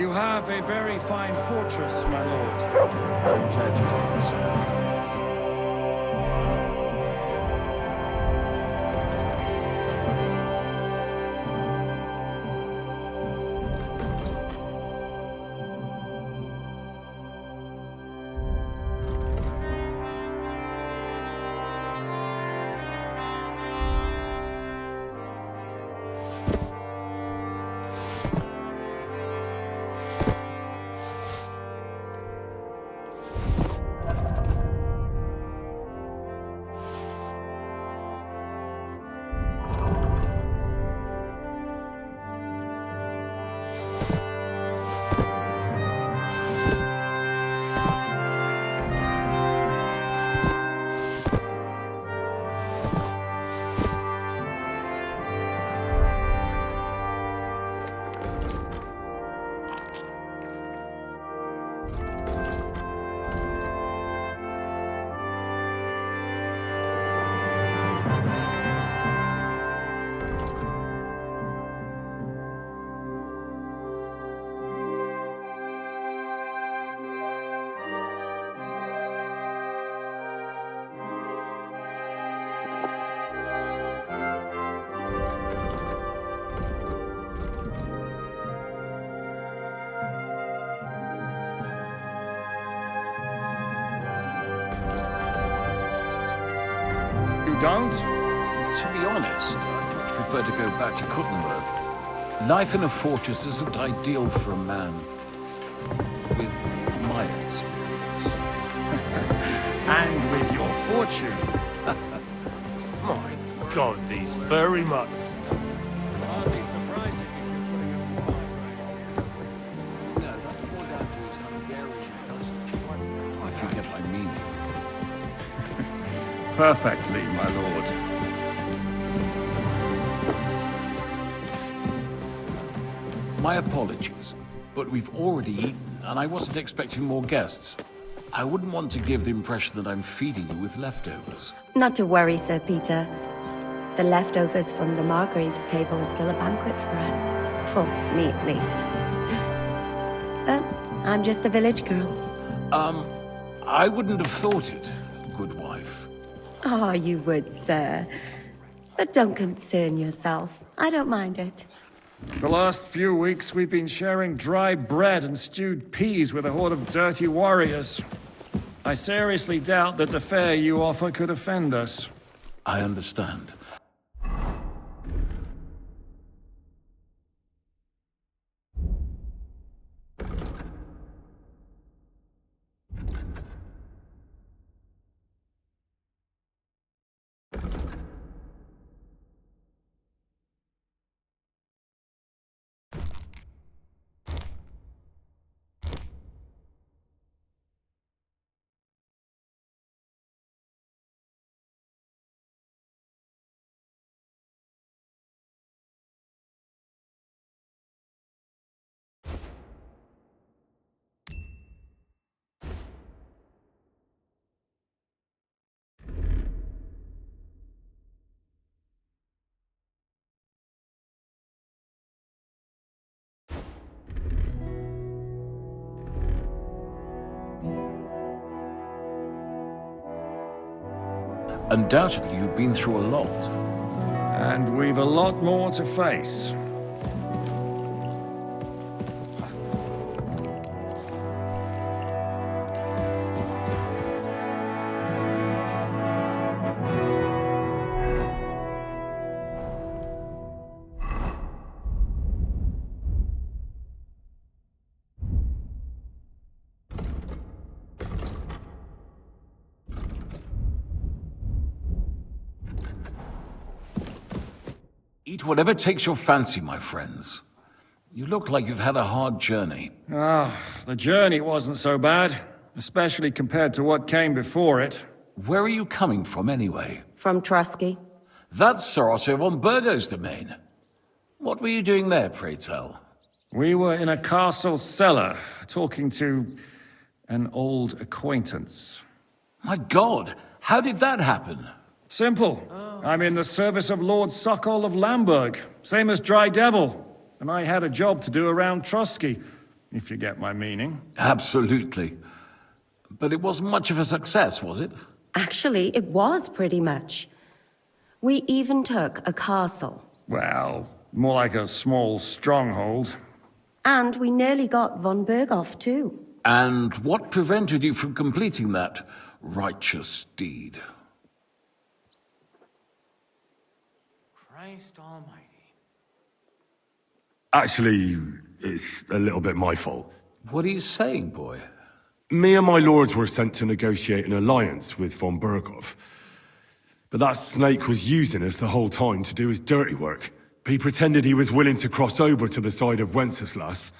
You have a very fine fortress, my lord. I'm glad you think so. Don't? To be honest, I prefer to go back to Kuttenberg. Life in a fortress isn't ideal for a man with my experience. And with your fortune. My God, these furry mutts. Hardly surprising if you're putting No, that's more down to his Hungarian cousin. I forget my meaning. perfectly, my lord. My apologies, but we've already eaten, and I wasn't expecting more guests. I wouldn't want to give the impression that I'm feeding you with leftovers. Not to worry, Sir Peter. The leftovers from the Margrave's table is still a banquet for us. For me, at least. But I'm just a village girl. I wouldn't have thought it, good wife. Oh, you would, sir. But don't concern yourself. I don't mind it. The last few weeks we've been sharing dry bread and stewed peas with a horde of dirty warriors. I seriously doubt that the fare you offer could offend us. I understand. Undoubtedly, you've been through a lot. And we've a lot more to face. Eat whatever takes your fancy, my friends. You look like you've had a hard journey. The journey wasn't so bad, especially compared to what came before it. Where are you coming from, anyway? From Trusky. That's Sir Otto von Burgo's domain. What were you doing there, pray tell? We were in a castle cellar, talking to an old acquaintance. My God, how did that happen? Simple. I'm in the service of Lord Sokol of Lamberg, same as Dry Devil, and I had a job to do around Trusky. if you get my meaning. Absolutely. But it wasn't much of a success, was it? Actually, it was pretty much. We even took a castle. Well, more like a small stronghold. And we nearly got von Berghoff, too. And what prevented you from completing that righteous deed? Christ almighty. Actually, it's a little bit my fault. What are you saying, boy? Me and my lords were sent to negotiate an alliance with von Berghoff. But that snake was using us the whole time to do his dirty work. He pretended he was willing to cross over to the side of Wenceslas.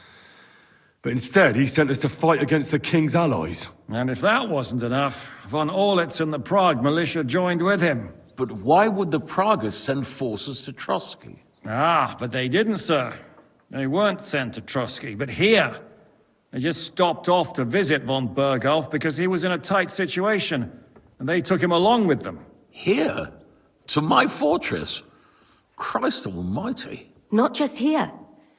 But instead, he sent us to fight against the king's allies. And if that wasn't enough, von Orlitz and the Prague militia joined with him. But why would the Praguers send forces to Trotsky? Ah, but they didn't, sir. They weren't sent to Trotsky, but here. They just stopped off to visit von Berghoff because he was in a tight situation, and they took him along with them. Here? To my fortress? Christ almighty. Not just here,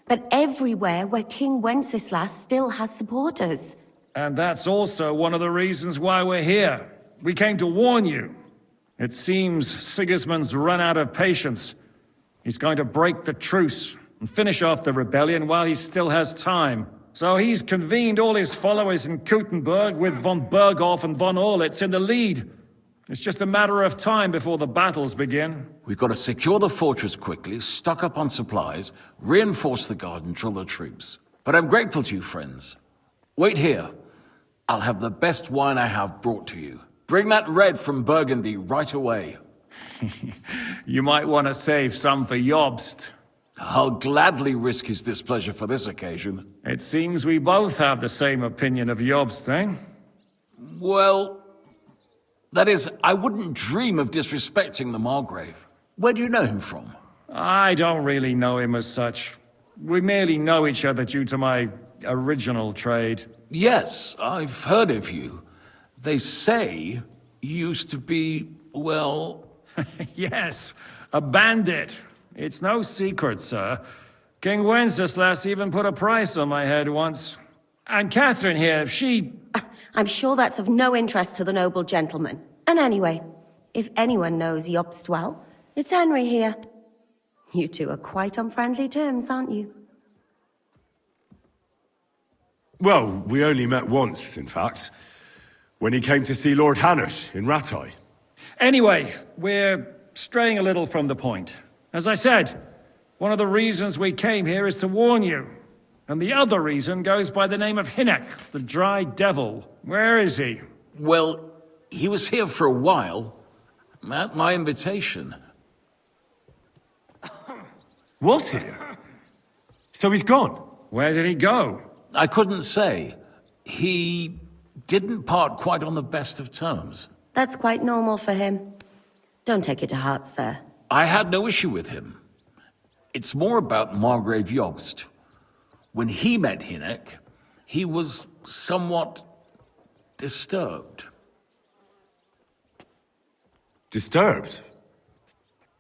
but everywhere where King Wenceslas still has supporters. And that's also one of the reasons why we're here. We came to warn you. It seems Sigismund's run out of patience. He's going to break the truce and finish off the rebellion while he still has time. So he's convened all his followers in Kuttenberg with von Berghoff and von Orlitz in the lead. It's just a matter of time before the battles begin. We've got to secure the fortress quickly, stock up on supplies, reinforce the guard and drill the troops. But I'm grateful to you, friends. Wait here. I'll have the best wine I have brought to you. Bring that red from Burgundy right away. You might want to save some for Jobst. I'll gladly risk his displeasure for this occasion. It seems we both have the same opinion of Jobst, eh? Well, that is, I wouldn't dream of disrespecting the Margrave. Where do you know him from? I don't really know him as such. We merely know each other due to my original trade. Yes, I've heard of you. They say you used to be, well... Yes, a bandit. It's no secret, sir. King Wenceslas even put a price on my head once. And Catherine here, she... I'm sure that's of no interest to the noble gentleman. And anyway, if anyone knows Jobst well, it's Henry here. You two are quite on friendly terms, aren't you? Well, we only met once, in fact. When he came to see Lord Hanush in Rattay. Anyway, we're straying a little from the point. As I said, one of the reasons we came here is to warn you. And the other reason goes by the name of Hinek, the Dry Devil. Where is he? Well, he was here for a while, at my invitation. Was here? So he's gone? Where did he go? I couldn't say. He didn't part quite on the best of terms. That's quite normal for him. Don't take it to heart, sir. I had no issue with him. It's more about Margrave Jobst. When he met Hinek, he was somewhat disturbed. Disturbed?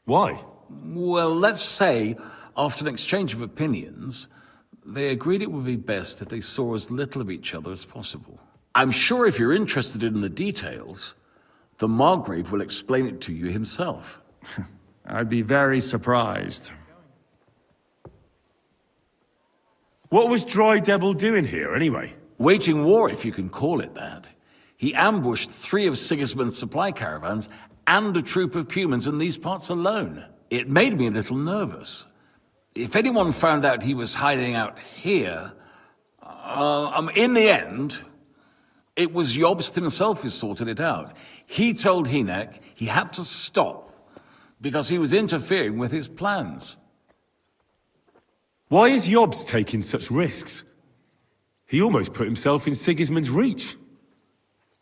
Why? Well, let's say, after an exchange of opinions, they agreed it would be best if they saw as little of each other as possible. I'm sure if you're interested in the details, the Margrave will explain it to you himself. I'd be very surprised. What was Dry Devil doing here, anyway? Waging war, if you can call it that. He ambushed 3 of Sigismund's supply caravans and a troop of Cumans in these parts alone. It made me a little nervous. If anyone found out he was hiding out here, in the end, it was Jobst himself who sorted it out. He told Hinek he had to stop because he was interfering with his plans. Why is Jobst taking such risks? He almost put himself in Sigismund's reach.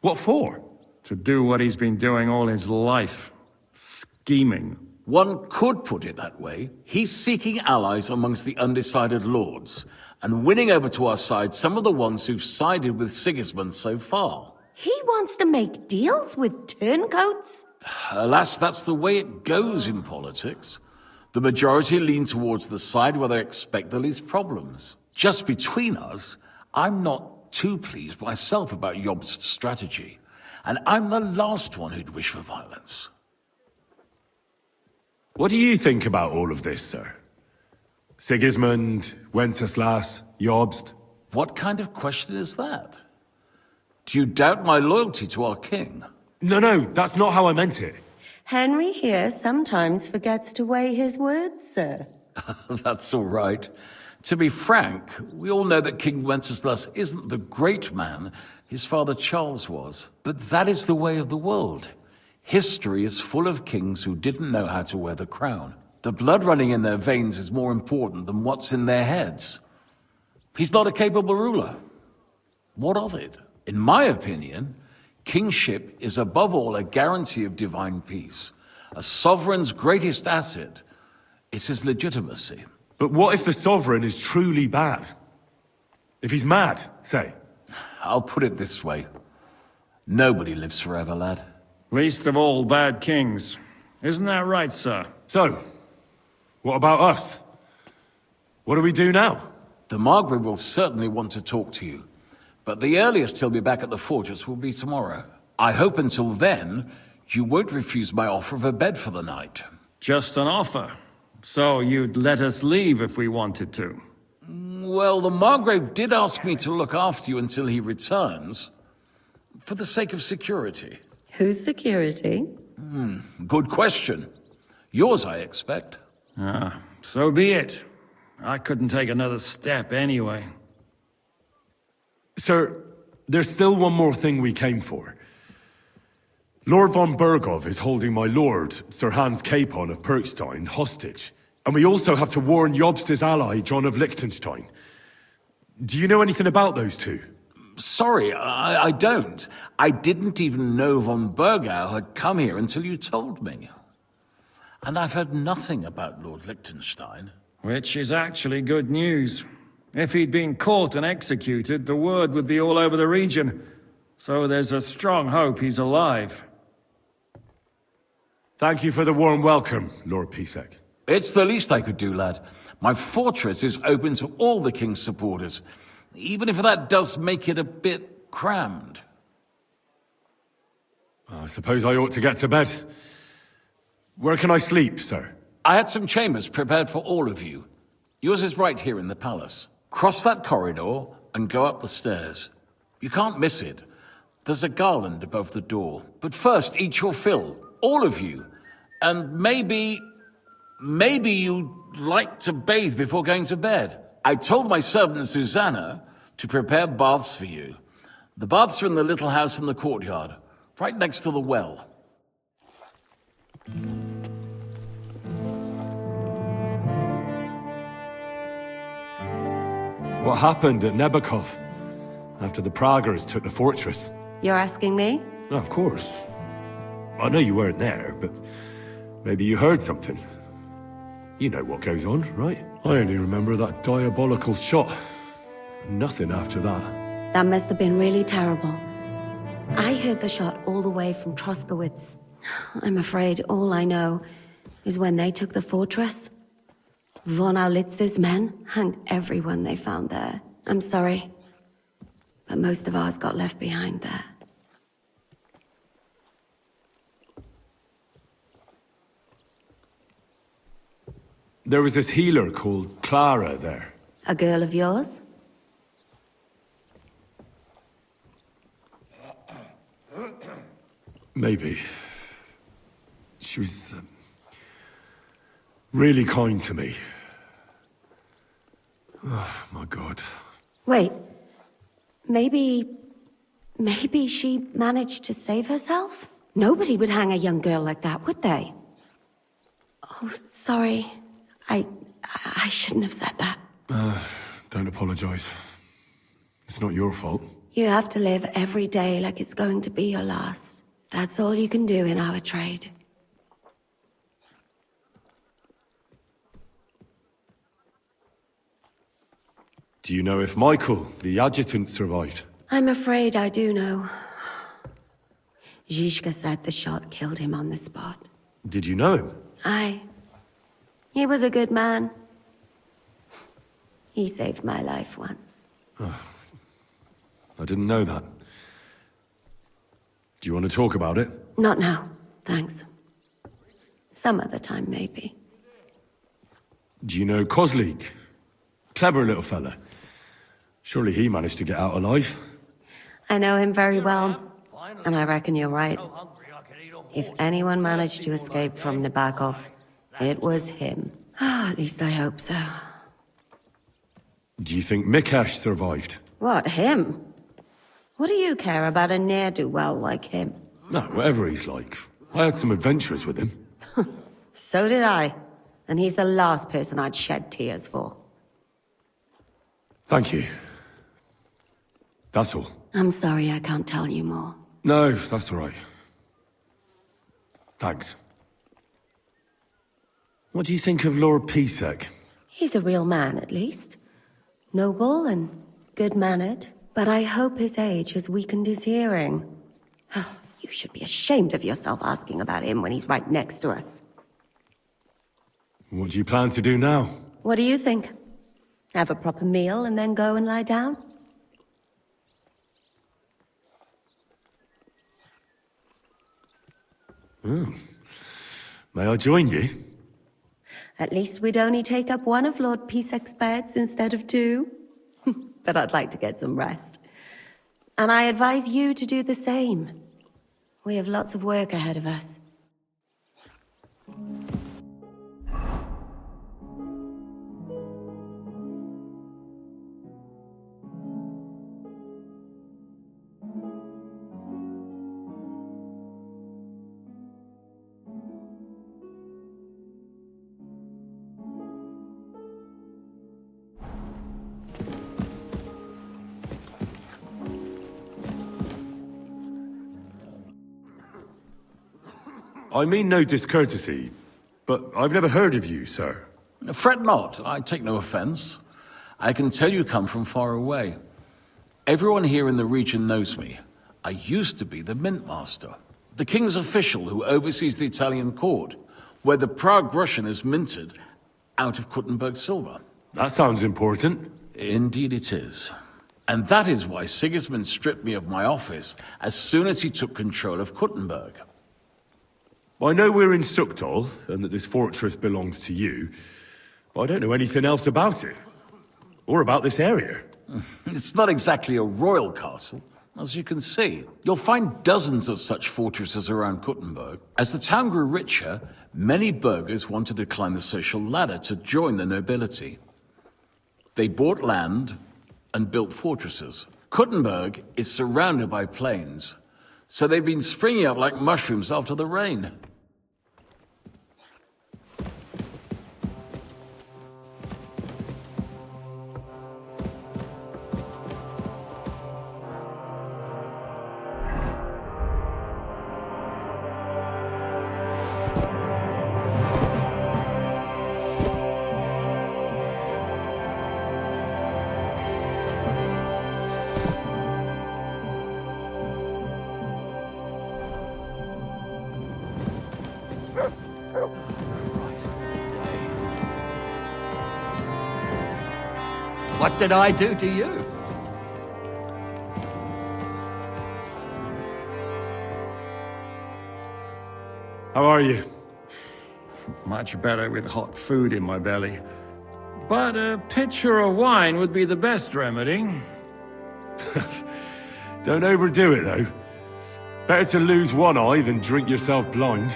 What for? To do what he's been doing all his life. Scheming. One could put it that way. He's seeking allies amongst the undecided lords, and winning over to our side some of the ones who've sided with Sigismund so far. He wants to make deals with turncoats? Alas, that's the way it goes in politics. The majority lean towards the side where they expect the least problems. Just between us, I'm not too pleased myself about Yobst's strategy, and I'm the last one who'd wish for violence. What do you think about all of this, sir? Sigismund, Wenceslas, Jobst? What kind of question is that? Do you doubt my loyalty to our king? No, that's not how I meant it. Henry here sometimes forgets to weigh his words, sir. That's all right. To be frank, we all know that King Wenceslas isn't the great man his father Charles was. But that is the way of the world. History is full of kings who didn't know how to wear the crown. The blood running in their veins is more important than what's in their heads. He's not a capable ruler. What of it? In my opinion, kingship is above all a guarantee of divine peace. A sovereign's greatest asset is his legitimacy. But what if the sovereign is truly bad? If he's mad, say? I'll put it this way. Nobody lives forever, lad. Least of all bad kings. Isn't that right, sir? So, what about us? What do we do now? The Margrave will certainly want to talk to you, but the earliest he'll be back at the fortress will be tomorrow. I hope until then, you won't refuse my offer of a bed for the night. Just an offer. So you'd let us leave if we wanted to? Well, the Margrave did ask me to look after you until he returns, for the sake of security. Whose security? Good question. Yours, I expect. So be it. I couldn't take another step anyway. Sir, there's still one more thing we came for. Lord von Bergov is holding my lord, Sir Hans Capon of Perkstein, hostage. And we also have to warn Jobst's ally, John of Liechtenstein. Do you know anything about those two? Sorry, I don't. I didn't even know von Bergau had come here until you told me. And I've heard nothing about Lord Liechtenstein. Which is actually good news. If he'd been caught and executed, the word would be all over the region. So there's a strong hope he's alive. Thank you for the warm welcome, Lord Pisek. It's the least I could do, lad. My fortress is open to all the king's supporters, even if that does make it a bit crammed. I suppose I ought to get to bed. Where can I sleep, sir? I had some chambers prepared for all of you. Yours is right here in the palace. Cross that corridor and go up the stairs. You can't miss it. There's a garland above the door. But first, eat your fill. All of you. And maybe you'd like to bathe before going to bed. I told my servant Susanna to prepare baths for you. The baths are in the little house in the courtyard, right next to the well. What happened at Nebakov after the Praguers took the fortress? You're asking me? Of course. I know you weren't there, but maybe you heard something. You know what goes on, right? I only remember that diabolical shot. Nothing after that. That must have been really terrible. I heard the shot all the way from Troskowitz. I'm afraid all I know is when they took the fortress, von Aulitz's men hanged everyone they found there. I'm sorry, but most of ours got left behind there. There was this healer called Clara there. A girl of yours? Maybe. She was really kind to me. Oh, my God. Wait, maybe she managed to save herself? Nobody would hang a young girl like that, would they? Oh, sorry. I shouldn't have said that. Don't apologize. It's not your fault. You have to live every day like it's going to be your last. That's all you can do in our trade. Do you know if Michael, the adjutant, survived? I'm afraid I do know. Zizka said the shot killed him on the spot. Did you know him? Aye. He was a good man. He saved my life once. I didn't know that. Do you want to talk about it? Not now, thanks. Some other time, maybe. Do you know Kozlik? Clever little fella. Surely he managed to get out alive. I know him very well, and I reckon you're right. If anyone managed to escape from Nabokov, it was him. At least I hope so. Do you think Mikash survived? What, him? What do you care about a ne'er-do-well like him? No, whatever he's like. I had some adventures with him. So did I. And he's the last person I'd shed tears for. Thank you. That's all. I'm sorry I can't tell you more. No, that's all right. Thanks. What do you think of Lord Pisek? He's a real man, at least. Noble and good-mannered. But I hope his age has weakened his hearing. You should be ashamed of yourself asking about him when he's right next to us. What do you plan to do now? What do you think? Have a proper meal and then go and lie down? May I join you? At least we'd only take up one of Lord Pisek's beds instead of two. But I'd like to get some rest. And I advise you to do the same. We have lots of work ahead of us. I mean no discourtesy, but I've never heard of you, sir. Fret not, I take no offense. I can tell you come from far away. Everyone here in the region knows me. I used to be the Mint Master, the king's official who oversees the Italian court, where the Prague Russian is minted out of Kuttenberg silver. That sounds important. Indeed it is. And that is why Sigismund stripped me of my office as soon as he took control of Kuttenberg. I know we're in Sukdal, and that this fortress belongs to you, but I don't know anything else about it. Or about this area. It's not exactly a royal castle, as you can see. You'll find dozens of such fortresses around Kuttenberg. As the town grew richer, many burghers wanted to climb the social ladder to join the nobility. They bought land and built fortresses. Kuttenberg is surrounded by plains, so they've been springing up like mushrooms after the rain. What did I do to you? How are you? Much better with hot food in my belly. But a pitcher of wine would be the best remedy. Don't overdo it, though. Better to lose one eye than drink yourself blind.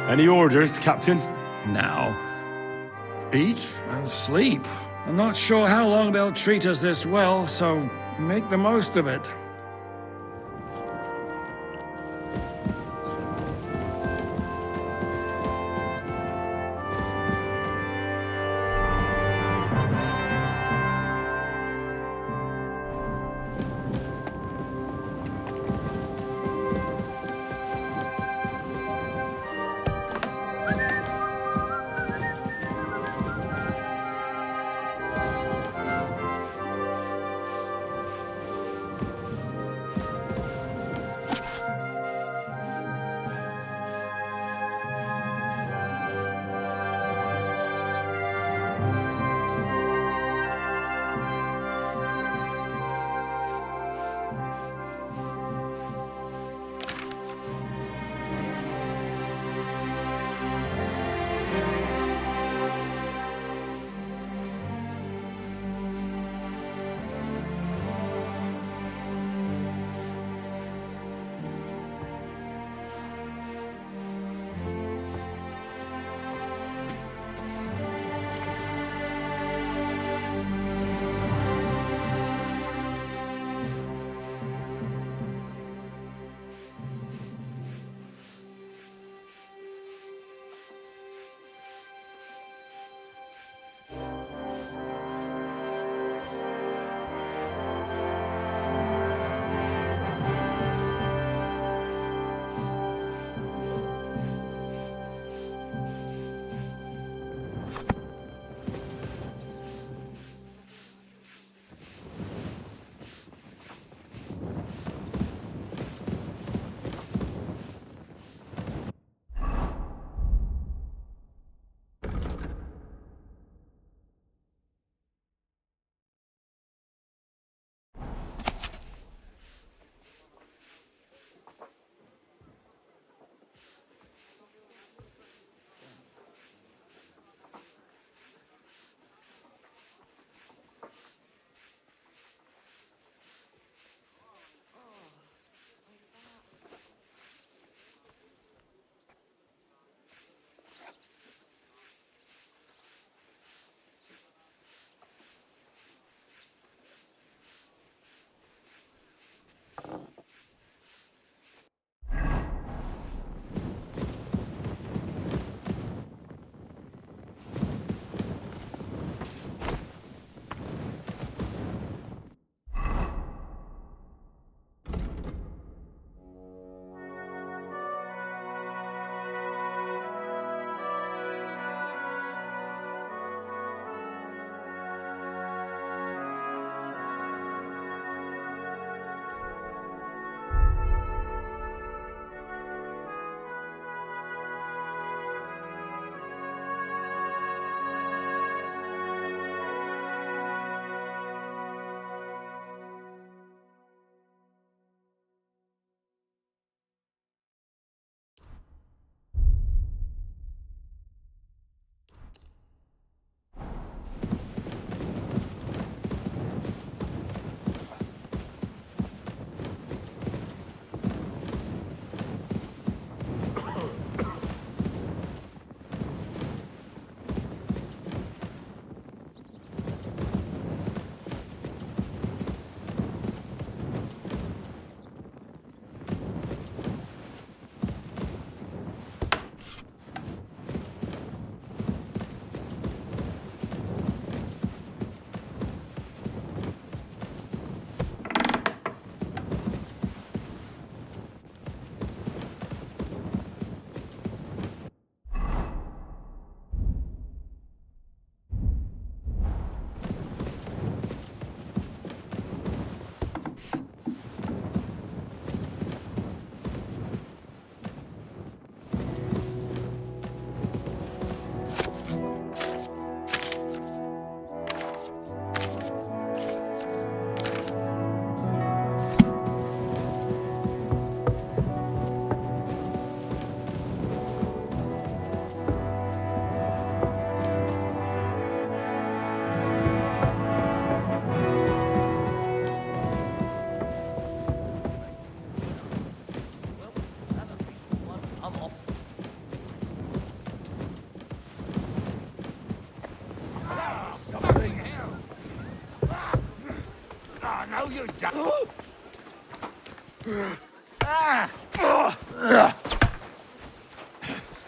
Any orders, Captain? Now, eat and sleep. I'm not sure how long they'll treat us this well, so make the most of it.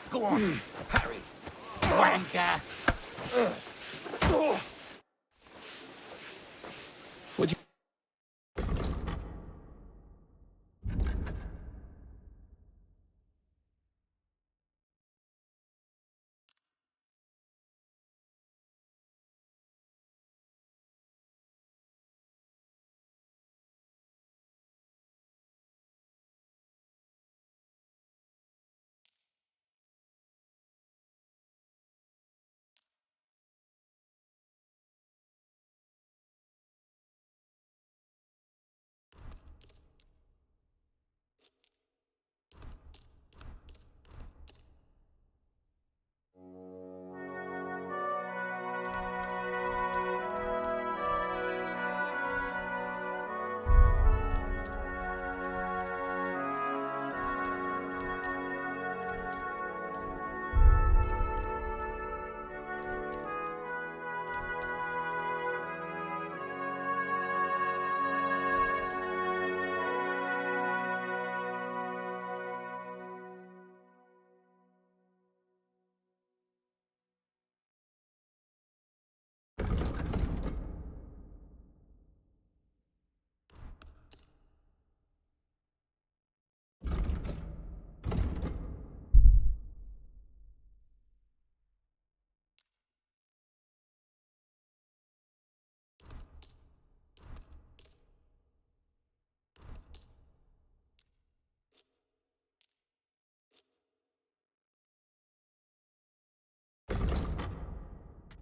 Go on, Harry. Wanker. Would you...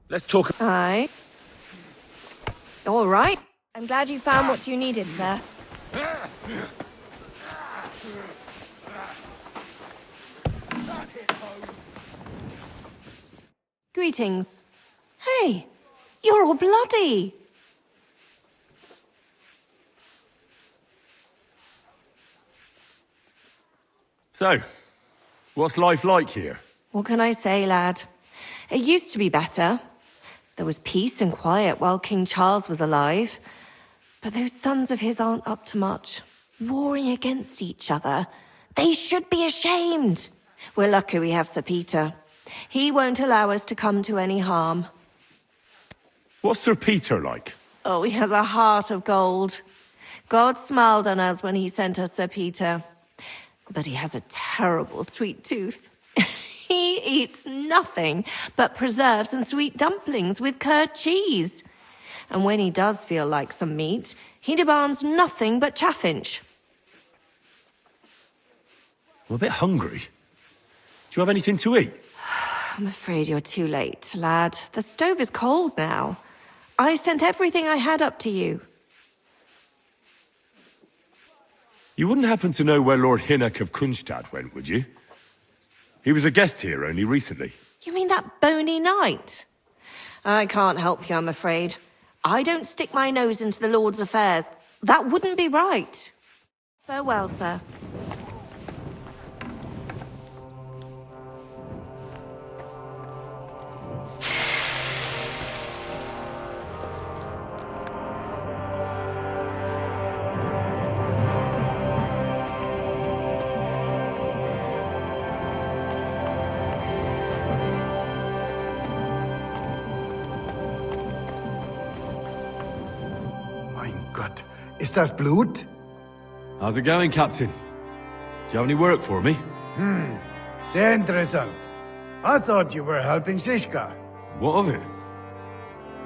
Let's talk. Aye. All right. I'm glad you found what you needed, sir. Greetings. Hey, you're all bloody. So, what's life like here? What can I say, lad? It used to be better. There was peace and quiet while King Charles was alive. But those sons of his aren't up to much. Warring against each other. They should be ashamed. We're lucky we have Sir Peter. He won't allow us to come to any harm. What's Sir Peter like? Oh, he has a heart of gold. God smiled on us when he sent us Sir Peter. But he has a terrible sweet tooth. He eats nothing but preserves and sweet dumplings with curd cheese. And when he does feel like some meat, he demands nothing but chaffinch. I'm a bit hungry. Do you have anything to eat? I'm afraid you're too late, lad. The stove is cold now. I sent everything I had up to you. You wouldn't happen to know where Lord Hinnock of Kunstad went, would you? He was a guest here only recently. You mean that bony knight? I can't help you, I'm afraid. I don't stick my nose into the Lord's affairs. That wouldn't be right. Farewell, sir. Gott, ist das Blut? How's it going, Captain? Do you have any work for me? Sehr interessant. I thought you were helping Siska. What of it?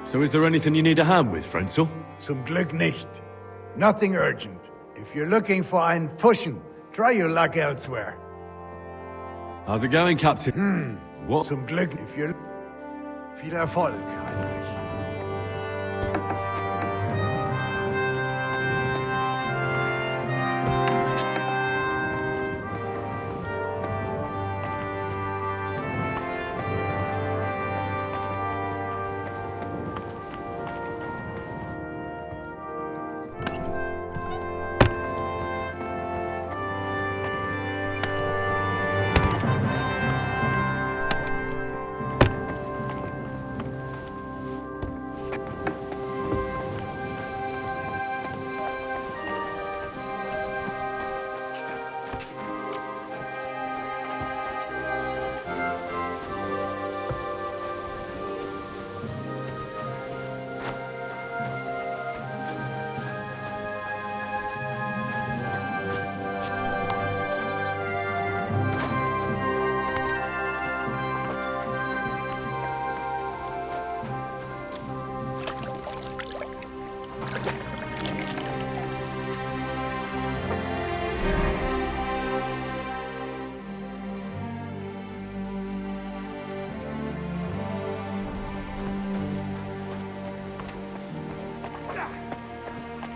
So is there anything you need a hand with, Frenzel? Zum Glück nicht. Nothing urgent. If you're looking for einen Fuschen, try your luck elsewhere. How's it going, Captain? What? Zum Glück, if you're... Viel Erfolg, Heinrich.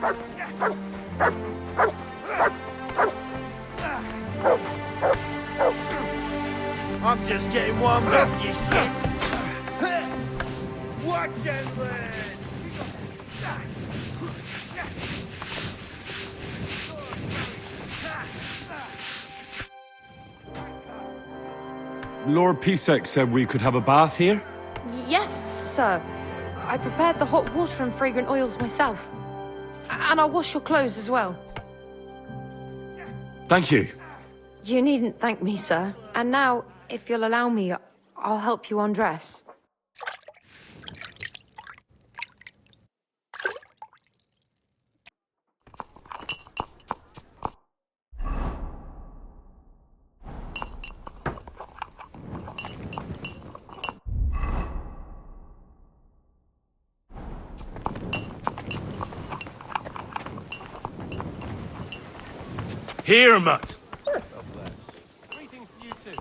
I'm just getting warmed up, you shit! What gentlemen? Lord Pisek said we could have a bath here? Yes, sir. I prepared the hot water and fragrant oils myself. And I'll wash your clothes as well. Thank you. You needn't thank me, sir. And now, if you'll allow me, I'll help you undress. Here, Mutt. Greetings to you too.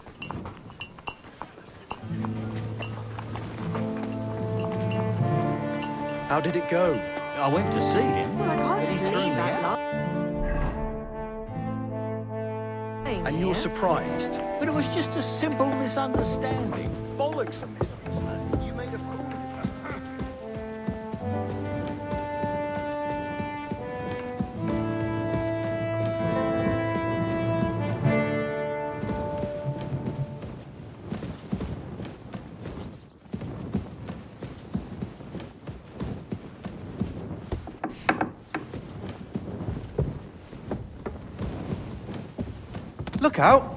How did it go? I went to see him. Well, I can't but he just threw leave me that out. And you're surprised. But it was just a simple misunderstanding. Bollocks a misunderstanding. You made a fool of it. Look out!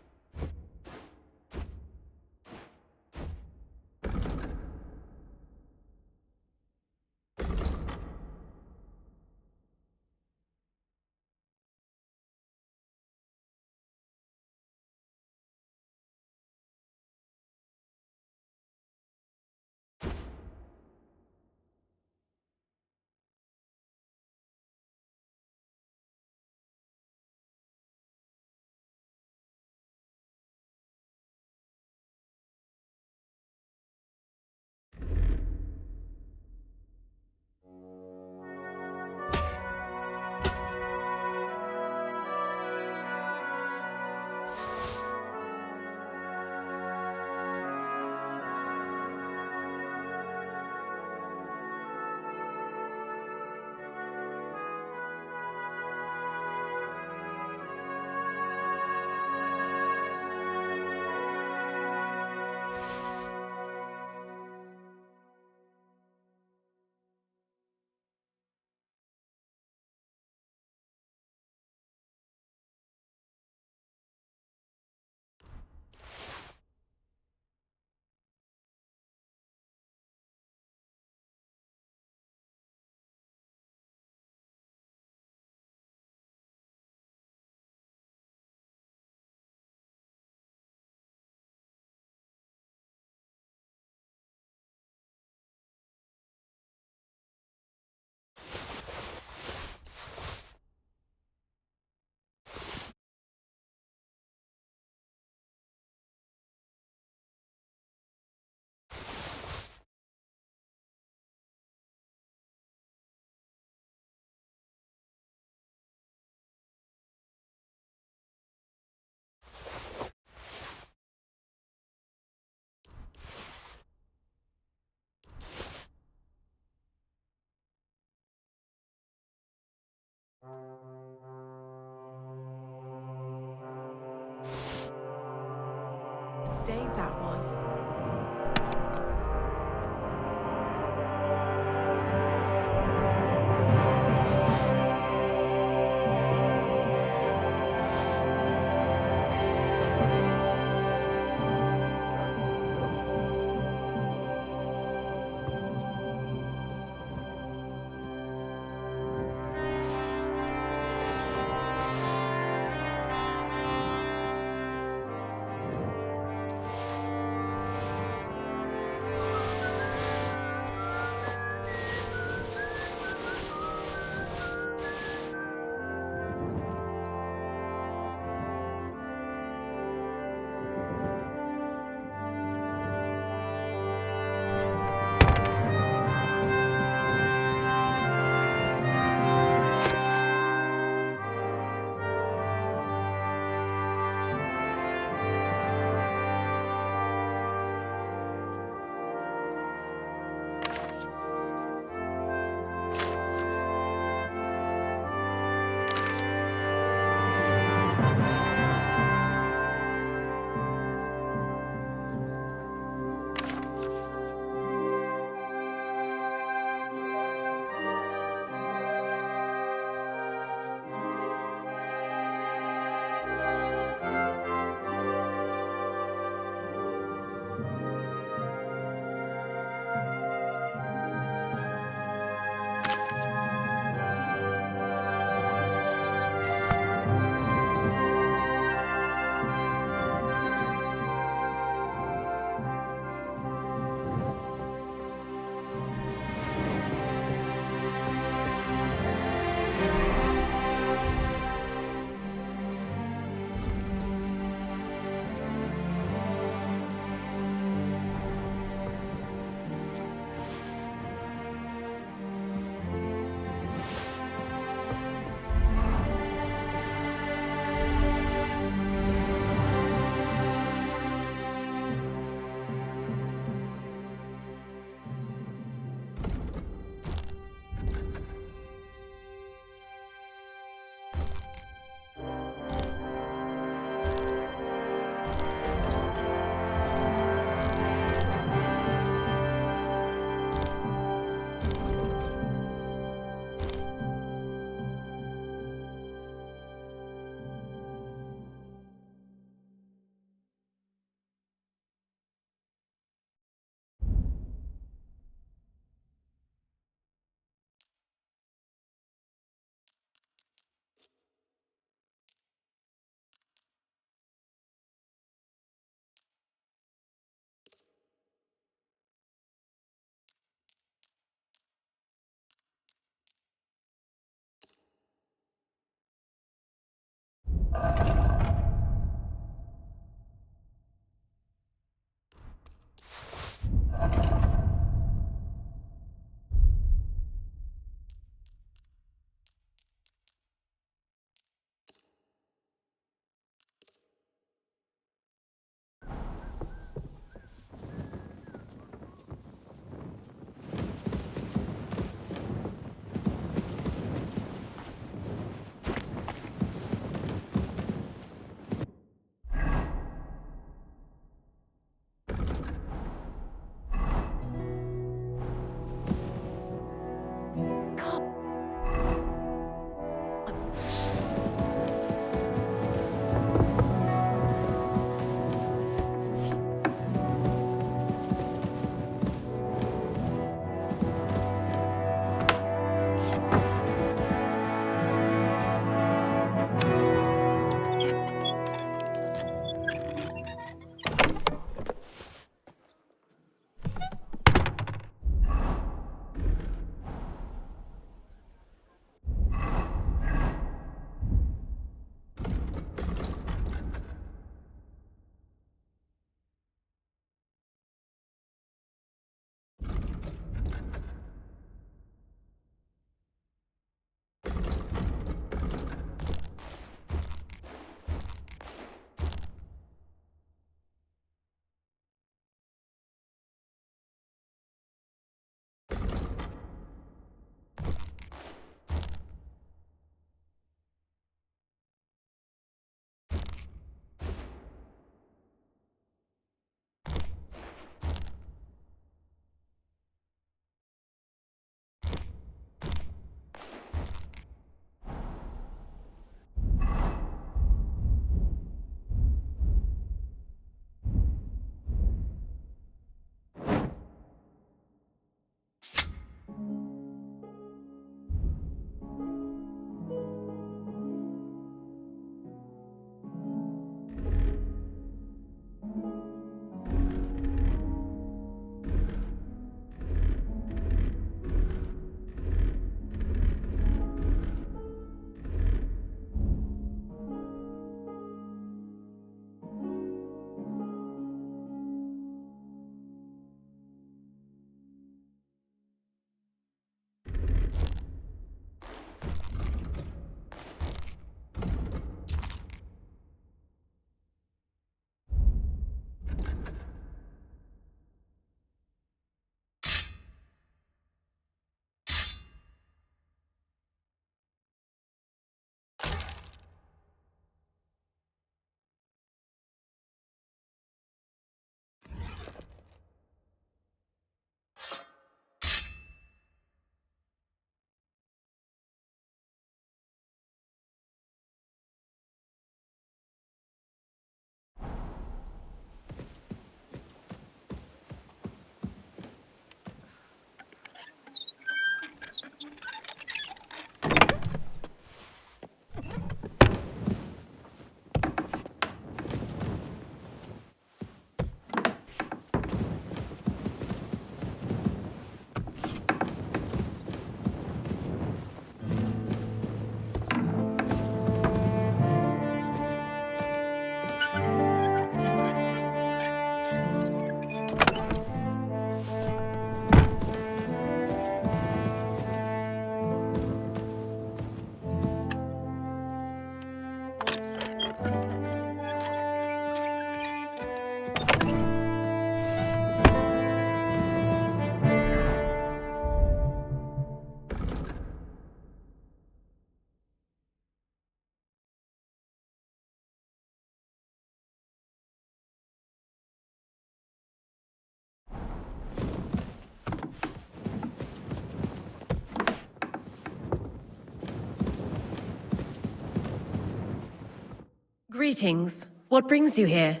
Greetings. What brings you here?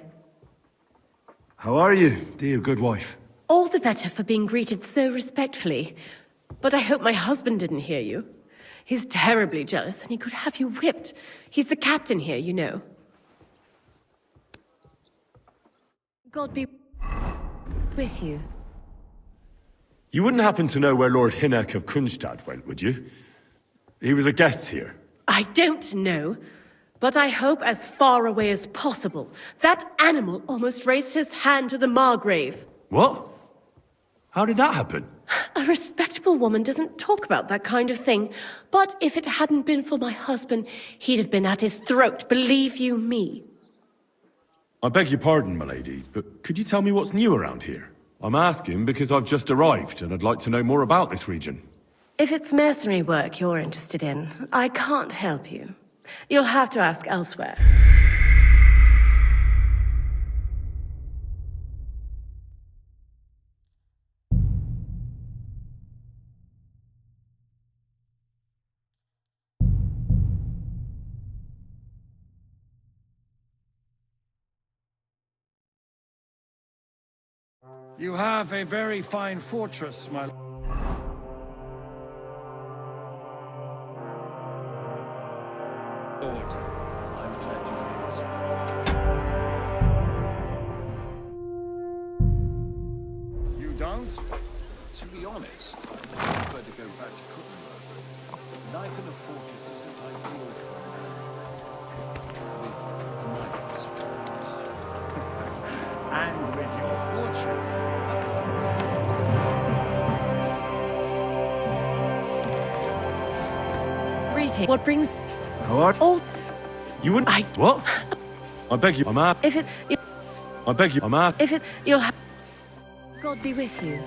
How are you, dear good wife? All the better for being greeted so respectfully. But I hope my husband didn't hear you. He's terribly jealous, and he could have you whipped. He's the captain here, you know. God be with you. You wouldn't happen to know where Lord Hinnek of Kunstad went, would you? He was a guest here. I don't know, but I hope as far away as possible. That animal almost raised his hand to the Margrave. What? How did that happen? A respectable woman doesn't talk about that kind of thing. But if it hadn't been for my husband, he'd have been at his throat, believe you me. I beg your pardon, milady, but could you tell me what's new around here? I'm asking because I've just arrived, and I'd like to know more about this region. If it's mercenary work you're interested in, I can't help you. You'll have to ask elsewhere. You have a very fine fortress, my lord. You don't? To be honest, I prefer to go back to cooking. Life in a fortress isn't ideal for a man with spirit. And with your fortune. Greeting. What brings... How are... Oh, You wouldn't... I... What? I beg you... I'm at... If it... I beg you... I'm at... If it... You'll have... God be with you.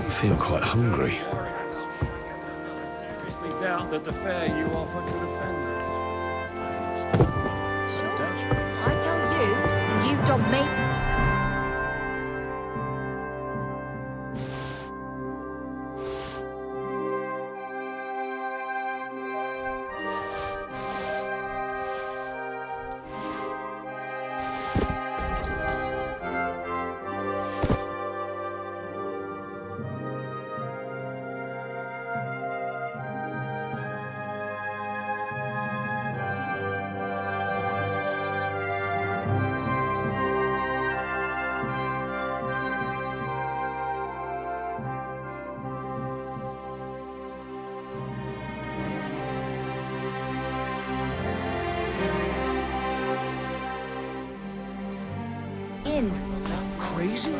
I feel quite hungry. Seriously doubt that the fare you offer could offend us. I tell you, and you don't make... in. Crazy?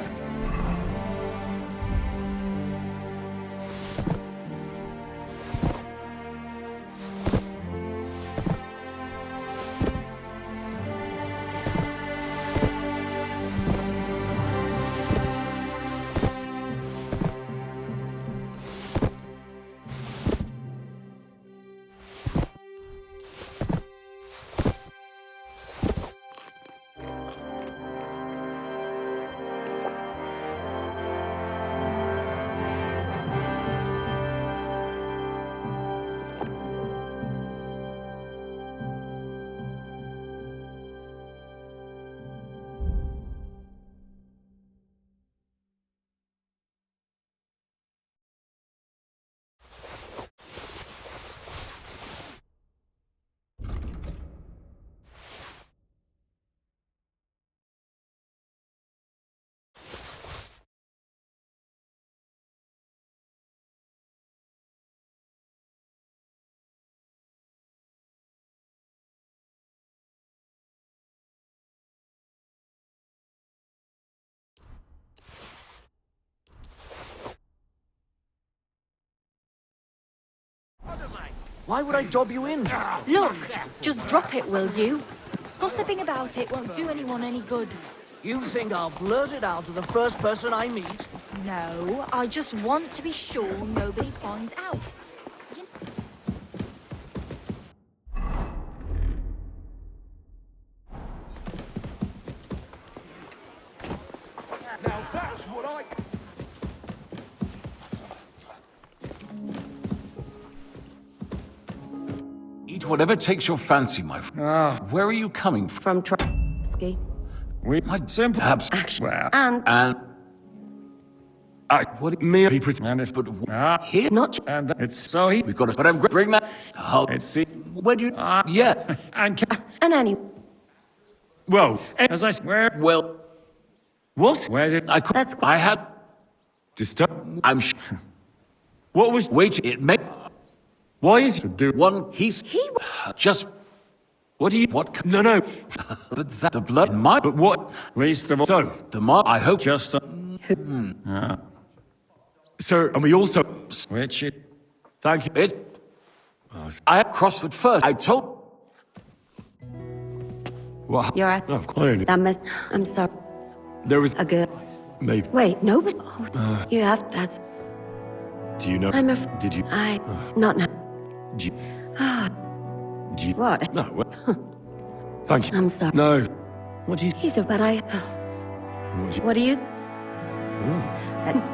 Why would I dob you in? Look, just drop it, will you? Gossiping about it won't do anyone any good. You think I'll blurt it out to the first person I meet? No, I just want to be sure nobody finds out. Now that's what I... Eat whatever takes your fancy, my friend. Where are you coming from? From Trotsky. We simple. Perhaps. Well, And what Me, and if but here, Not and it's so he. we've got to. But I'm bring that. Oh, It's see, where do you? Yeah. and and any. well, as I said, where Well, what? where did I could. That's- I had. Disturb? I'm. What was? Wait. It may. Why is? to do? One. He's. Just. What do you? What? No, no. But that the blood in my. But what? Least of all, So, The mark. I hope. just sir, and we also. which it, Thank you. It. I had crossed it first. I told. What? You're at. Oh, clearly. That mess. I'm sorry. There was A good. maybe. Wait, no, but. Oh, you have. That's. Do you know? I'm a. Did you? Not now. Do you? Do you? What? No. What? Thank you. I'm sorry. No. What do you? He's a. But I. What do you? What do you.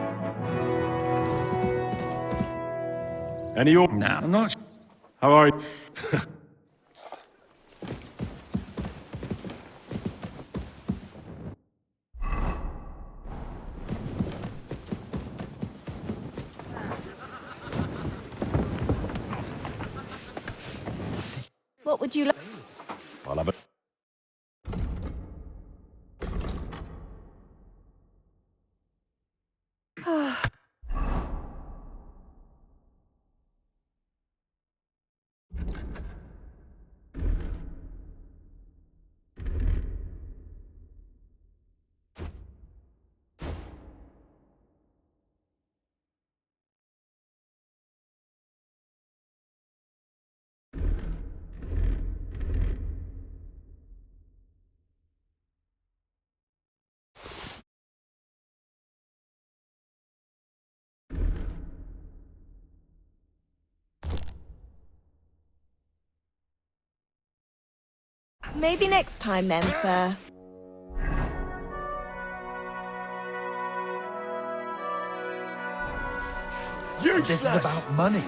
Any your? now I'm not. How are you? What would you like? I'll have it. Maybe next time then, sir. This is about money.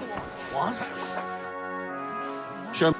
What? Show.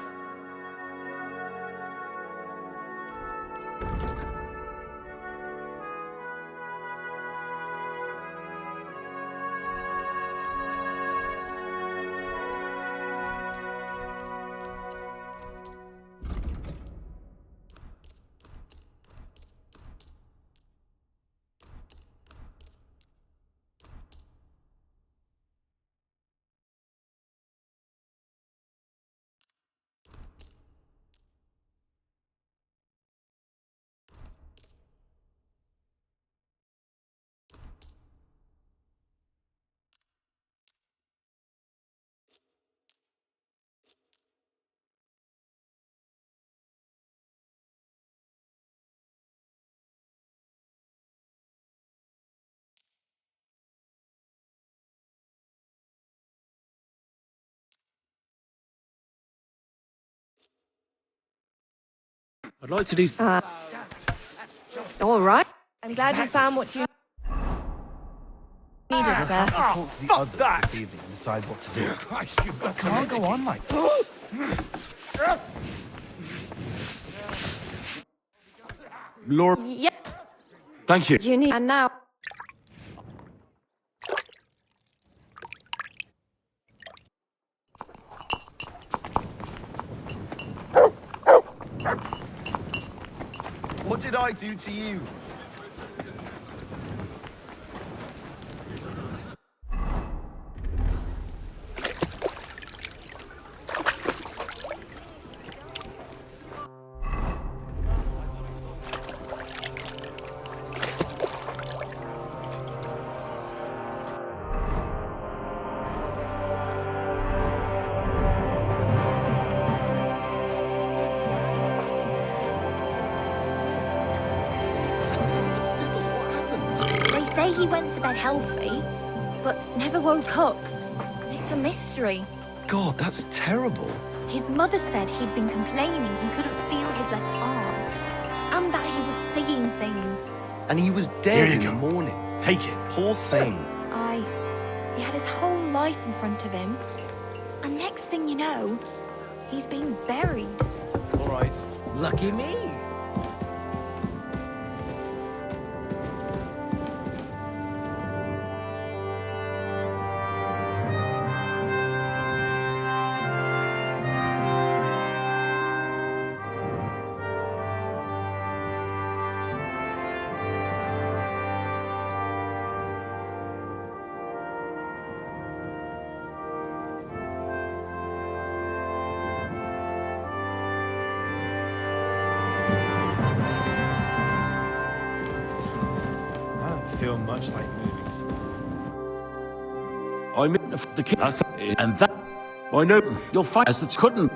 I'd like to do... All right. I'm glad you found what you needed, sir. Talk to the others this evening and decide what to do. I can't go on like this. Lord, Yep. thank you. You need. And now. What did I do to you? say he went to bed healthy, but never woke up. It's a mystery. God, that's terrible. His mother said he'd been complaining he couldn't feel his left arm, and that he was seeing things. And he was dead in the morning. Take it. Poor thing. He had his whole life in front of him. And next thing you know, he's been buried. All right. Lucky me. Feel much like movies. I'm in the kid, and that I know. you'll find as that couldn't.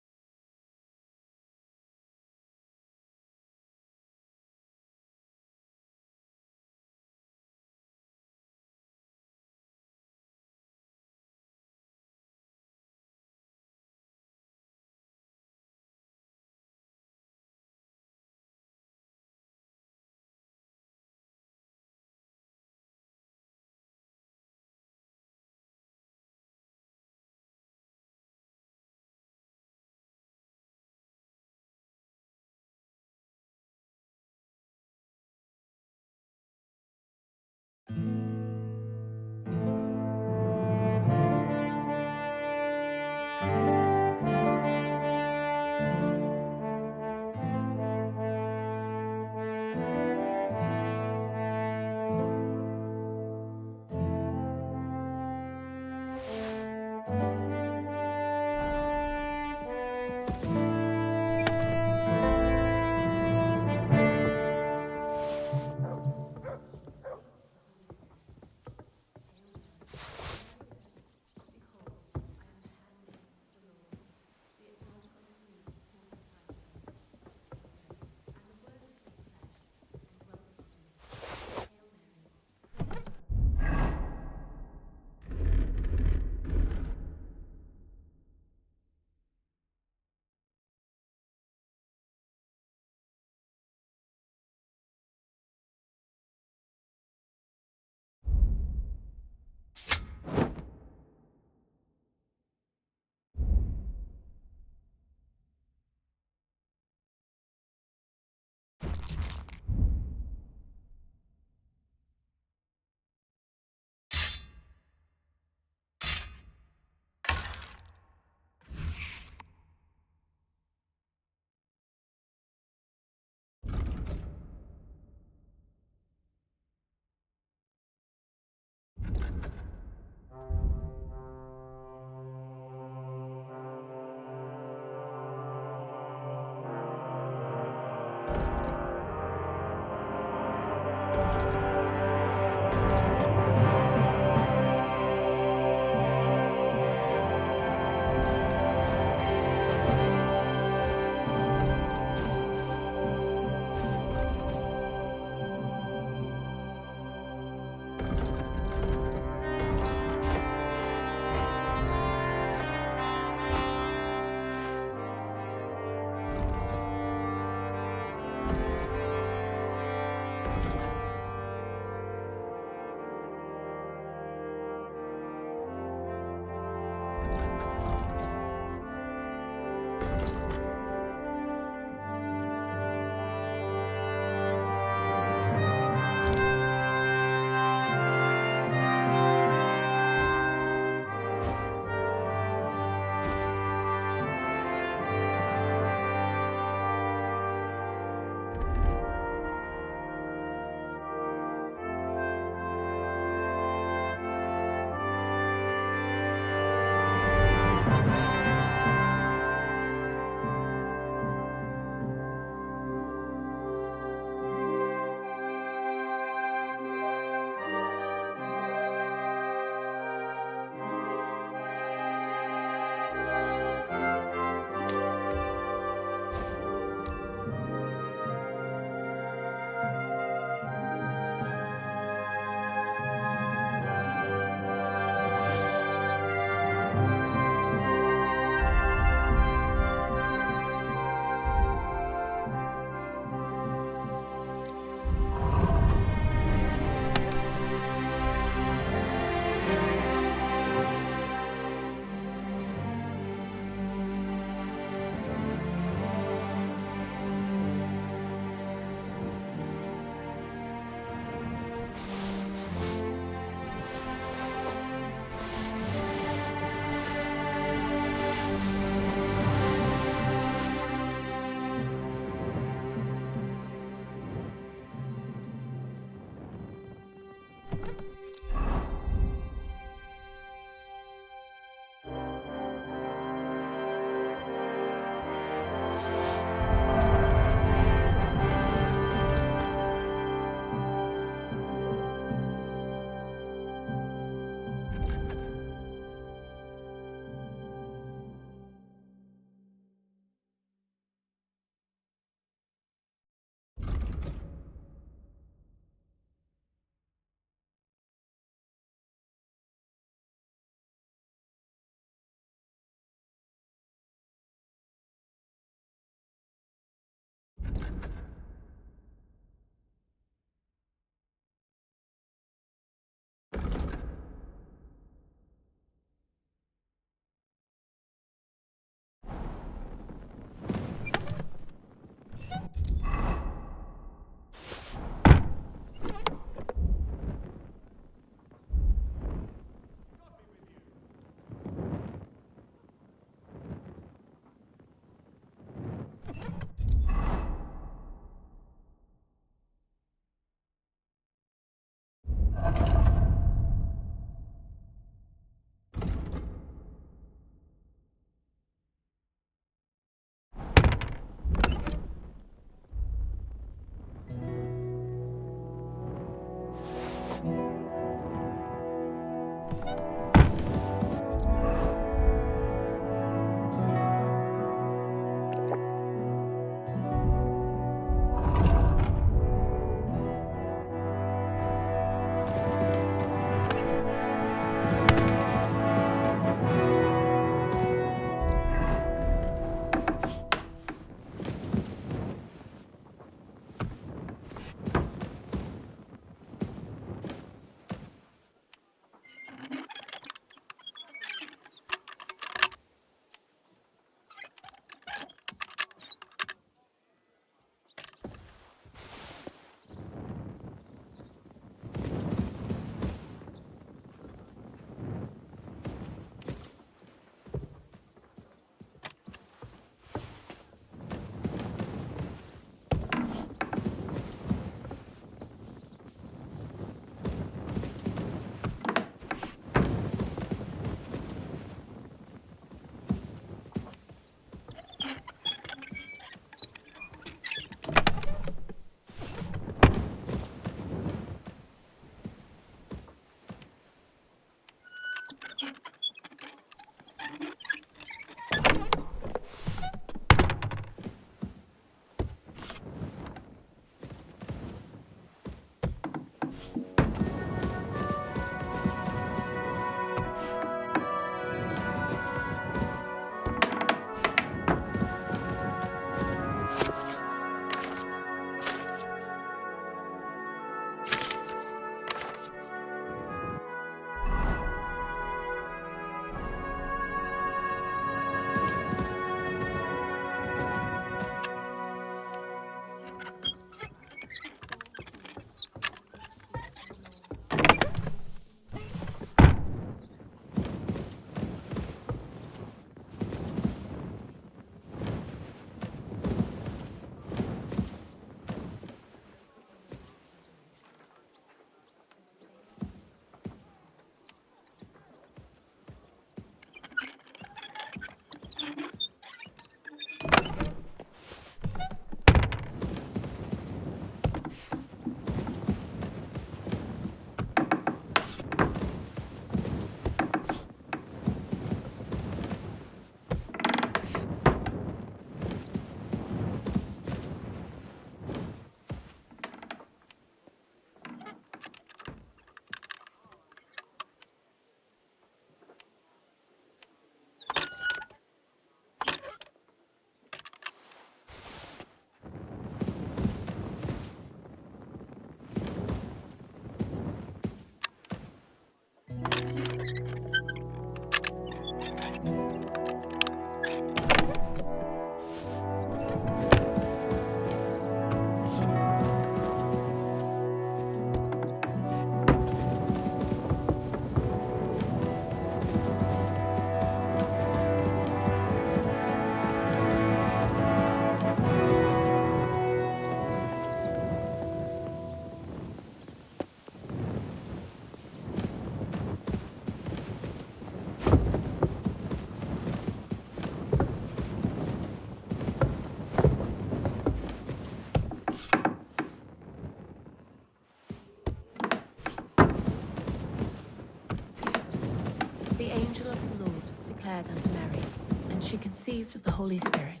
declared unto Mary, and she conceived of the Holy Spirit.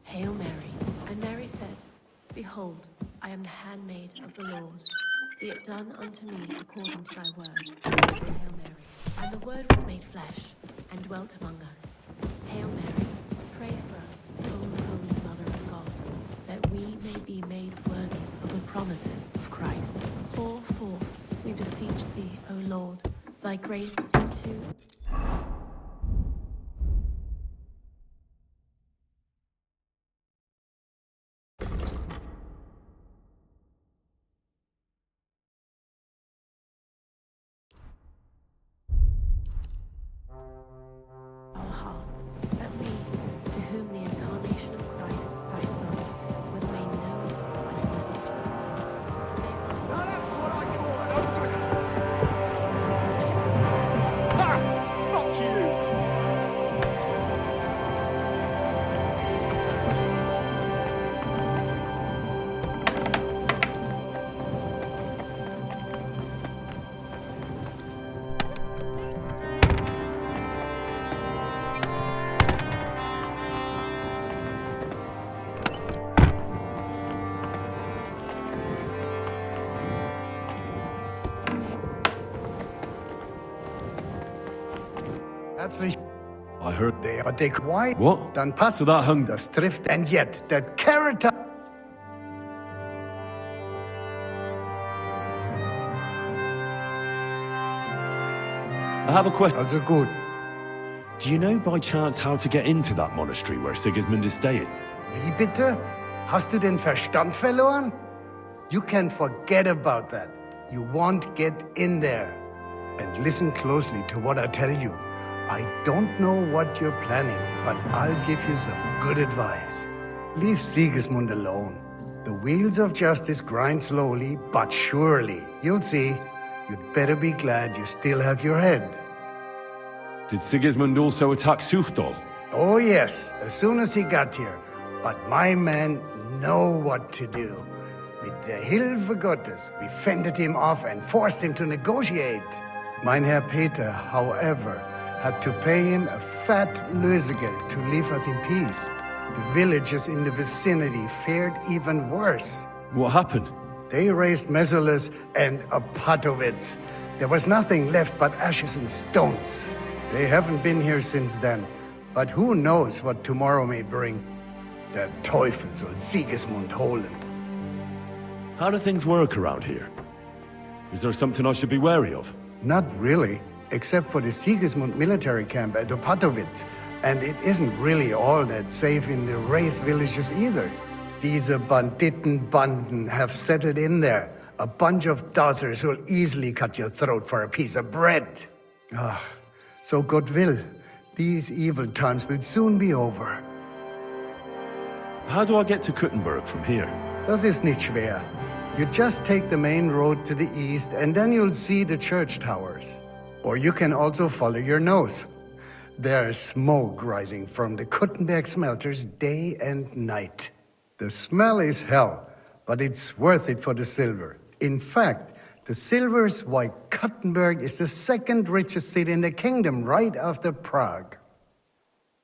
Hail Mary. And Mary said, Behold, I am the handmaid of the Lord. Be it done unto me according to thy word. Hail Mary. And the Word was made flesh, and dwelt among us. Hail Mary, pray for us, O Holy Mother of God, that we may be made worthy of the promises of Christ. Pour forth, we beseech thee, O Lord, thy grace into... our hearts, that we, to whom the incarnation of Christ, thy Son, was made known by the mercy of God, may find... Herzlich. I heard They are they quiet. What? Dann passt So that hung... das trifft. And yet, that character. I have a question. Also gut. Do you know by chance how to get into that monastery where Sigismund is staying? Wie bitte? Hast du den Verstand verloren? You can forget about that. You won't get in there. And listen closely to what I tell you. I don't know what you're planning, but I'll give you some good advice. Leave Sigismund alone. The wheels of justice grind slowly, but surely. You'll see. You'd better be glad you still have your head. Did Sigismund also attack Suchdol? Oh yes, as soon as he got here. But my men know what to do. Mit der Hilfe Gottes, we fended him off and forced him to negotiate. Mein Herr Peter, however, had to pay him a fat Lösegeld to leave us in peace. The villagers in the vicinity fared even worse. What happened? They raised Mesolis and Opatowitz. There was nothing left but ashes and stones. They haven't been here since then, but who knows what tomorrow may bring. Der Teufel soll Sigismund holen. How do things work around here? Is there something I should be wary of? Not really, except for the Sigismund military camp at Opatowitz. And it isn't really all that safe in the raised villages either. Diese Banditenbanden have settled in there. A bunch of dossers who'll easily cut your throat for a piece of bread. Ah, so God will. These evil times will soon be over. How do I get to Kuttenberg from here? Das ist nicht schwer. You just take the main road to the east and then you'll see the church towers. Or you can also follow your nose. There's smoke rising from the Kuttenberg smelters day and night. The smell is hell, but it's worth it for the silver. In fact, the silver's why Kuttenberg is the second richest city in the kingdom, right after Prague.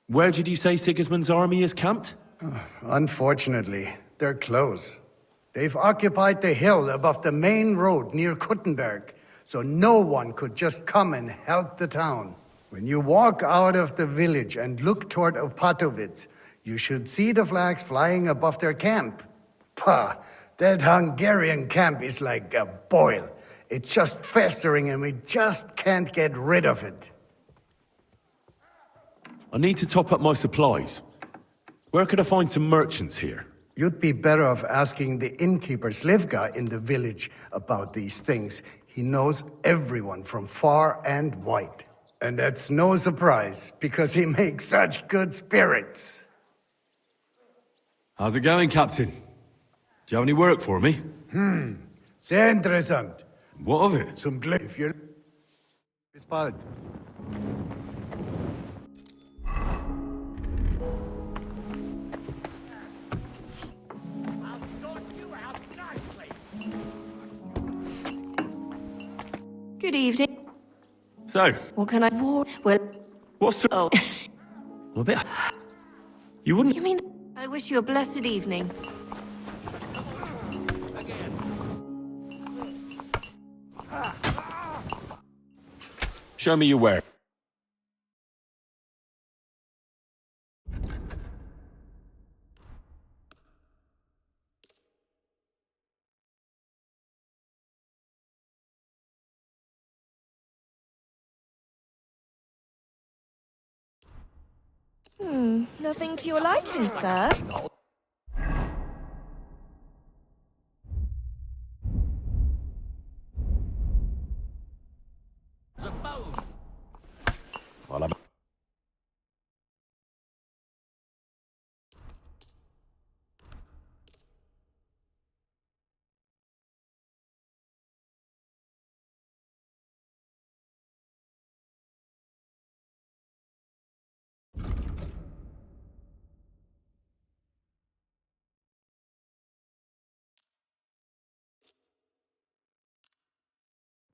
Where did you say Sigismund's army is camped? Unfortunately, they're close. They've occupied the hill above the main road near Kuttenberg, so no one could just come and help the town. When you walk out of the village and look toward Opatowitz, you should see the flags flying above their camp. Pah, that Hungarian camp is like a boil. It's just festering and we just can't get rid of it. I need to top up my supplies. Where could I find some merchants here? You'd be better off asking the innkeeper Slivka in the village about these things. He knows everyone from far and wide. And that's no surprise, because he makes such good spirits. How's it going, Captain? Do you have any work for me? Sehr interessant. What of it? Zum Glück. If you're... Bis bald. Good evening. So, What can I... Well, What's the... Oh, Well, a bit... You wouldn't... you mean... I wish you a blessed evening. Show me your wear. Nothing to your liking, sir. Well, I'm...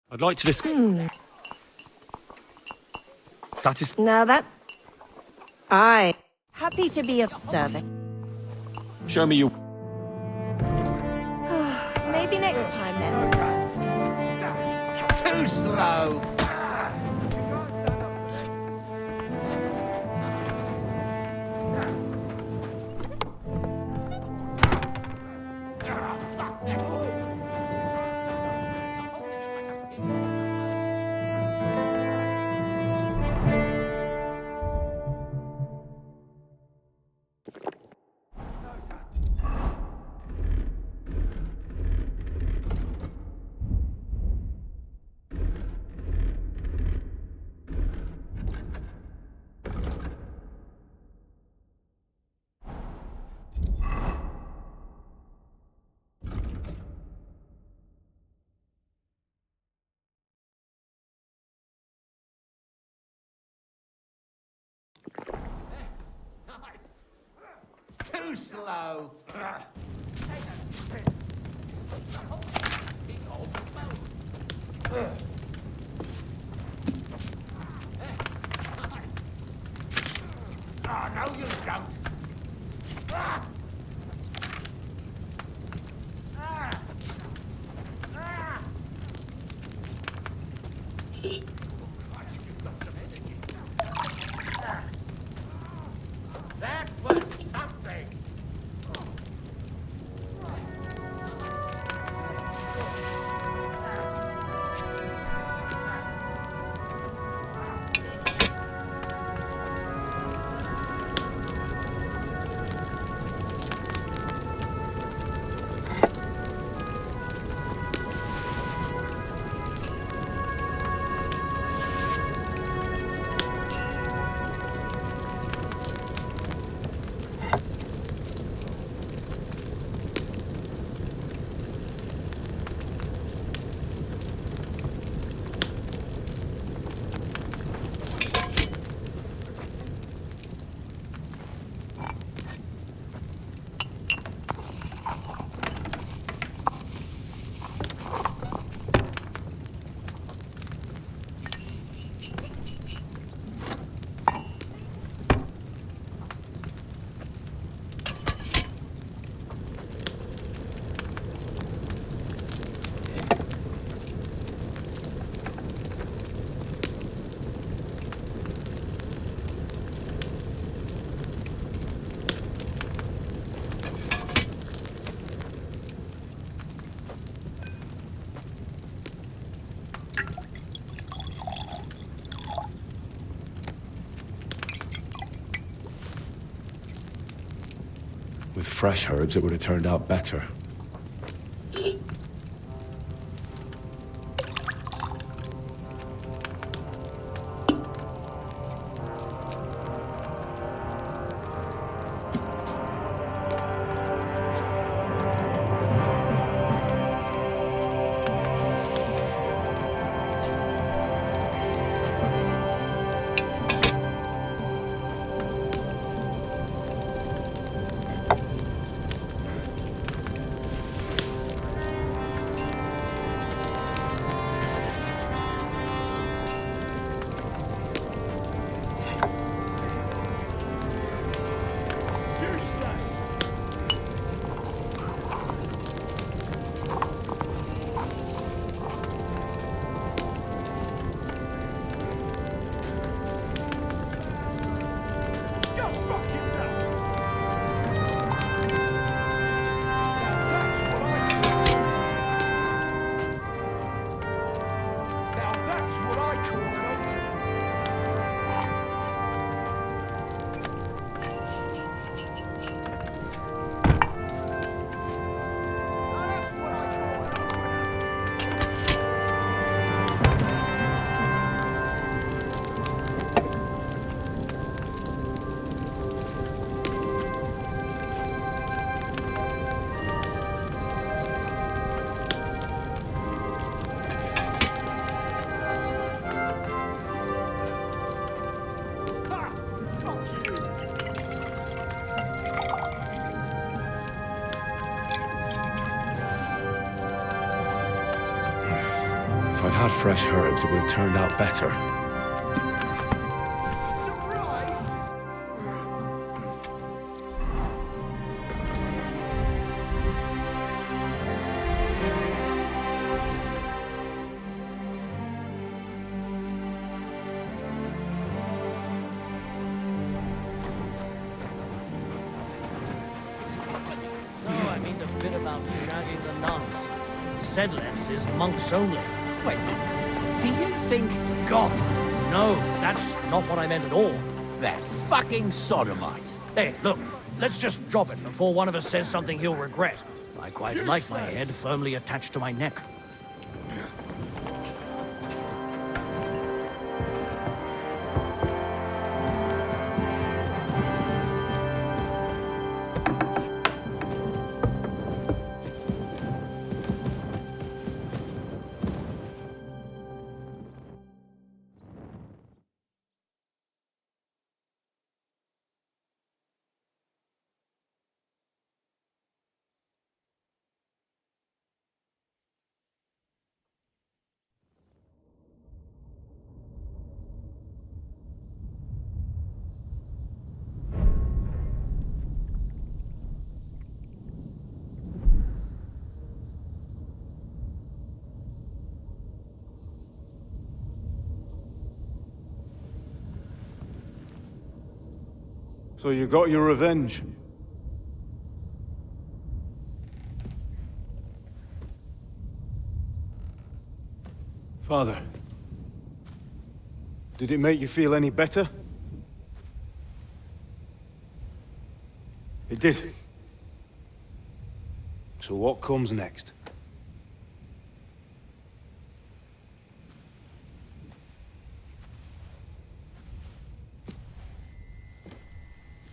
I'd like to discuss... Now that... Aye. Happy to be of service. Show me your... Maybe next time, then. Too slow. Too slow. Oh, no, you don't. That was something. With fresh herbs, it would have turned out better. had fresh herbs, it would have turned out better. No, I mean the bit about shagging the nuns. Said less is monks only. Wait, do you think... God, no, that's not what I meant at all. That fucking sodomite. Hey, look, let's just drop it before one of us says something he'll regret. I quite like my head firmly attached to my neck. So you got your revenge? Father, did it make you feel any better? It did. So what comes next?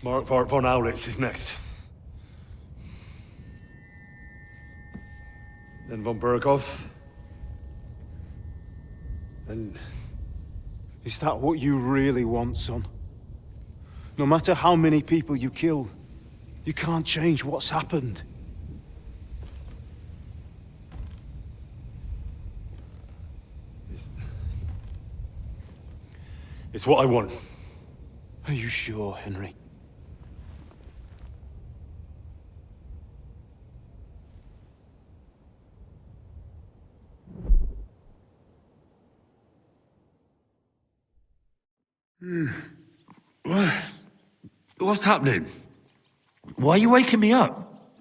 Mark von Aulitz is next. Then von Berghoff. And is that what you really want, son? No matter how many people you kill, you can't change what's happened. It's what I want. Are you sure, Henry? What's happening? Why are you waking me up?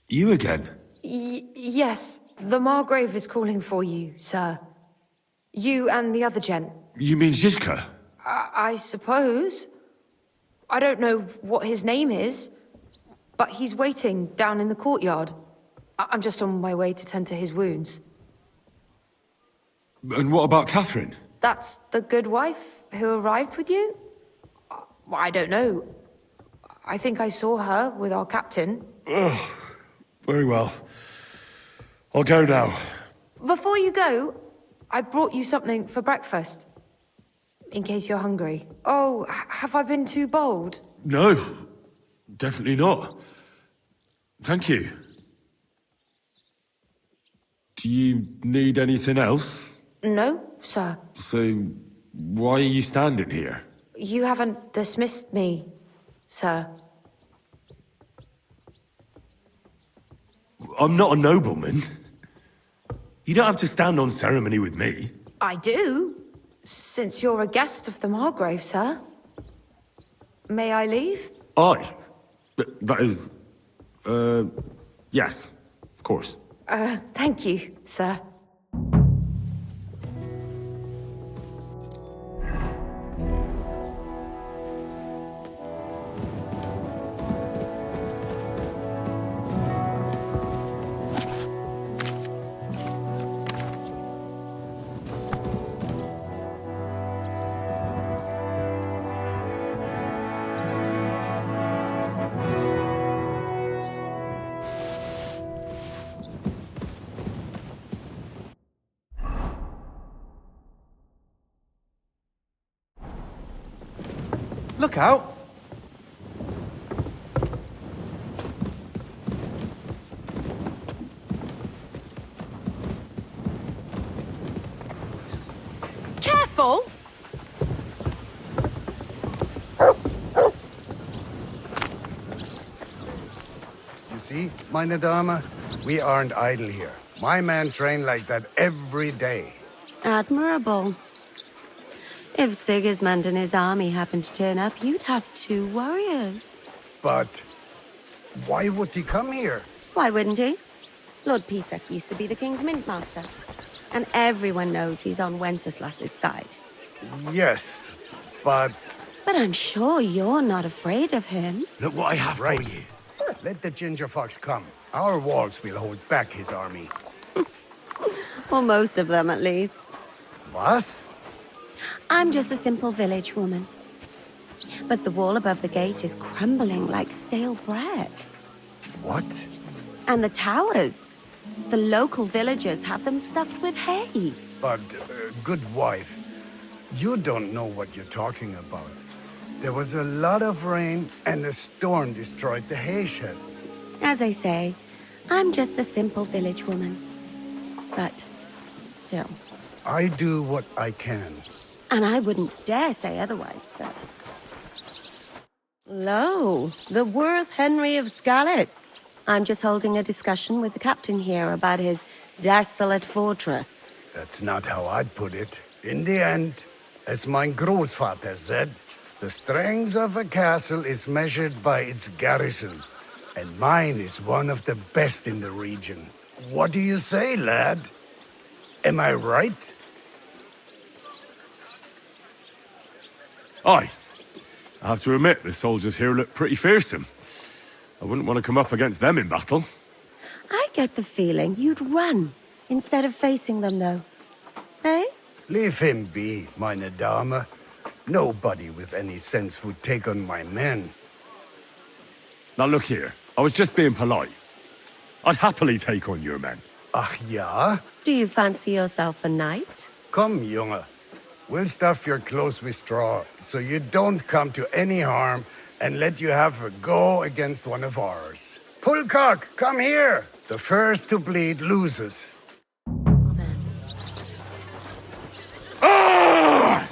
You again? Yes, the Margrave is calling for you, sir. You and the other gent. You mean Zizka? I suppose. I don't know what his name is, but he's waiting down in the courtyard. I'm just on my way to tend to his wounds. And what about Catherine? That's the good wife who arrived with you? I don't know. I think I saw her with our captain. Oh, very well. I'll go now. Before you go, I brought you something for breakfast. In case you're hungry. Oh, have I been too bold? No, definitely not. Thank you. Do you need anything else? No, sir. So, why are you standing here? You haven't dismissed me, sir. I'm not a nobleman. You don't have to stand on ceremony with me. I do, since you're a guest of the Margrave, sir. May I leave? That is... yes, of course. Thank you, sir. Look out! all? You see, meine Dame, we aren't idle here. My men train like that every day. Admirable. If Sigismund and his army happened to turn up, you'd have 2 warriors. But why would he come here? Why wouldn't he? Lord Pisak used to be the king's mintmaster. And everyone knows he's on Wenceslas's side. Yes, but... But I'm sure you're not afraid of him. Look what I have for you. Let the ginger fox come. Our walls will hold back his army. Or most of them, at least. What? I'm just a simple village woman. But the wall above the gate is crumbling like stale bread. What? And the towers. The local villagers have them stuffed with hay. But, good wife, you don't know what you're talking about. There was a lot of rain, and a storm destroyed the hay sheds. As I say, I'm just a simple village woman. But still. I do what I can. And I wouldn't dare say otherwise, sir. Lo, the Worth Henry of Skalitz. I'm just holding a discussion with the captain here about his desolate fortress. That's not how I'd put it. In the end, as my Großvater said, the strength of a castle is measured by its garrison. And mine is one of the best in the region. What do you say, lad? Am I right? Aye. I have to admit, the soldiers here look pretty fearsome. I wouldn't want to come up against them in battle. I get the feeling you'd run instead of facing them, though. Eh? Leave him be, meine Dame. Nobody with any sense would take on my men. Now look here, I was just being polite. I'd happily take on your men. Ach ja? Do you fancy yourself a knight? Come, Junge. We'll stuff your clothes with straw, so you don't come to any harm, and let you have a go against one of ours. Pulcock, come here! The first to bleed loses. Oh!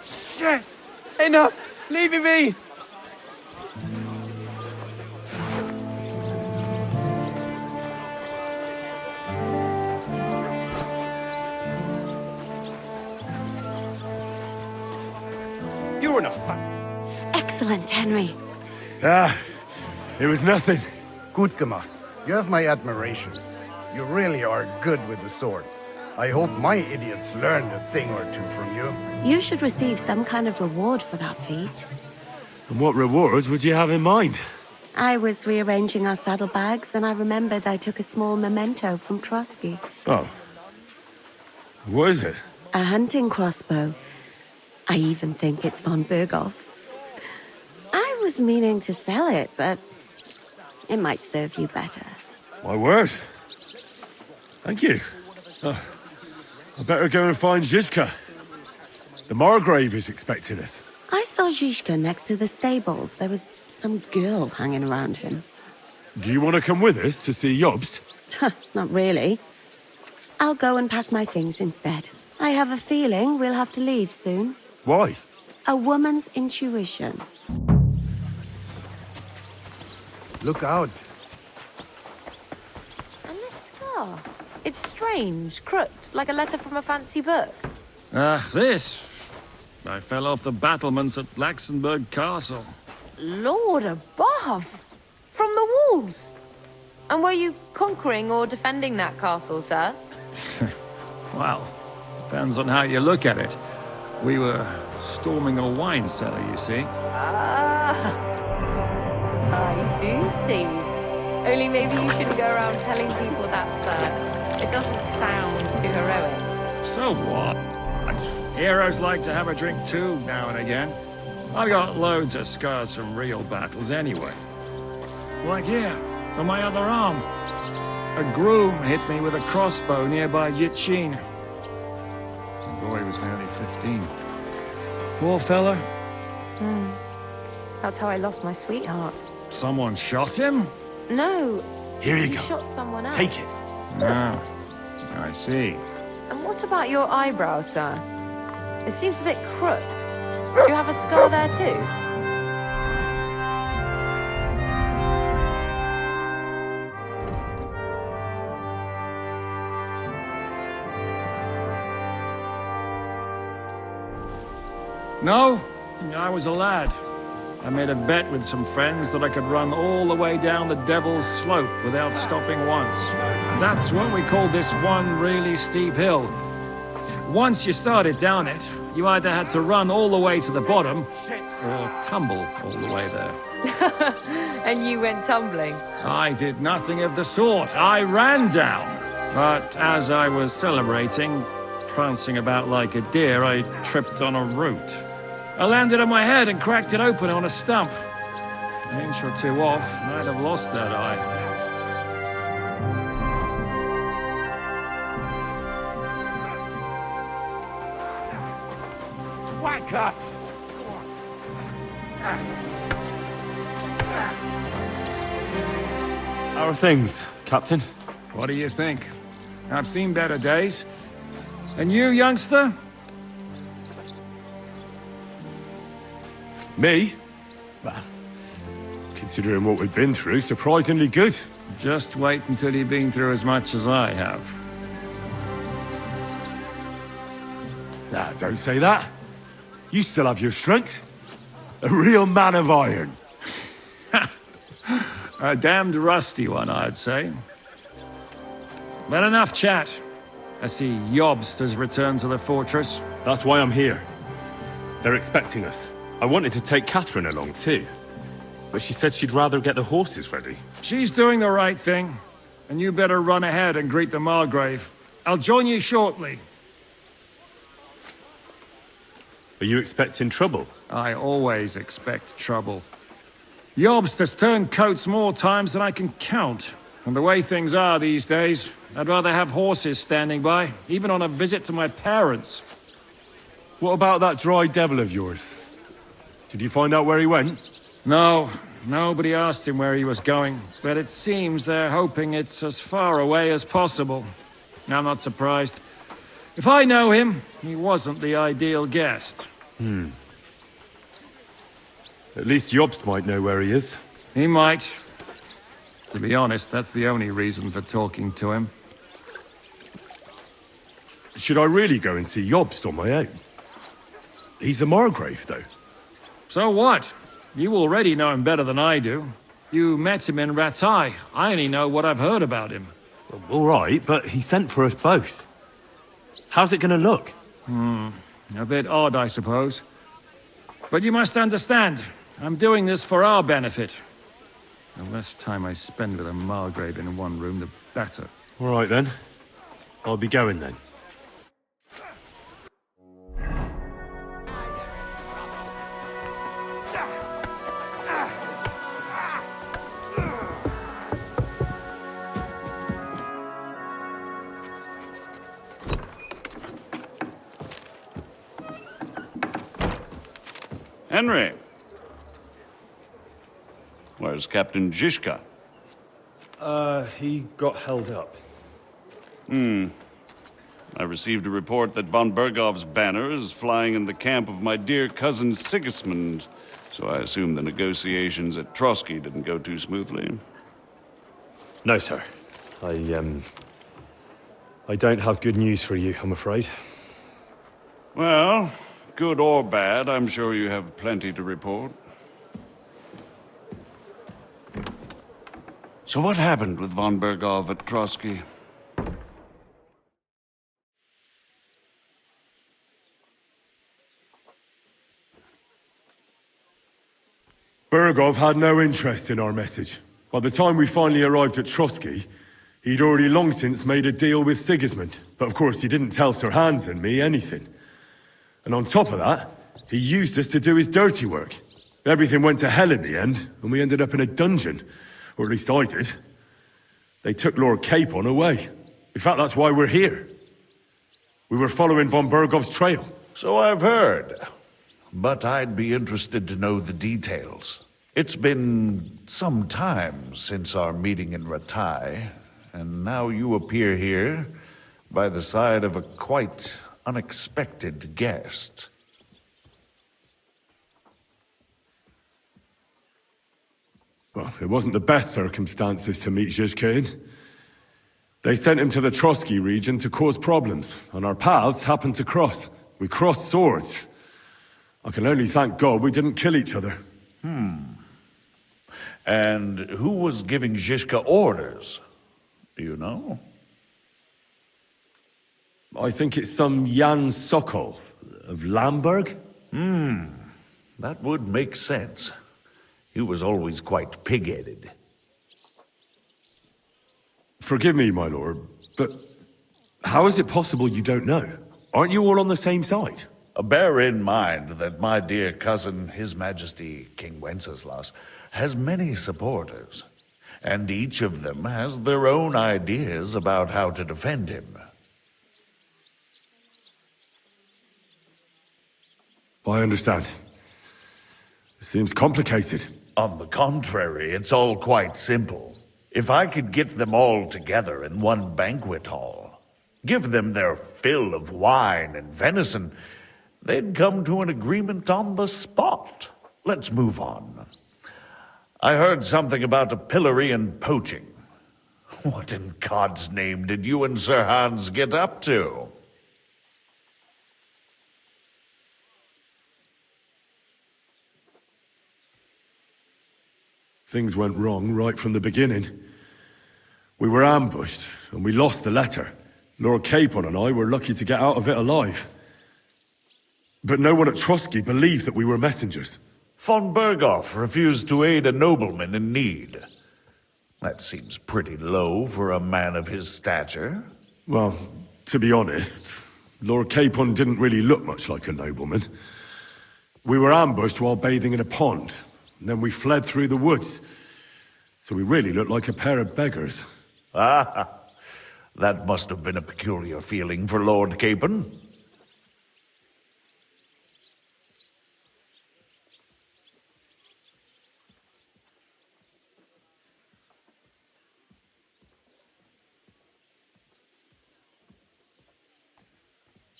Shit! Enough! Leave me be! You're in a Excellent, Henry. It was nothing. Gut gemacht. You have my admiration. You really are good with the sword. I hope my idiots learned a thing or two from you. You should receive some kind of reward for that feat. And what rewards would you have in mind? I was rearranging our saddlebags, and I remembered I took a small memento from Trotsky. Oh. What is it? A hunting crossbow. I even think it's von Berghoff's. I was meaning to sell it, but it might serve you better. My word. Thank you. I better go and find Zizka. The Margrave is expecting us. I saw Zizka next to the stables. There was some girl hanging around him. Do you want to come with us to see Jobst? Not really. I'll go and pack my things instead. I have a feeling we'll have to leave soon. Why? A woman's intuition. Look out. And this scar. It's strange, crooked, like a letter from a fancy book. This. I fell off the battlements at Laxenburg Castle. Lord above! From the walls! And were you conquering or defending that castle, sir? Well, depends on how you look at it. We were storming a wine cellar, you see. I do see. Only maybe you shouldn't go around telling people that, sir. It doesn't sound too heroic. So what? Heroes like to have a drink too, now and again. I've got loads of scars from real battles anyway. Like here, on my other arm. A groom hit me with a crossbow nearby Yitchin. The boy was nearly 15. Poor fella. That's how I lost my sweetheart. Someone shot him? No. Here you he go. shot someone else. Take it. Ah, I see. And what about your eyebrow, sir? It seems a bit crooked. Do you have a scar there too? No, I was a lad. I made a bet with some friends that I could run all the way down the Devil's Slope without stopping once. That's what we call this one really steep hill. Once you started down it, you either had to run all the way to the bottom, or tumble all the way there. And you went tumbling? I did nothing of the sort. I ran down. But as I was celebrating, prancing about like a deer, I tripped on a root. I landed on my head and cracked it open on a stump. An inch or two off, and I'd have lost that eye. Whacker! How are things, Captain? What do you think? I've seen better days. And you, youngster? Me? Well, considering what we've been through, surprisingly good. Just wait until you've been through as much as I have. Nah, don't say that. You still have your strength. A real man of iron. A damned rusty one, I'd say. But enough chat. I see Jobst has returned to the fortress. That's why I'm here. They're expecting us. I wanted to take Catherine along too, but she said she'd rather get the horses ready. She's doing the right thing, and you better run ahead and greet the Margrave. I'll join you shortly. Are you expecting trouble? I always expect trouble. Jobst has turned coats more times than I can count. And the way things are these days, I'd rather have horses standing by, even on a visit to my parents. What about that dry devil of yours? Did you find out where he went? No, nobody asked him where he was going, but it seems they're hoping it's as far away as possible. I'm not surprised. If I know him, he wasn't the ideal guest. At least Jobst might know where he is. He might. To be honest, that's the only reason for talking to him. Should I really go and see Jobst on my own? He's a Margrave, though. So what? You already know him better than I do. You met him in Ratai. I only know what I've heard about him. Well, all right, but he sent for us both. How's it gonna look? A bit odd, I suppose. But you must understand, I'm doing this for our benefit. The less time I spend with a Margrave in one room, the better. All right, then. I'll be going, then. Henry. Where's Captain Zizka? He got held up. I received a report that von Bergov's banner is flying in the camp of my dear cousin Sigismund, so I assume the negotiations at Trotsky didn't go too smoothly. No, sir. I don't have good news for you, I'm afraid. Well, good or bad, I'm sure you have plenty to report. So what happened with von Bergov at Trotsky? Bergov had no interest in our message. By the time we finally arrived at Trotsky, he'd already long since made a deal with Sigismund. But of course, he didn't tell Sir Hans and me anything. And on top of that, he used us to do his dirty work. Everything went to hell in the end, and we ended up in a dungeon. Or at least I did. They took Lord Capon away. In fact, that's why we're here. We were following von Bergov's trail. So I've heard. but I'd be interested to know the details. It's been some time since our meeting in Ratai, and now you appear here by the side of a quite unexpected guest. Well, it wasn't the best circumstances to meet Zhizka in. They sent him to the Trotsky region to cause problems, and our paths happened to cross. We crossed swords. I can only thank God we didn't kill each other. And who was giving Zhizka orders? Do you know? I think it's some Jan Sokol of Lamberg. That would make sense. He was always quite pig-headed. Forgive me, my lord, but how is it possible you don't know? Aren't you all on the same side? Bear in mind that my dear cousin, His Majesty King Wenceslas, has many supporters, and each of them has their own ideas about how to defend him. I understand. It seems complicated. On the contrary, it's all quite simple. If I could get them all together in one banquet hall, give them their fill of wine and venison, they'd come to an agreement on the spot. Let's move on. I heard something about a pillory and poaching. What in God's name did you and Sir Hans get up to? Things went wrong right from the beginning. We were ambushed, and we lost the letter. Lord Capon and I were lucky to get out of it alive. But no one at Trotsky believed that we were messengers. Von Berghoff refused to aid a nobleman in need. That seems pretty low for a man of his stature. Well, to be honest, Lord Capon didn't really look much like a nobleman. We were ambushed while bathing in a pond, and then we fled through the woods. So we really looked like a pair of beggars. Ah, that must have been a peculiar feeling for Lord Capon.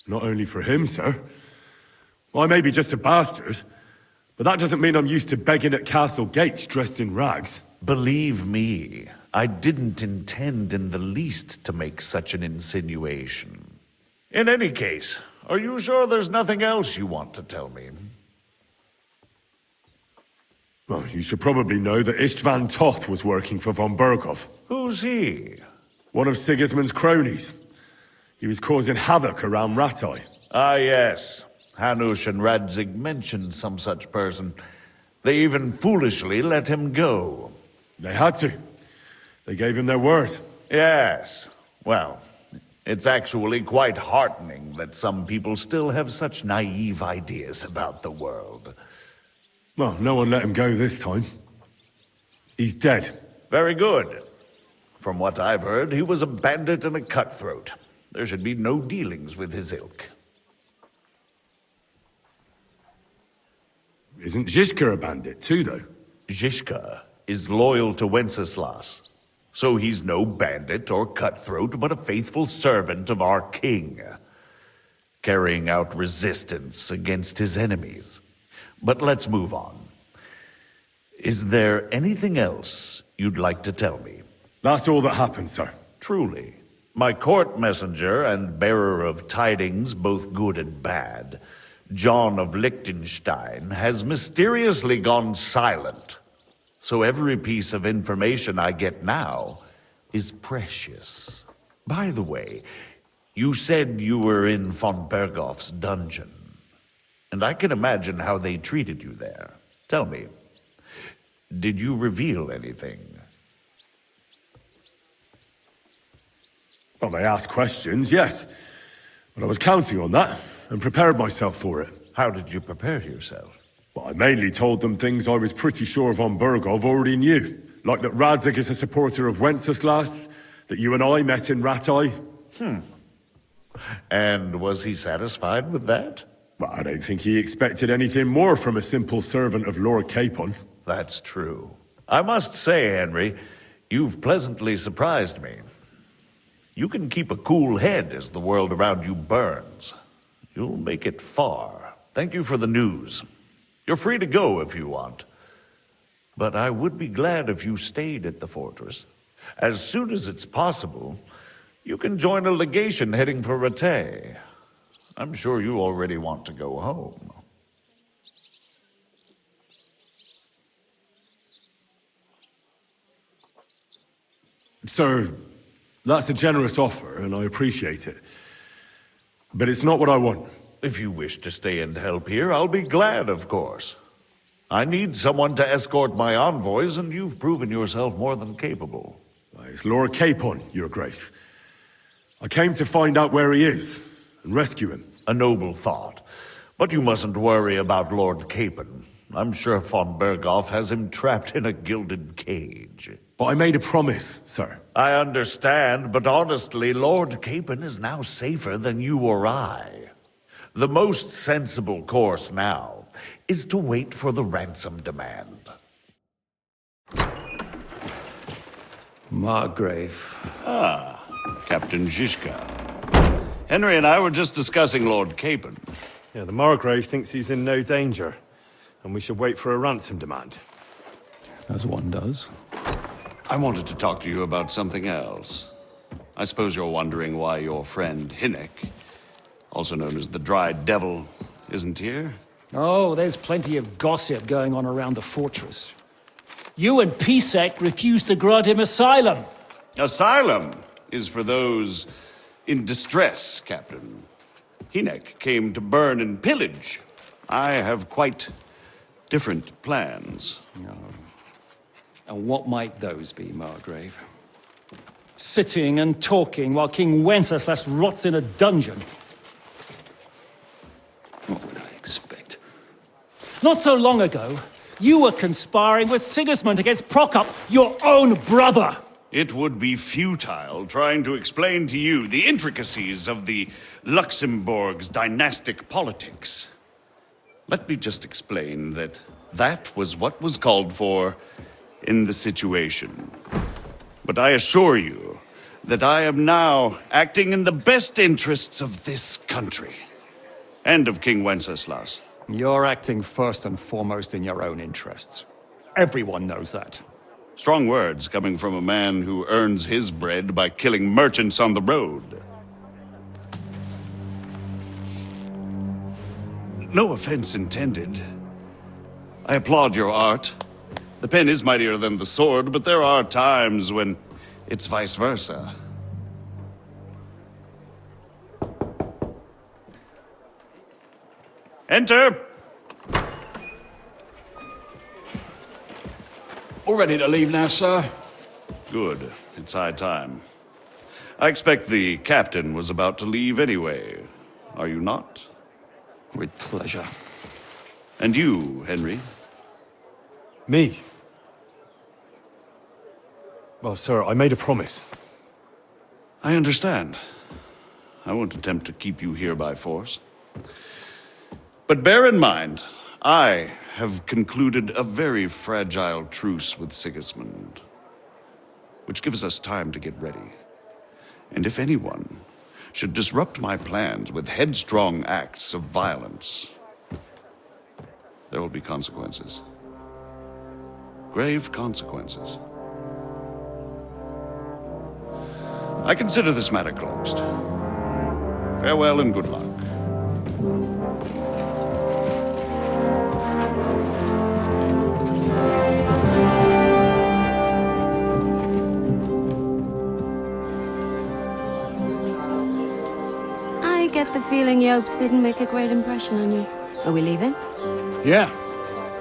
Not only for him, sir. I may be just a bastard, but that doesn't mean I'm used to begging at castle gates dressed in rags. Believe me, I didn't intend in the least to make such an insinuation. In any case, are you sure there's nothing else you want to tell me? Well, you should probably know that Istvan Toth was working for von Berghoff. Who's he? One of Sigismund's cronies. He was causing havoc around Ratai. Ah, yes. Hanush and Radzig mentioned some such person. They even foolishly let him go. They had to. They gave him their word. Yes. Well, it's actually quite heartening that some people still have such naive ideas about the world. Well, no one let him go this time. He's dead. Very good. From what I've heard, he was a bandit and a cutthroat. There should be no dealings with his ilk. Isn't Zhizka a bandit too, though? Zhizka is loyal to Wenceslas. So he's no bandit or cutthroat, but a faithful servant of our king, carrying out resistance against his enemies. But let's move on. Is there anything else you'd like to tell me? That's all that happened, sir. Truly. My court messenger and bearer of tidings, both good and bad, John of Liechtenstein, has mysteriously gone silent. So every piece of information I get now is precious. By the way, you said you were in von Berghoff's dungeon. And I can imagine how they treated you there. Tell me, did you reveal anything? Well, they asked questions, yes. But I was counting on that, and prepared myself for it. How did you prepare yourself? Well, I mainly told them things I was pretty sure von Berghoff already knew. Like that Radzig is a supporter of Wenceslas, that you and I met in Ratai. And was he satisfied with that? Well, I don't think he expected anything more from a simple servant of Lord Capon. That's true. I must say, Henry, you've pleasantly surprised me. You can keep a cool head as the world around you burns. You'll make it far. Thank you for the news. You're free to go if you want. But I would be glad if you stayed at the fortress. As soon as it's possible, you can join a legation heading for Rattay. I'm sure you already want to go home. Sir, that's a generous offer, and I appreciate it. But it's not what I want. If you wish to stay and help here, I'll be glad, of course. I need someone to escort my envoys, and you've proven yourself more than capable. It's Lord Capon, Your Grace. I came to find out where he is, and rescue him. A noble thought. But you mustn't worry about Lord Capon. I'm sure von Berghoff has him trapped in a gilded cage. But I made a promise, sir. I understand, but honestly, Lord Capon is now safer than you or I. The most sensible course now is to wait for the ransom demand. Margrave. Ah, Captain Zizka. Henry and I were just discussing Lord Capon. Yeah, the Margrave thinks he's in no danger, and we should wait for a ransom demand. As one does. I wanted to talk to you about something else. I suppose you're wondering why your friend Hinnek, also known as the Dried Devil, isn't here? Oh, there's plenty of gossip going on around the fortress. You and Pisek refused to grant him asylum. Asylum is for those in distress, Captain. Hinnek came to burn and pillage. I have quite different plans. And what might those be, Margrave? Sitting and talking while King Wenceslas rots in a dungeon. What would I expect? Not so long ago, you were conspiring with Sigismund against Prokop, your own brother! It would be futile trying to explain to you the intricacies of the Luxembourg's dynastic politics. Let me just explain that that was what was called for in the situation. But I assure you that I am now acting in the best interests of this country and of King Wenceslas. You're acting first and foremost in your own interests. Everyone knows that. Strong words coming from a man who earns his bread by killing merchants on the road. No offense intended. I applaud your art. The pen is mightier than the sword, but there are times when it's vice versa. Enter! All ready to leave now, sir? Good. It's high time. I expect the captain was about to leave anyway. Are you not? With pleasure. And you, Henry? Me? Well, sir, I made a promise. I understand. I won't attempt to keep you here by force. But bear in mind, I have concluded a very fragile truce with Sigismund, which gives us time to get ready. And if anyone should disrupt my plans with headstrong acts of violence, there will be consequences. Grave consequences. I consider this matter closed. Farewell and good luck. I get the feeling Yopes didn't make a great impression on you. Are we leaving? Yeah.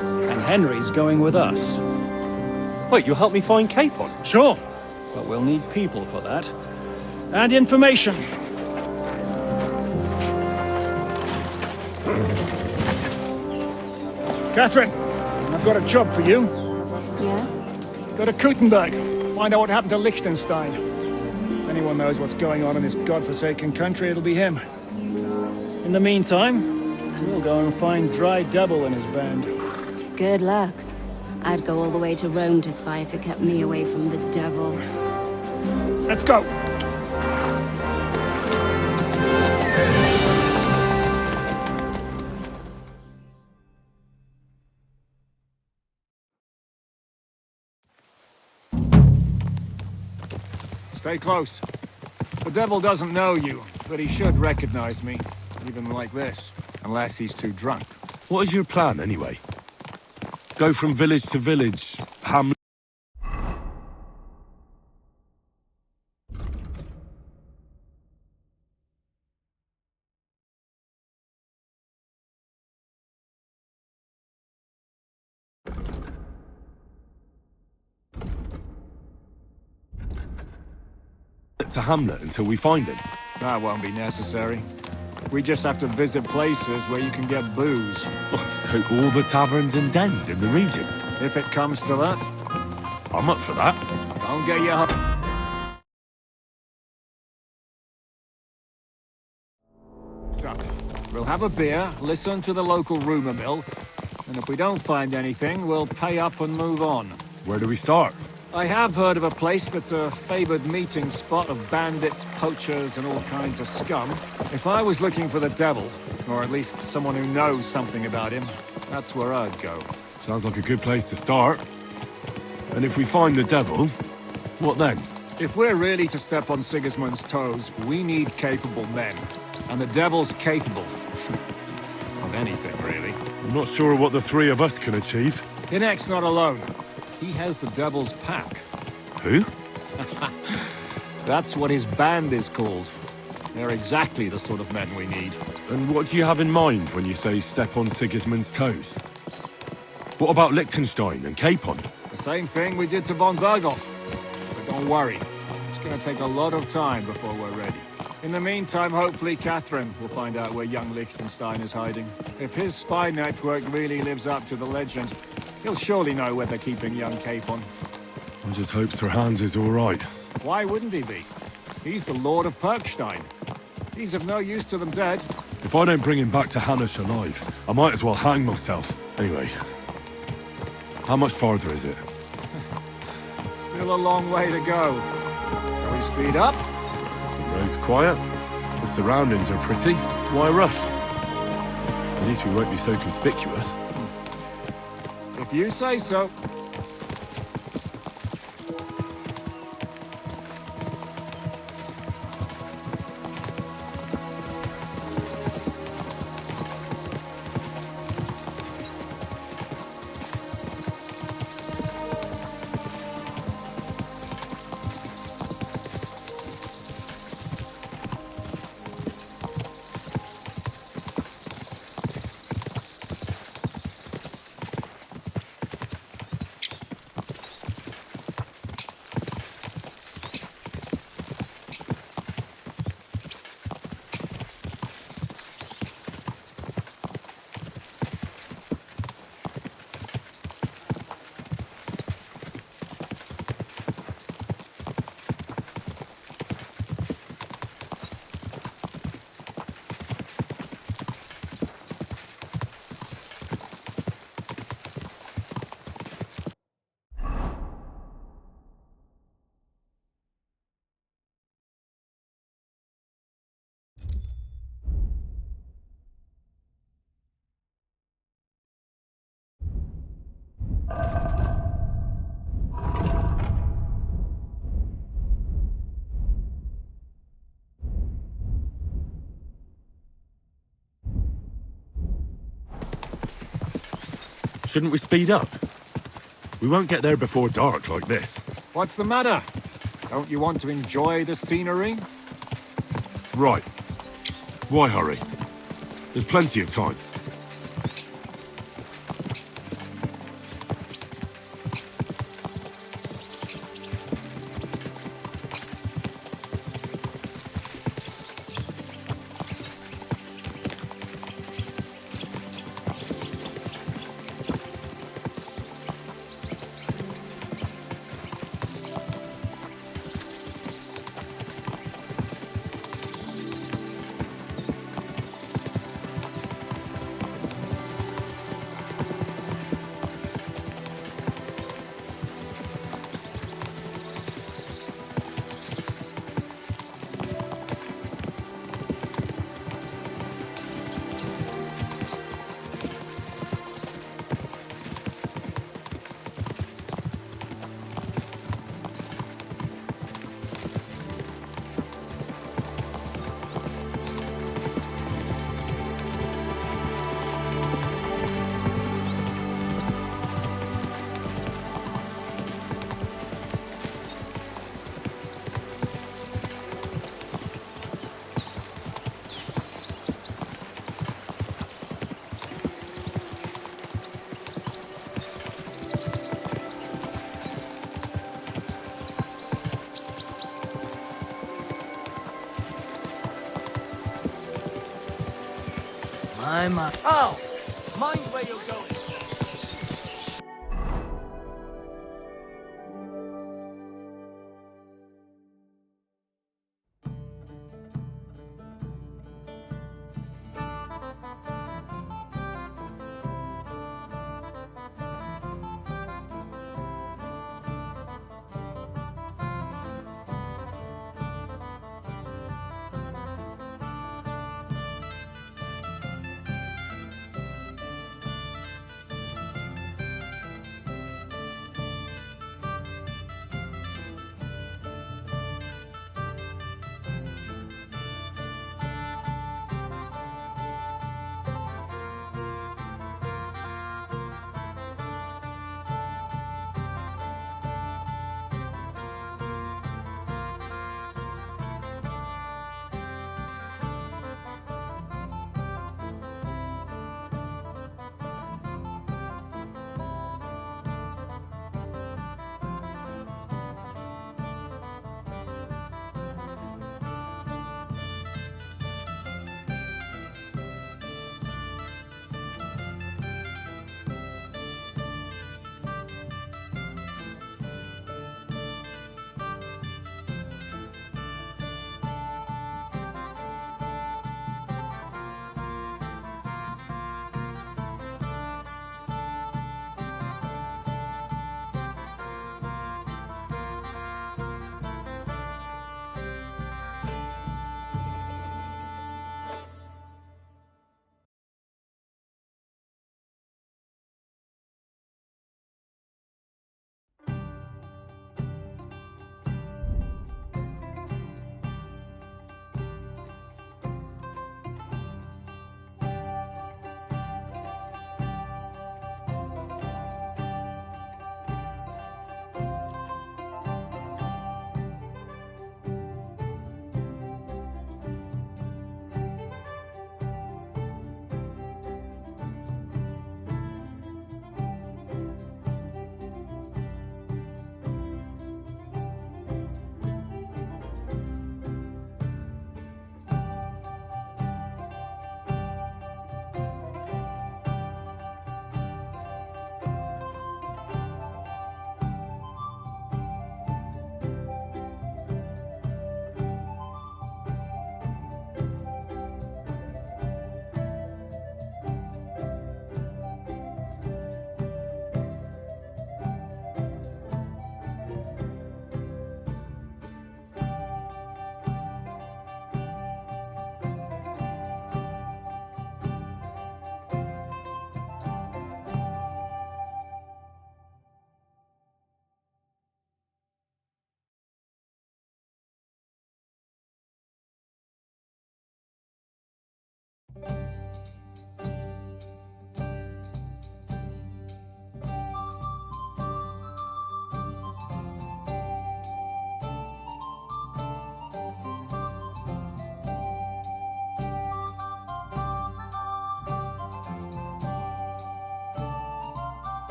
And Henry's going with us. Wait, you'll help me find Capon? Sure. But we'll need people for that. And information. Catherine, I've got a job for you. Yes? Go to Kuttenberg. Find out what happened to Liechtenstein. If anyone knows what's going on in this godforsaken country, it'll be him. In the meantime, We'll go and find Dry Devil and his band. Good luck. I'd go all the way to Rome to spy if it kept me away from the devil. Let's go! Stay close. The devil doesn't know you, but he should recognize me, even like this, unless he's too drunk. What is your plan, anyway? Go from village to village, hamlet... to Hamlet until we find him. That won't be necessary. We just have to visit places where you can get booze. So all the taverns and dens in the region? If it comes to that. I'm up for that. Don't get your... So, we'll have a beer, listen to the local rumor mill, and if we don't find anything, we'll pay up and move on. Where do we start? I have heard of a place that's a favored meeting spot of bandits, poachers, and all kinds of scum. If I was looking for the devil, or at least someone who knows something about him, that's where I'd go. Sounds like a good place to start. And if we find the devil, what then? If we're really to step on Sigismund's toes, we need capable men. And the devil's capable. Of anything, really. I'm not sure what the three of us can achieve. Inek's not alone. He has the devil's pack. Who? That's what his band is called. They're exactly the sort of men we need. And what do you have in mind when you say step on Sigismund's toes? What about Liechtenstein and Capon? The same thing we did to von Berghoff. But don't worry, it's gonna take a lot of time before we're ready. In the meantime, hopefully Catherine will find out where young Liechtenstein is hiding. If his spy network really lives up to the legend, he'll surely know where they're keeping young Capon. I just hope Sir Hans is all right. Why wouldn't he be? He's the Lord of Perkstein. He's of no use to them dead. If I don't bring him back to Hannish alive, I might as well hang myself. Anyway, how much farther is it? Still a long way to go. Shall we speed up? The road's quiet. The surroundings are pretty. Why rush? At least we won't be so conspicuous. If you say so. Shouldn't we speed up? We won't get there before dark like this. What's the matter? Don't you want to enjoy the scenery? Right. Why hurry? There's plenty of time. I'm up. Oh! Mind where you're going.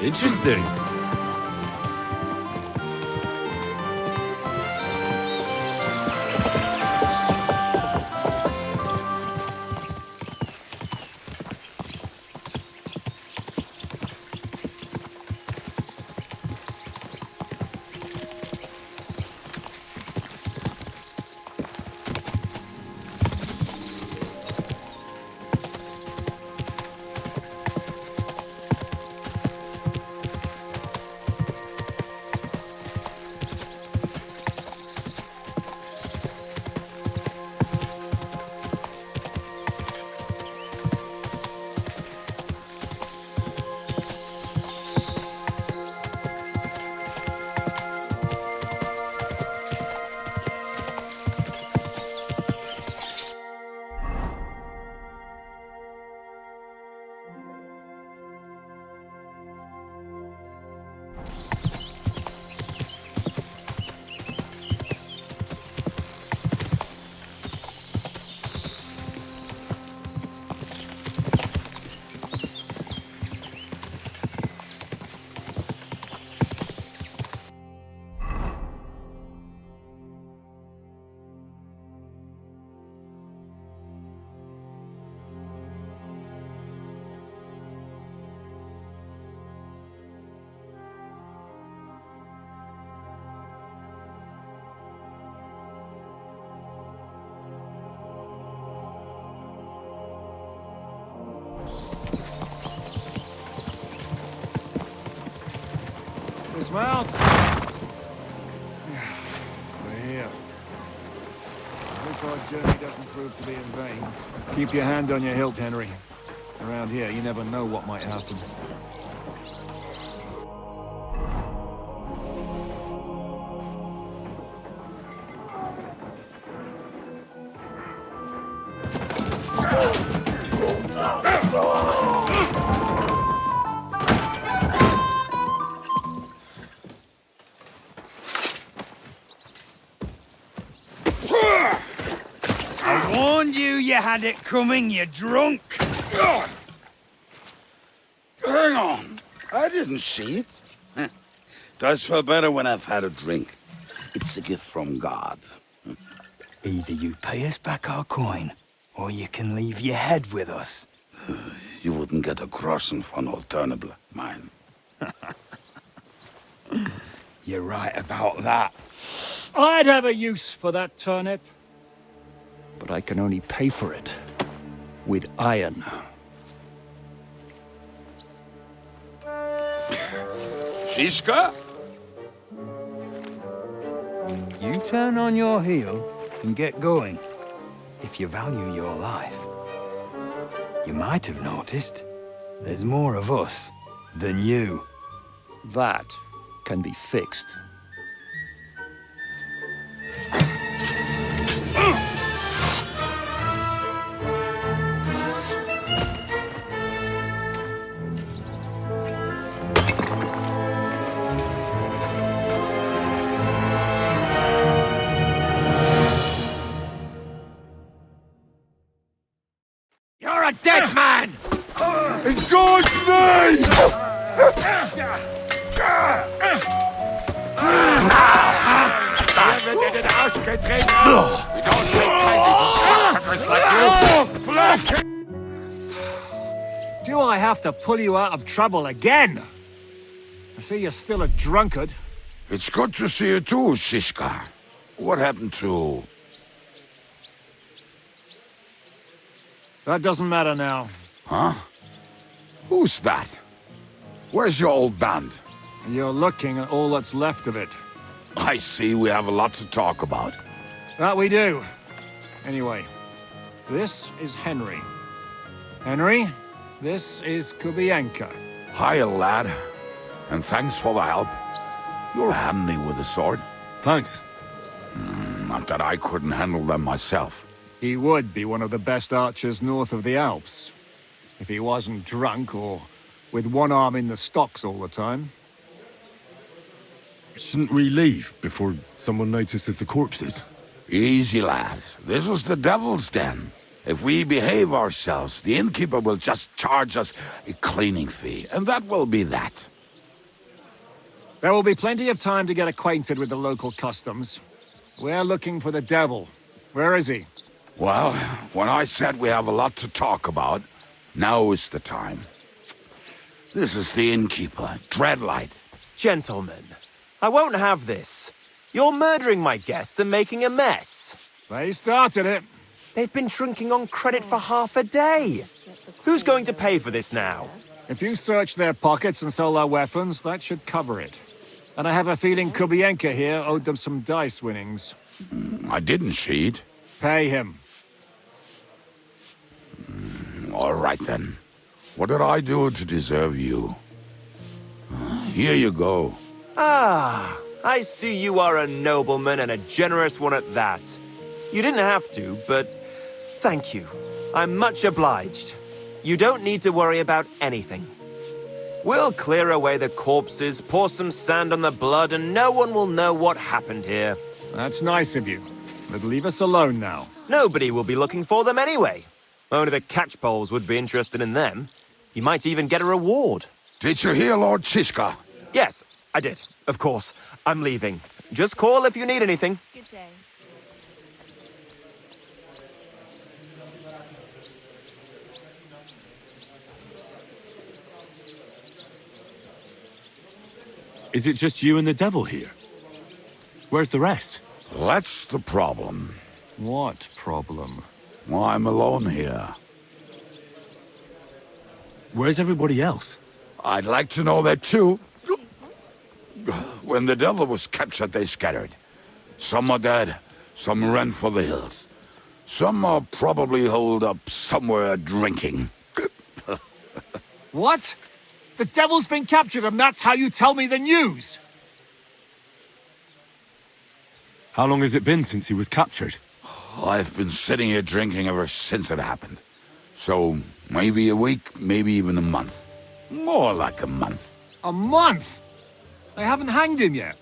Interesting. Dismount! We're here. I hope our journey doesn't prove to be in vain. Keep your hand on your hilt, Henry. Around here, you never know what might happen. I warned you you had it coming, you drunk! Hang on. I didn't see it. Does feel better when I've had a drink. It's a gift from God. Either you pay us back our coin, or you can leave your head with us. You wouldn't get a crossing for an alternative, mine. You're right about that. I'd have a use for that turnip. But I can only pay for it with iron. Shishka? You turn on your heel and get going. If you value your life. You might have noticed there's more of us than you. That can be fixed. You're a dead man! In God's name! Do I have to pull you out of trouble again? I see you're still a drunkard. It's good to see you too, Shishka. What happened to... That doesn't matter now. Huh? Who's that? Where's your old band? You're looking at all that's left of it. I see we have a lot to talk about. That we do. Anyway, this is Henry. Henry, this is Kubienka. Hiya, lad. And thanks for the help. You're handy with a sword. Thanks. Not that I couldn't handle them myself. He would be one of the best archers north of the Alps. If he wasn't drunk or with one arm in the stocks all the time. Shouldn't we leave before someone notices the corpses? Easy, lad. This was the devil's den. If we behave ourselves, the innkeeper will just charge us a cleaning fee, and that will be that. There will be plenty of time to get acquainted with the local customs. We're looking for the devil. Where is he? Well, when I said we have a lot to talk about, now is the time. This is the innkeeper, Dreadlight. Gentlemen, I won't have this. You're murdering my guests and making a mess. They started it. They've been drinking on credit for half a day. Who's going to pay for this now? If you search their pockets and sell their weapons, that should cover it. And I have a feeling Kubienka here owed them some dice winnings. I didn't cheat. Pay him. All right then. What did I do to deserve you? Here you go. Ah, I see you are a nobleman and a generous one at that. You didn't have to, but thank you. I'm much obliged. You don't need to worry about anything. We'll clear away the corpses, pour some sand on the blood, and no one will know what happened here. That's nice of you. But leave us alone now. Nobody will be looking for them anyway. Only the catchpoles would be interested in them. You might even get a reward. Did you hear Lord Chishka? Yes, I did. Of course. I'm leaving. Just call if you need anything. Good day. Is it just you and the devil here? Where's the rest? That's the problem. What problem? Well, I'm alone here. Where's everybody else? I'd like to know that too. When the devil was captured, they scattered. Some are dead, some ran for the hills. Some are probably holed up somewhere drinking. What? The devil's been captured and that's how you tell me the news? How long has it been since he was captured? I've been sitting here drinking ever since it happened. So, maybe a week, maybe even a month. More like a month. A month? They haven't hanged him yet.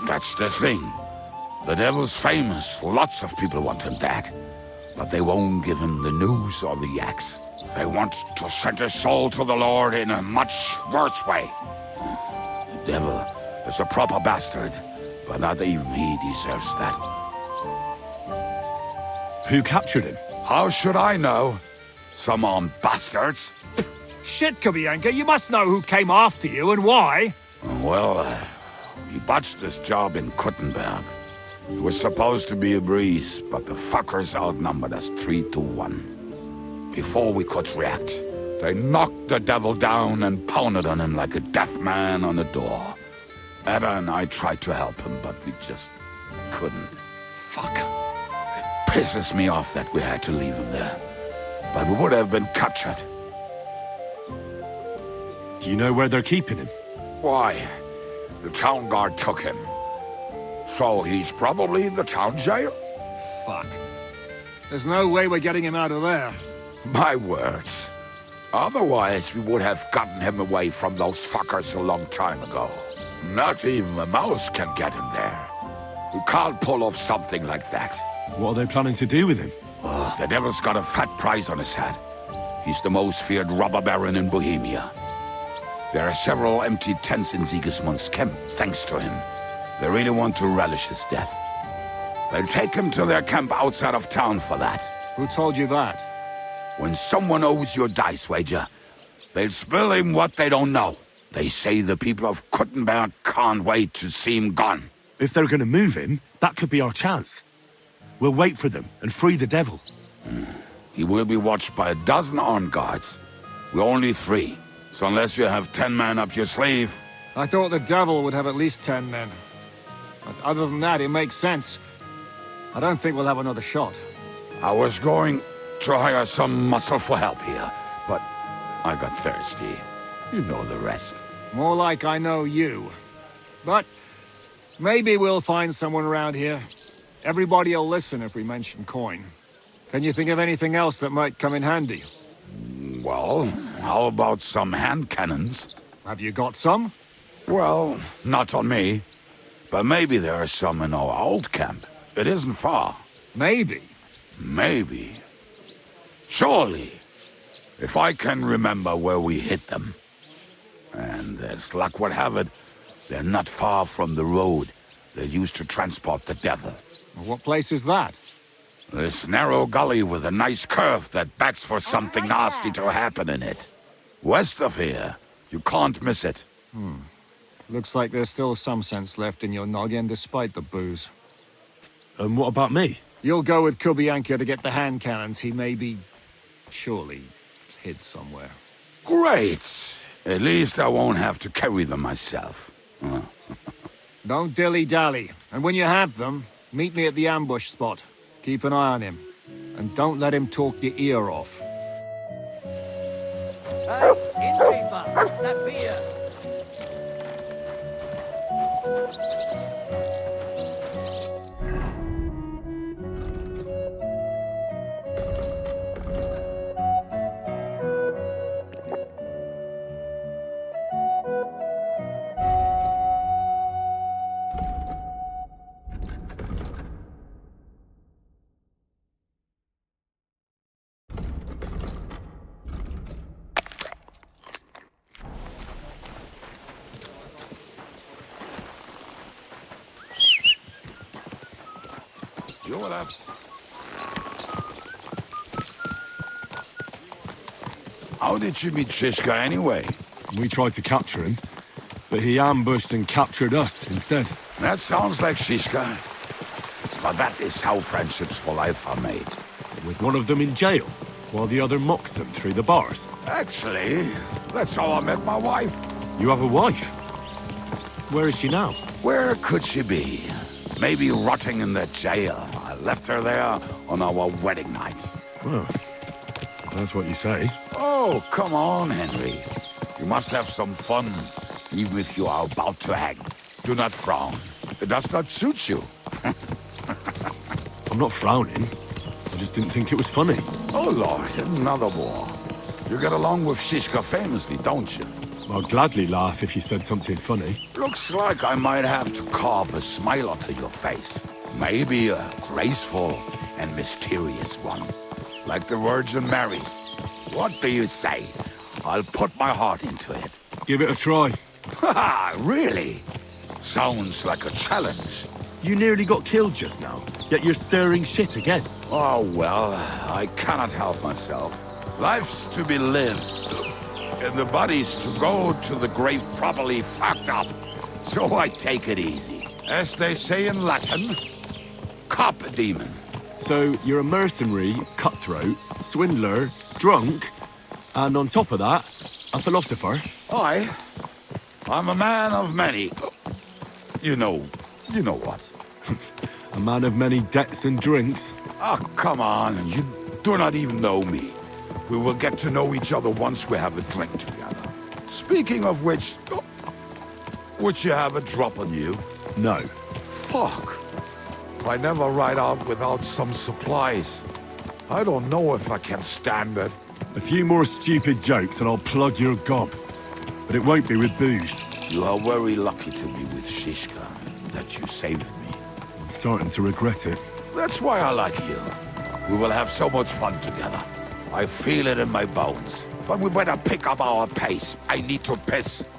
That's the thing. The devil's famous. Lots of people want him dead. But they won't give him the news or the axe. They want to send his soul to the Lord in a much worse way. The devil is a proper bastard, but not even he deserves that. Who captured him? How should I know? Some armed bastards. Shit, Kubienka, you must know who came after you and why. Well, he botched this job in Kuttenberg. It was supposed to be a breeze, but the fuckers outnumbered us 3-1. Before we could react, they knocked the devil down and pounded on him like a deaf man on a door. Eva and I tried to help him, but we just couldn't. Fuck. It pisses me off that we had to leave him there. But we would have been captured. Do you know where they're keeping him? Why? The town guard took him. So he's probably in the town jail? Fuck. There's no way we're getting him out of there. My words. Otherwise, we would have gotten him away from those fuckers a long time ago. Not even a mouse can get in there. We can't pull off something like that. What are they planning to do with him? The devil's got a fat price on his head. He's the most feared robber baron in Bohemia. There are several empty tents in Sigismund's camp, thanks to him. They really want to relish his death. They'll take him to their camp outside of town for that. Who told you that? When someone owes you a dice wager, they'll spill him what they don't know. They say the people of Kuttenberg can't wait to see him gone. If they're going to move him, that could be our chance. We'll wait for them and free the devil. He will be watched by a dozen armed guards. We're only 3. So unless you have 10 men up your sleeve... I thought the devil would have at least 10 men. But other than that, it makes sense. I don't think we'll have another shot. I was going to hire some muscle for help here, but I got thirsty. You know the rest. More like I know you. But maybe we'll find someone around here. Everybody'll listen if we mention coin. Can you think of anything else that might come in handy? Well, how about some hand cannons? Have you got some? Well, not on me. But maybe there are some in our old camp. It isn't far. Maybe. Maybe. Surely. If I can remember where we hid them. And as luck would have it, They're not far from the road they used to transport the devil. What place is that? This narrow gully with a nice curve that bets for something nasty to happen in it. West of here. You can't miss it. Looks like there's still some sense left in your noggin despite the booze. And what about me? You'll go with Kubianka to get the hand cannons. He may be... surely hid somewhere. Great! At least I won't have to carry them myself. Don't dilly-dally. And when you have them, meet me at the ambush spot. Keep an eye on him. And don't let him talk your ear off. Hey, innkeeper, that beer. You're up. How did you meet Shishka anyway? We tried to capture him, but he ambushed and captured us instead. That sounds like Shishka. But that is how friendships for life are made. With one of them in jail, while the other mocks them through the bars. Actually, that's how I met my wife. You have a wife? Where is she now? Where could she be? Maybe rotting in the jail. I left her there on our wedding night. Well, that's what you say. Oh, come on, Henry. You must have some fun, even if you are about to hang. Do not frown. It does not suit you. I'm not frowning. I just didn't think it was funny. Oh, Lord, another war. You get along with Shishka famously, don't you? I'll gladly laugh if you said something funny. Looks like I might have to carve a smile onto your face. Maybe a graceful and mysterious one. Like the Virgin Mary's. What do you say? I'll put my heart into it. Give it a try. Haha, really? Sounds like a challenge. You nearly got killed just now, yet you're stirring shit again. Oh, well, I cannot help myself. Life's to be lived. And the body's to go to the grave properly fucked up. So I take it easy. As they say in Latin, cop a demon. So you're a mercenary, cutthroat, swindler, drunk, and on top of that, a philosopher? I'm a man of many... You know what. A man of many debts and drinks? Oh, come on, you do not even know me. We will get to know each other once we have a drink together. Speaking of which, would you have a drop on you? No. Fuck. I never ride out without some supplies. I don't know if I can stand it. A few more stupid jokes and I'll plug your gob. But it won't be with booze. You are very lucky to be with Shishka, that you saved me. I'm starting to regret it. That's why I like you. We will have so much fun together. I feel it in my bones. But we better pick up our pace. I need to piss.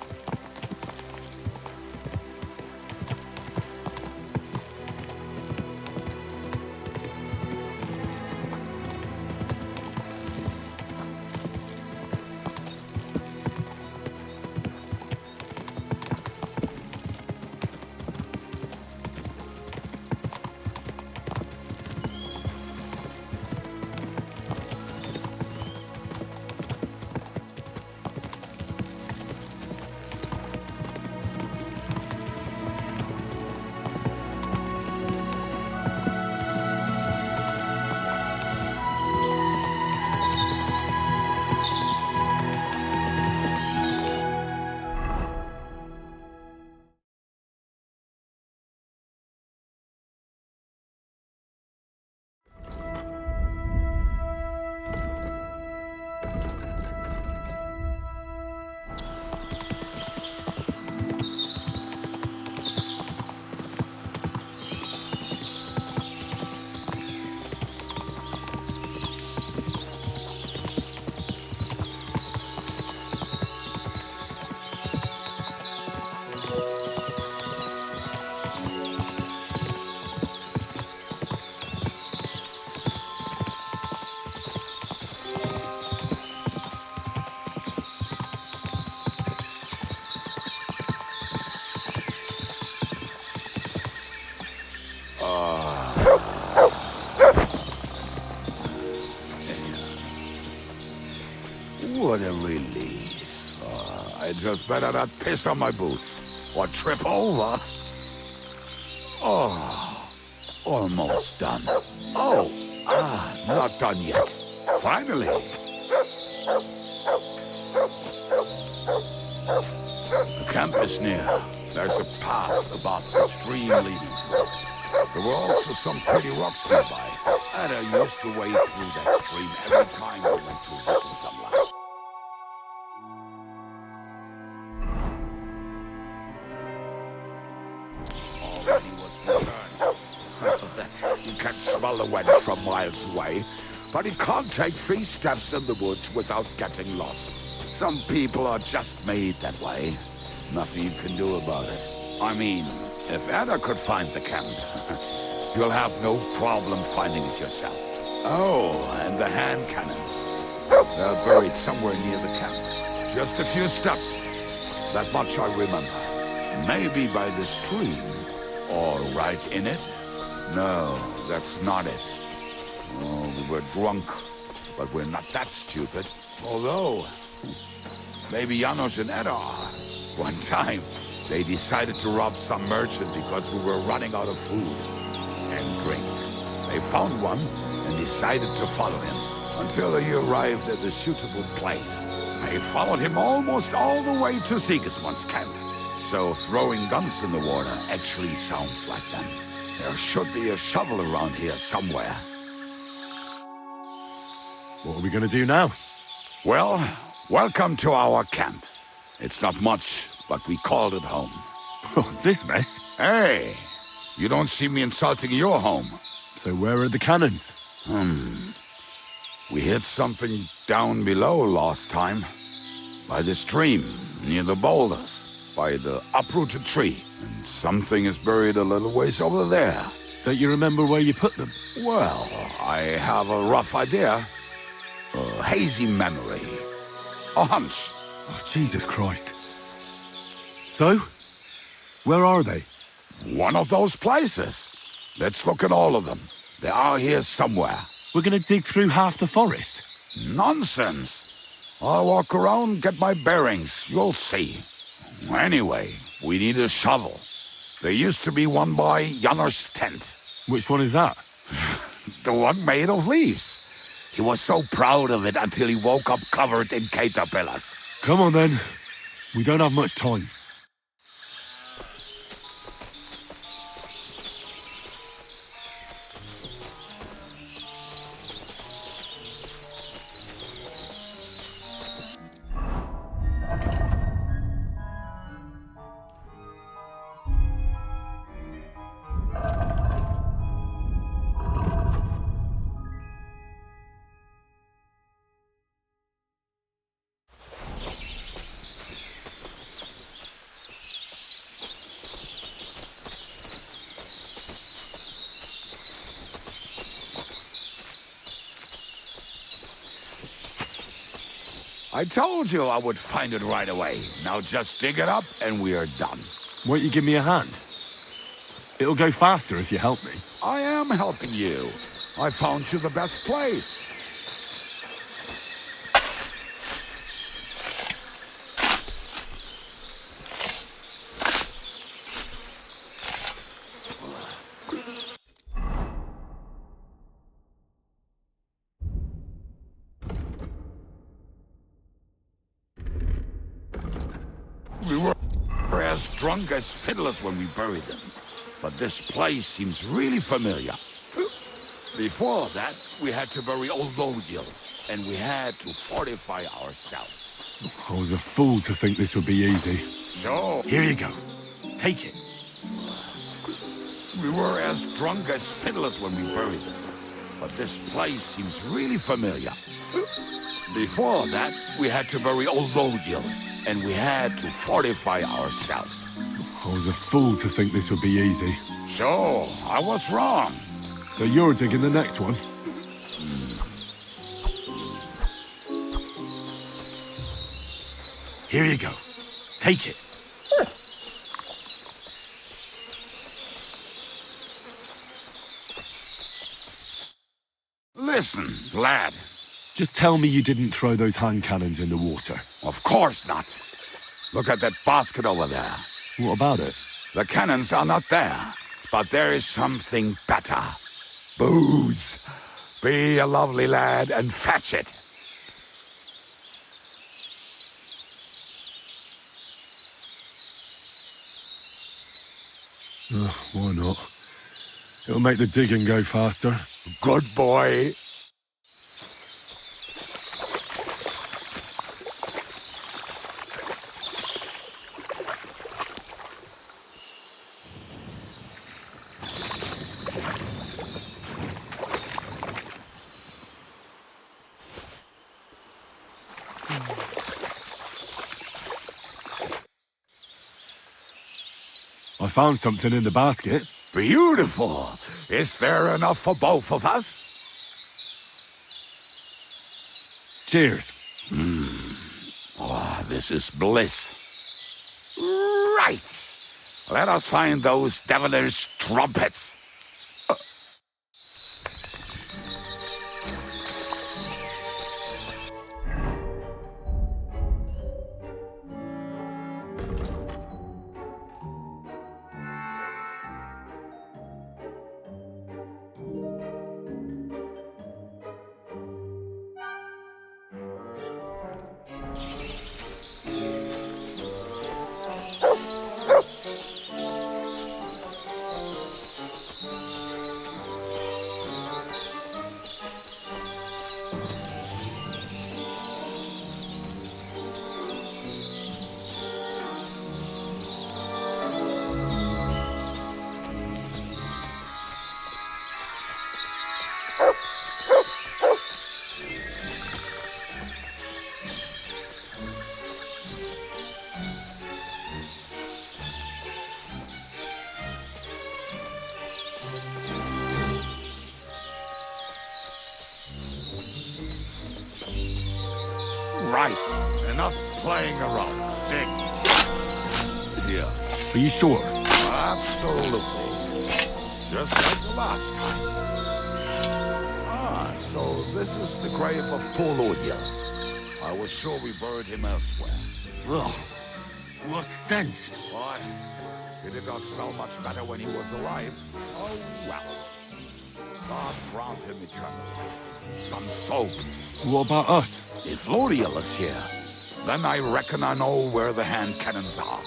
What a relief. I just better not piss on my boots or trip over. Oh, almost done. Oh, not done yet. Finally. The camp is near. There's a path above the stream leading to it. There were also some pretty rocks nearby, and I used to wade through that stream every time I went to whistle some lads. Already was returned. You can smell the wench from miles away, but you can't take 3 steps in the woods without getting lost. Some people are just made that way. Nothing you can do about it. I mean, if Ada could find the camp, you'll have no problem finding it yourself. Oh, and the hand cannons. They're buried somewhere near the camp. Just a few steps. That much I remember. Maybe by the stream. Or right in it? No, that's not it. Oh, we were drunk. But we're not that stupid. Although, maybe Janos and Eda are. One time, they decided to rob some merchant because we were running out of food and drink. They found one and decided to follow him until he arrived at a suitable place. They followed him almost all the way to Sigismund's camp. So throwing guns in the water actually sounds like them. There should be a shovel around here somewhere. What are we gonna do now? Well, welcome to our camp. It's not much, but we called it home. Oh, this mess? Hey! You don't see me insulting your home. So where are the cannons? We hit something down below last time. By the stream, near the boulders. By the uprooted tree. And something is buried a little ways over there. Don't you remember where you put them? Well, I have a rough idea. A hazy memory. A hunch. Oh, Jesus Christ. So? Where are they? One of those places. Let's look at all of them. They are here somewhere. We're gonna dig through half the forest. Nonsense. I'll walk around, get my bearings. You'll see. Anyway, we need a shovel. There used to be one by Janner's tent. Which one is that? The one made of leaves. He was so proud of it until he woke up covered in caterpillars. Come on then. We don't have much time. I told you I would find it right away. Now just dig it up and we are done. Won't you give me a hand? It'll go faster if you help me. I am helping you. I found you the best place. We were as drunk as fiddlers when we buried them. But this place seems really familiar. Before that, we had to bury old Lodil, and we had to fortify ourselves. I was a fool to think this would be easy. So... Here you go. Take it. We were as drunk as fiddlers when we buried them. But this place seems really familiar. Before that, we had to bury old Lodil, and we had to fortify ourselves. I was a fool to think this would be easy. So, I was wrong. So you're digging the next one? Here you go. Take it. Listen, lad. Just tell me you didn't throw those hand cannons in the water. Of course not. Look at that basket over there. What about it? The cannons are not there, but there is something better. Booze. Be a lovely lad and fetch it. Why not? It'll make the digging go faster. Good boy. I found something in the basket. Beautiful. Is there enough for both of us? Cheers. Oh, this is bliss. Right. Let us find those devilish trumpets. Right. Enough playing around. Dig. Here. Are you sure? Absolutely. Just like the last time. Ah, so this is the grave of poor Lydia. I was sure we buried him elsewhere. Ugh. What stench. Why? He did not smell much better when he was alive. Oh, well. God grant him eternally. Some soap. What about us? If L'Oreal is here, then I reckon I know where the hand cannons are.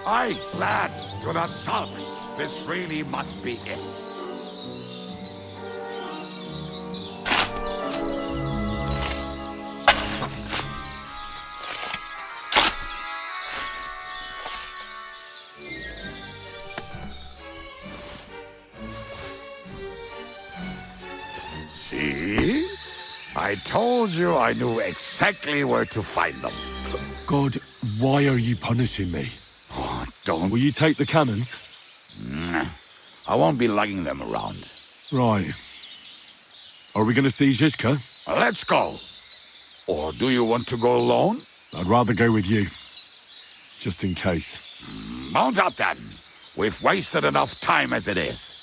Aye, lad, do not solve it. This really must be it. See? I told you I knew exactly where to find them. God, why are you punishing me? Oh, don't. Will you take the cannons? Nah, I won't be lugging them around. Right. Are we going to see Zizka? Let's go. Or do you want to go alone? I'd rather go with you. Just in case. Mount up then. We've wasted enough time as it is.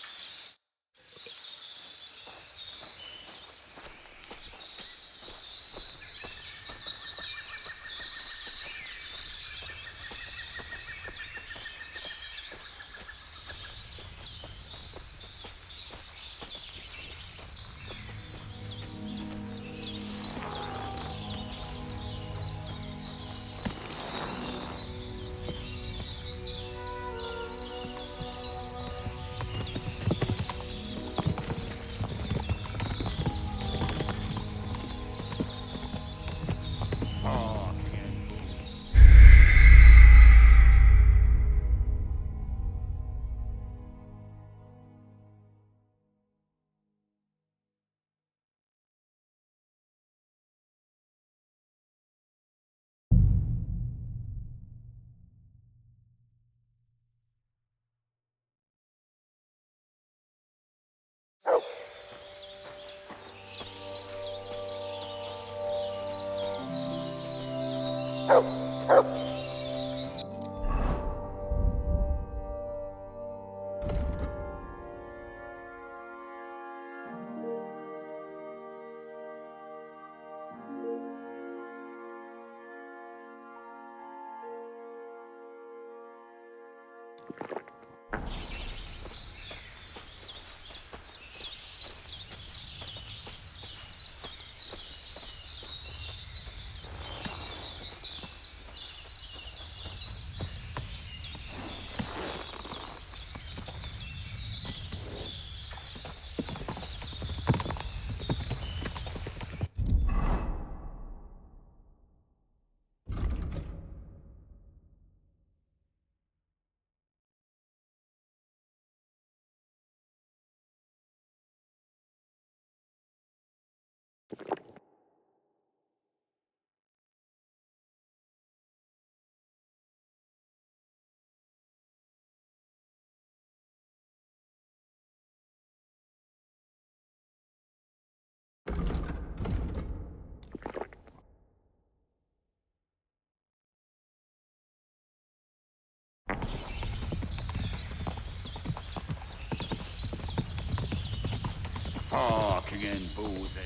Talking and boozing.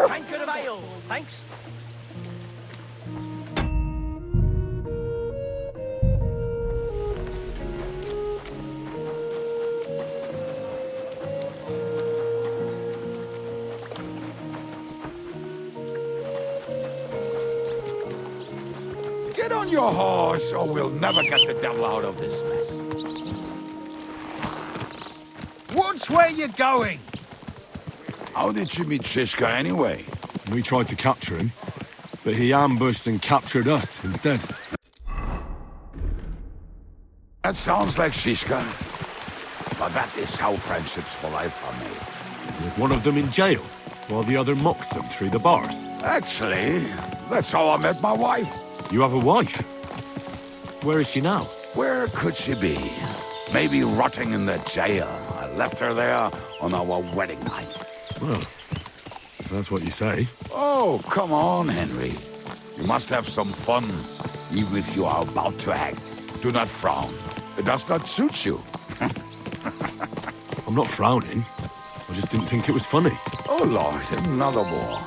Tankard of ale, thanks. Get on your horse, or we'll never get the devil out of this mess. What's where you're going? How did you meet Shishka anyway? We tried to capture him, but he ambushed and captured us instead. That sounds like Shishka. But that is how friendships for life are made. With one of them in jail. while the other mocks them through the bars. Actually, that's how I met my wife. You have a wife? Where is she now? Where could she be? Maybe rotting in the jail. I left her there on our wedding night. Well, if that's what you say. Oh, come on, Henry. You must have some fun, even if you are about to hang. Do not frown. It does not suit you. I'm not frowning. I just didn't think it was funny. Oh, Lord, another war.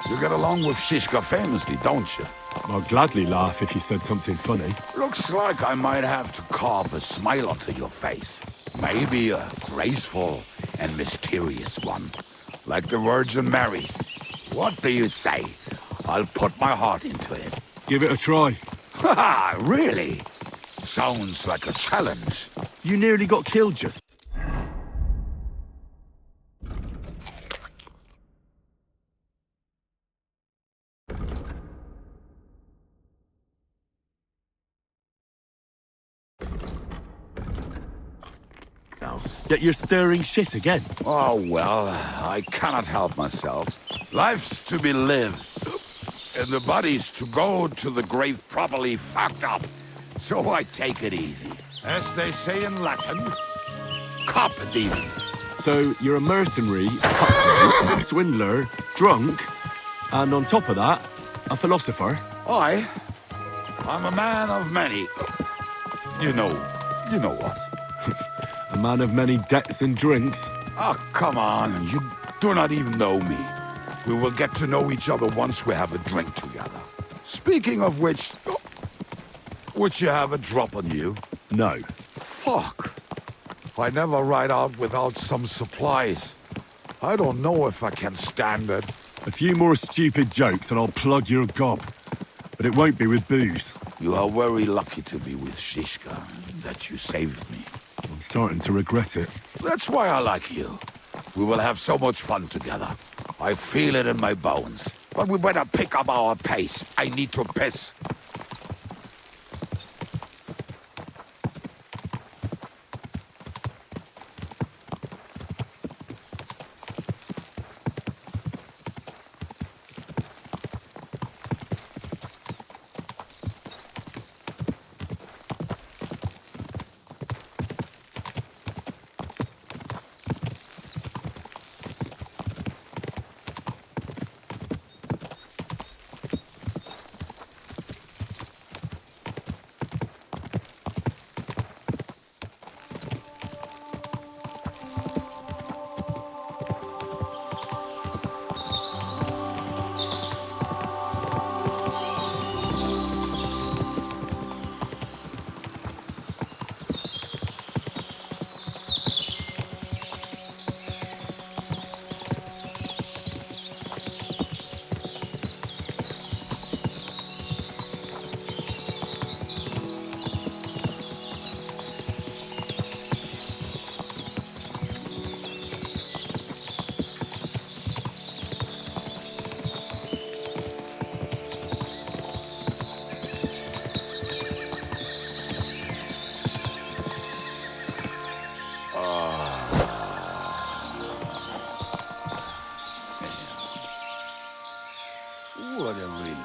You get along with Shishka famously, don't you? I'd gladly laugh if you said something funny. Looks like I might have to carve a smile onto your face. Maybe a graceful and mysterious one, like the Virgin Mary's. What do you say? I'll put my heart into it. Give it a try. Ha! Really? Sounds like a challenge. You nearly got killed just... now. Yet you're stirring shit again. Oh, well, I cannot help myself. Life's to be lived, and the body's to go to the grave properly fucked up. So I take it easy. As they say in Latin, carpe diem. So you're a mercenary, a cutthroat, swindler, drunk, and on top of that, a philosopher? I'm a man of many... You know what. A man of many debts and drinks? Oh, come on, you do not even know me. We will get to know each other once we have a drink together. Speaking of which... Would you have a drop on you? No. Fuck. I never ride out without some supplies. I don't know if I can stand it. A few more stupid jokes and I'll plug your gob. But it won't be with booze. You are very lucky to be with Shishka, that you saved me. I'm starting to regret it. That's why I like you. We will have so much fun together. I feel it in my bones. But we better pick up our pace. I need to piss. What a relief.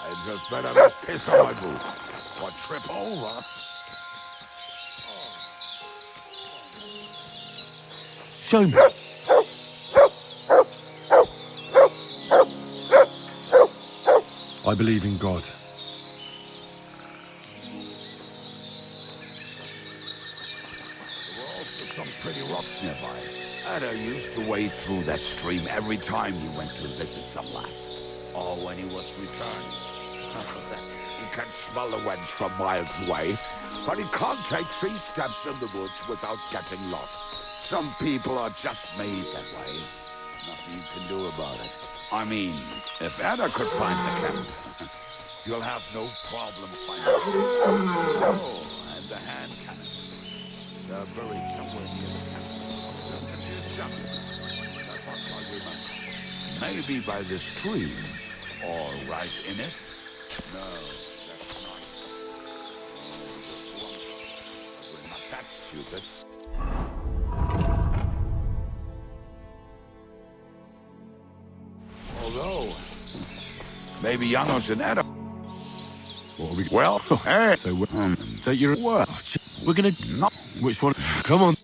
I just better not piss on my boots or trip over. Show me. I believe in God. There were also some pretty rocks nearby. Ada used to wade through that stream every time he went to visit some lass. Or when he was returning. He can smell the wench from miles away, but he can't take 3 steps in the woods without getting lost. Some people are just made that way. Nothing you can do about it. I mean, if Ada could find the camp, you'll have no problem finding it. Oh, and the hand cannon. They're buried somewhere near the camp. That's what I remember. Maybe by the stream, or right in it. No, that's not. We're not that stupid. Maybe Janos and Adam. Well, hey, so take your word. We're gonna not. Which one? Come on.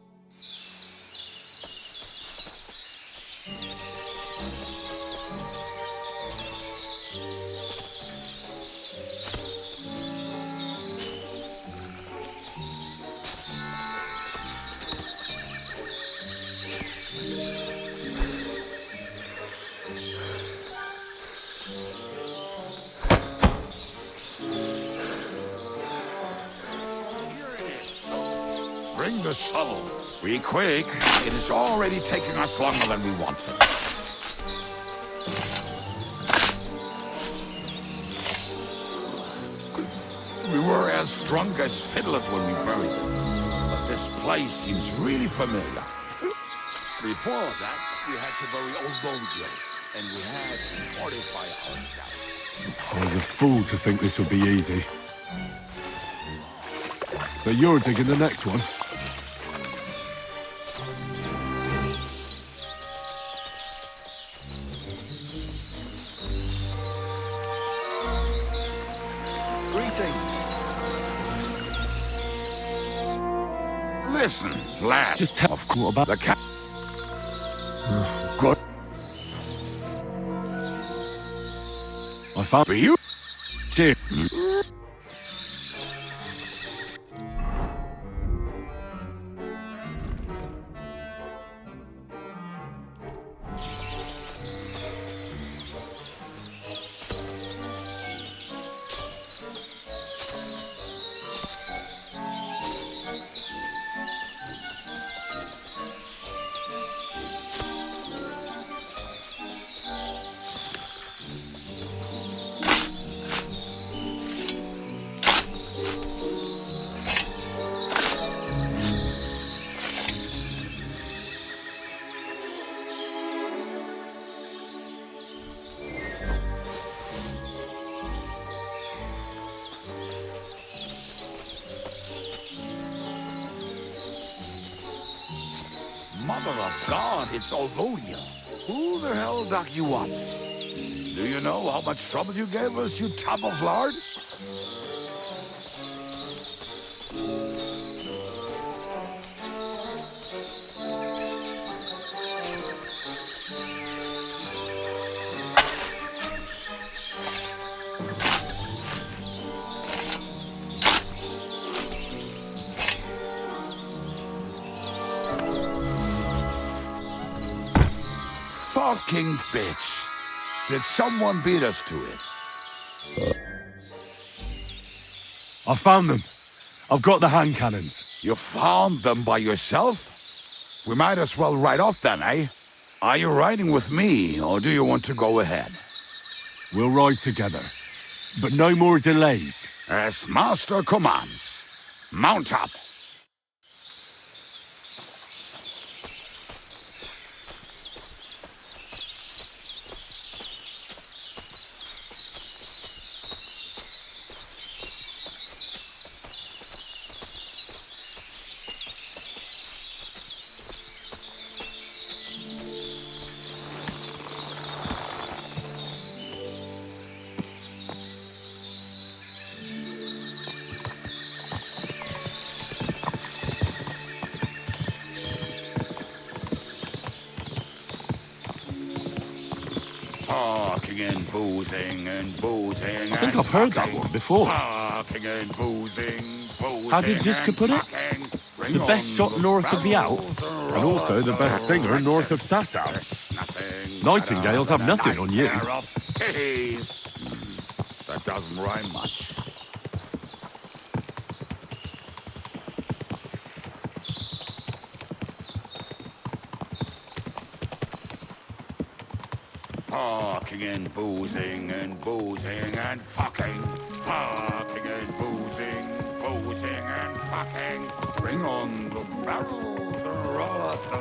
Bring the shuttle. Be quick. It is already taking us longer than we wanted. We were as drunk as fiddlers when we buried them. But this place seems really familiar. Before that, we had to bury old Mojo, and we had to fortify ourselves. I was a fool to think this would be easy. So you're digging the next one? Listen, lad. Just tell about the cat. Good. I found for you. Cheers. Mother of God, it's Olvodia. Who the hell dug you up? Do you know how much trouble you gave us, you tub of lard? Fucking bitch. Did someone beat us to it? I found them. I've got the hand cannons. You found them by yourself? We might as well ride off then, eh? Are you riding with me, or do you want to go ahead? We'll ride together. But no more delays. As Master commands. Mount up. Talking and boozing and boozing. I think I've heard that one before. Talking and boozing, boozing. How did Ziska put it? The best shot north of the Alps, and also the best singer north of Sasau. Nightingales have nothing on you. That doesn't rhyme much. Talking and boozing and fucking. Talking and boozing and fucking. Bring on the barrels, the roller, the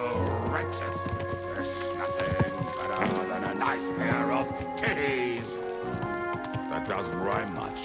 righteous. There's nothing better than a nice pair of titties. That doesn't rhyme much.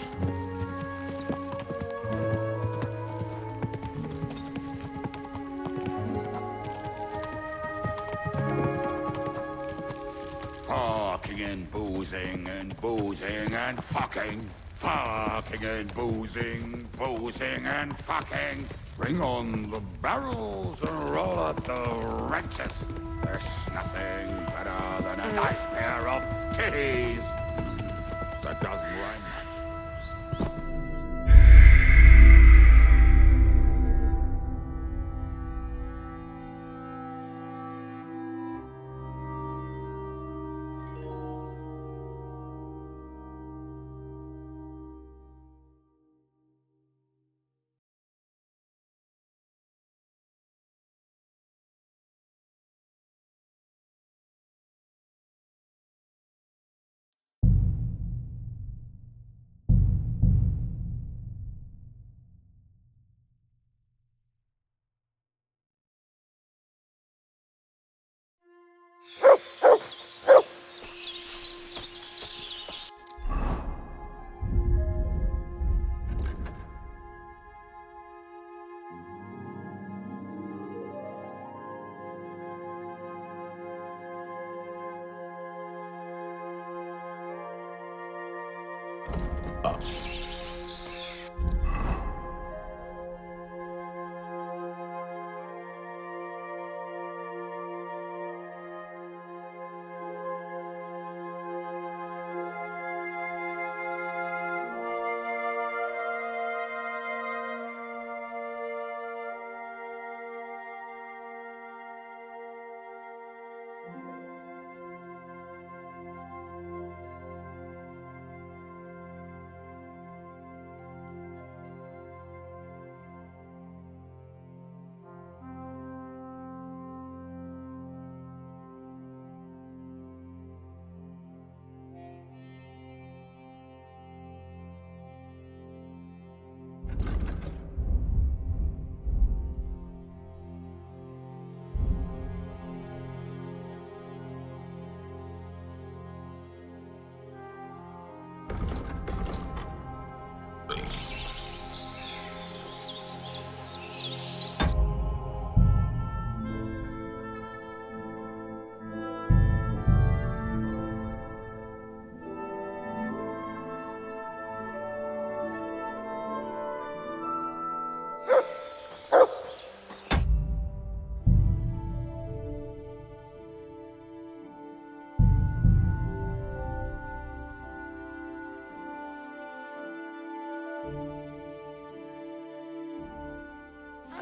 Talking and boozing and boozing and fucking. Fucking and boozing, boozing and fucking. Bring on the barrels and roll out the wrenches. There's nothing better than a nice pair of titties. That doesn't rhyme much.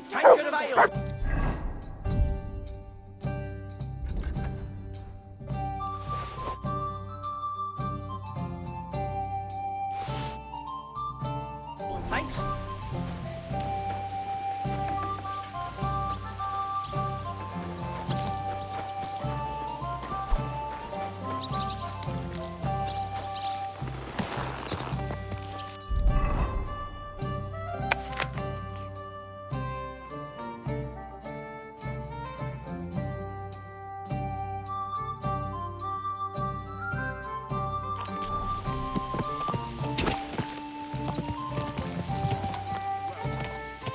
Taken of ale! Thanks.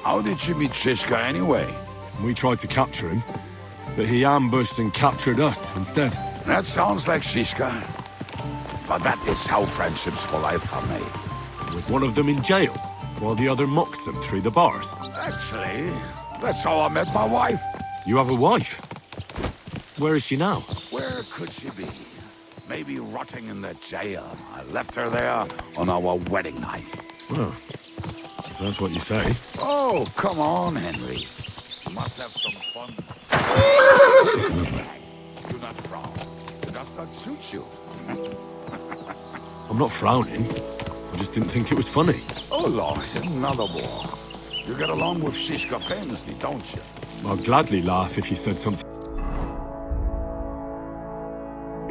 How did you meet Shishka anyway? We tried to capture him, but he ambushed and captured us instead. That sounds like Shishka. But that is how friendships for life are made. With one of them in jail, while the other mocks them through the bars. Actually, that's how I met my wife. You have a wife? Where is she now? Where could she be? Maybe rotting in the jail. I left her there on our wedding night. Oh, if that's what you say. Oh, come on, Henry. You must have some fun. Do not frown. It does not suit you. I'm not frowning. I just didn't think it was funny. Oh, Lord, another war. You get along with Shishka famously, don't you? I'd gladly laugh if you said something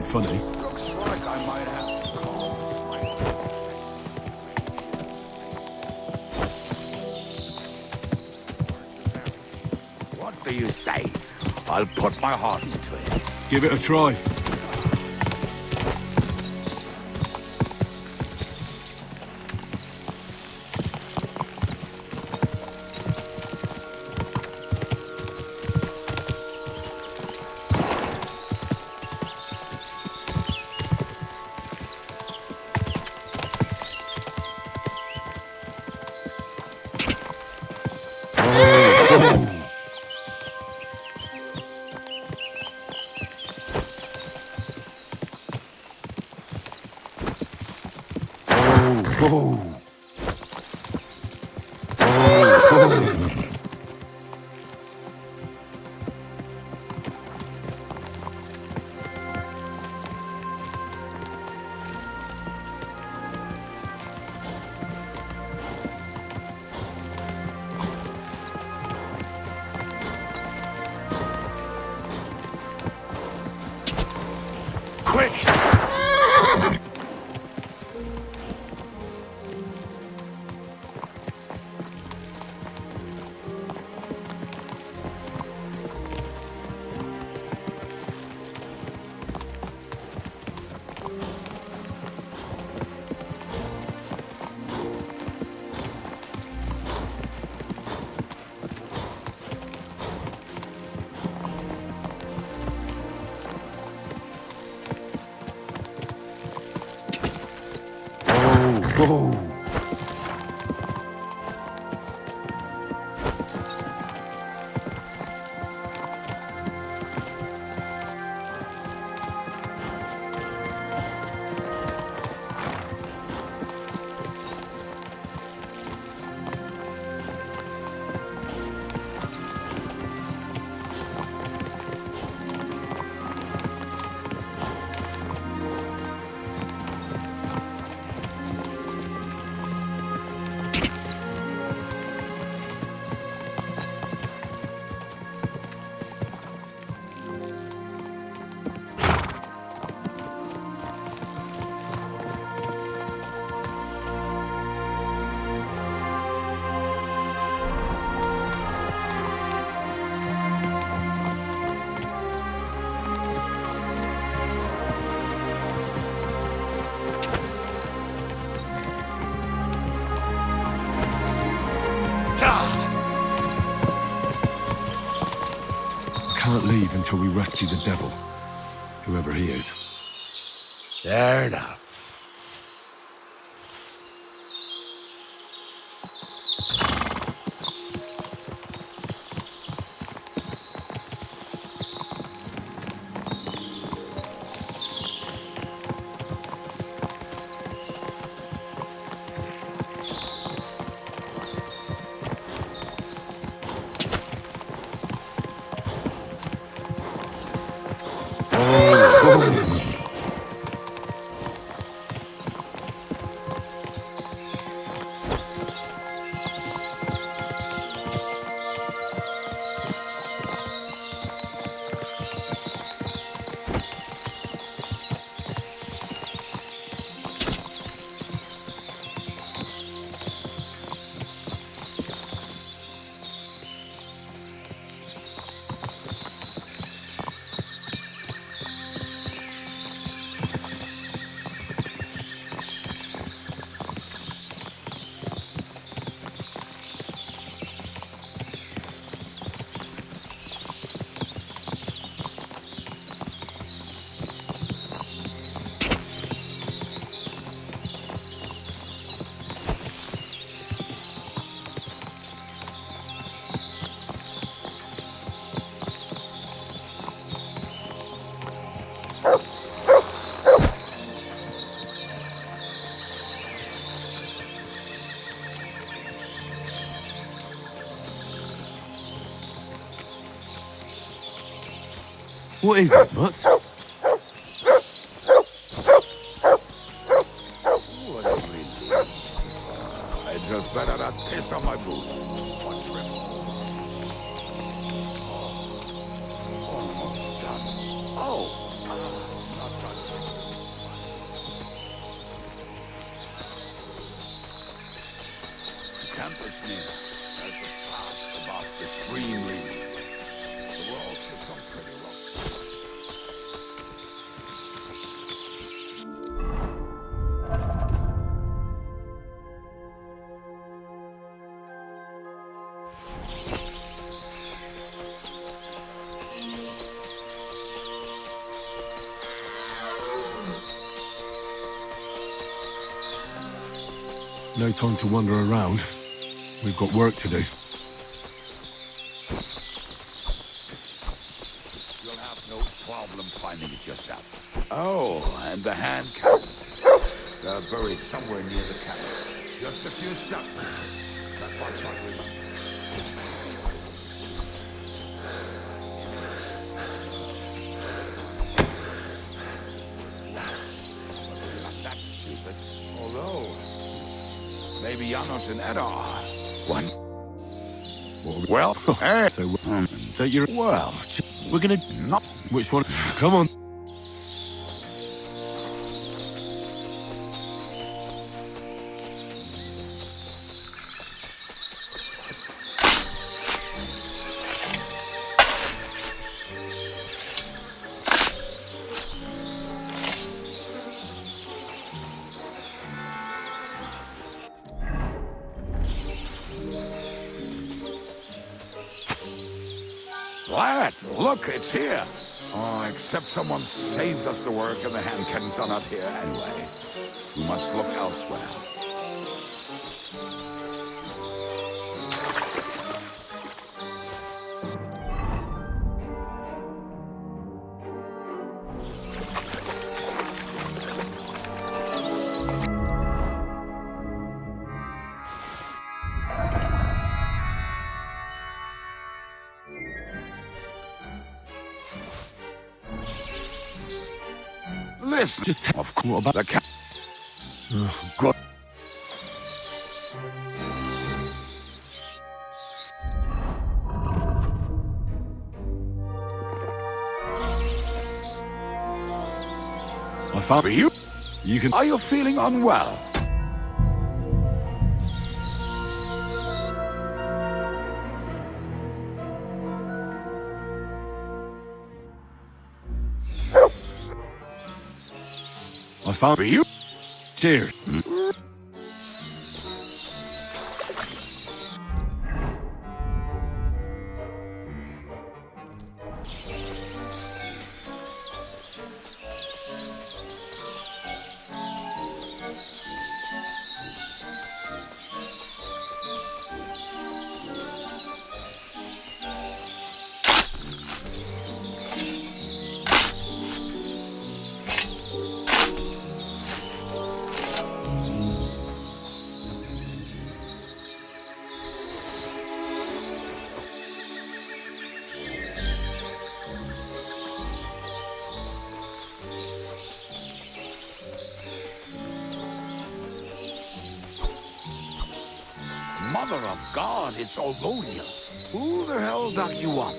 funny. Looks like I might have to call What do you say? I'll put my heart into it. Give it a try. Oh. Go! Can't leave until we rescue the devil, whoever he is. Fair enough. What is it, Mutt? It's just better than piss on my boots. Almost done. Oh, not done. Campus near. There's a path above the stream leading. The walls become pretty rough. No time to wander around. We've got work to do. You'll have no problem finding it yourself. Oh, and the hand cannons. They're buried somewhere near the cabin. Just a few steps. That much I remember. That stupid. Although, maybe Janos and Edda are. One. Well, hey, so that you're well. We're gonna not. Which one? Come on. Lad, look, it's here. Oh, except someone saved us the work and the handkins are not here anyway. We must look elsewhere. Listen, just of course about the cat. Good. I found you. You can. Are you feeling unwell? I found you. Cheers. Mother of God, it's Olgonia. Who the hell dug you up?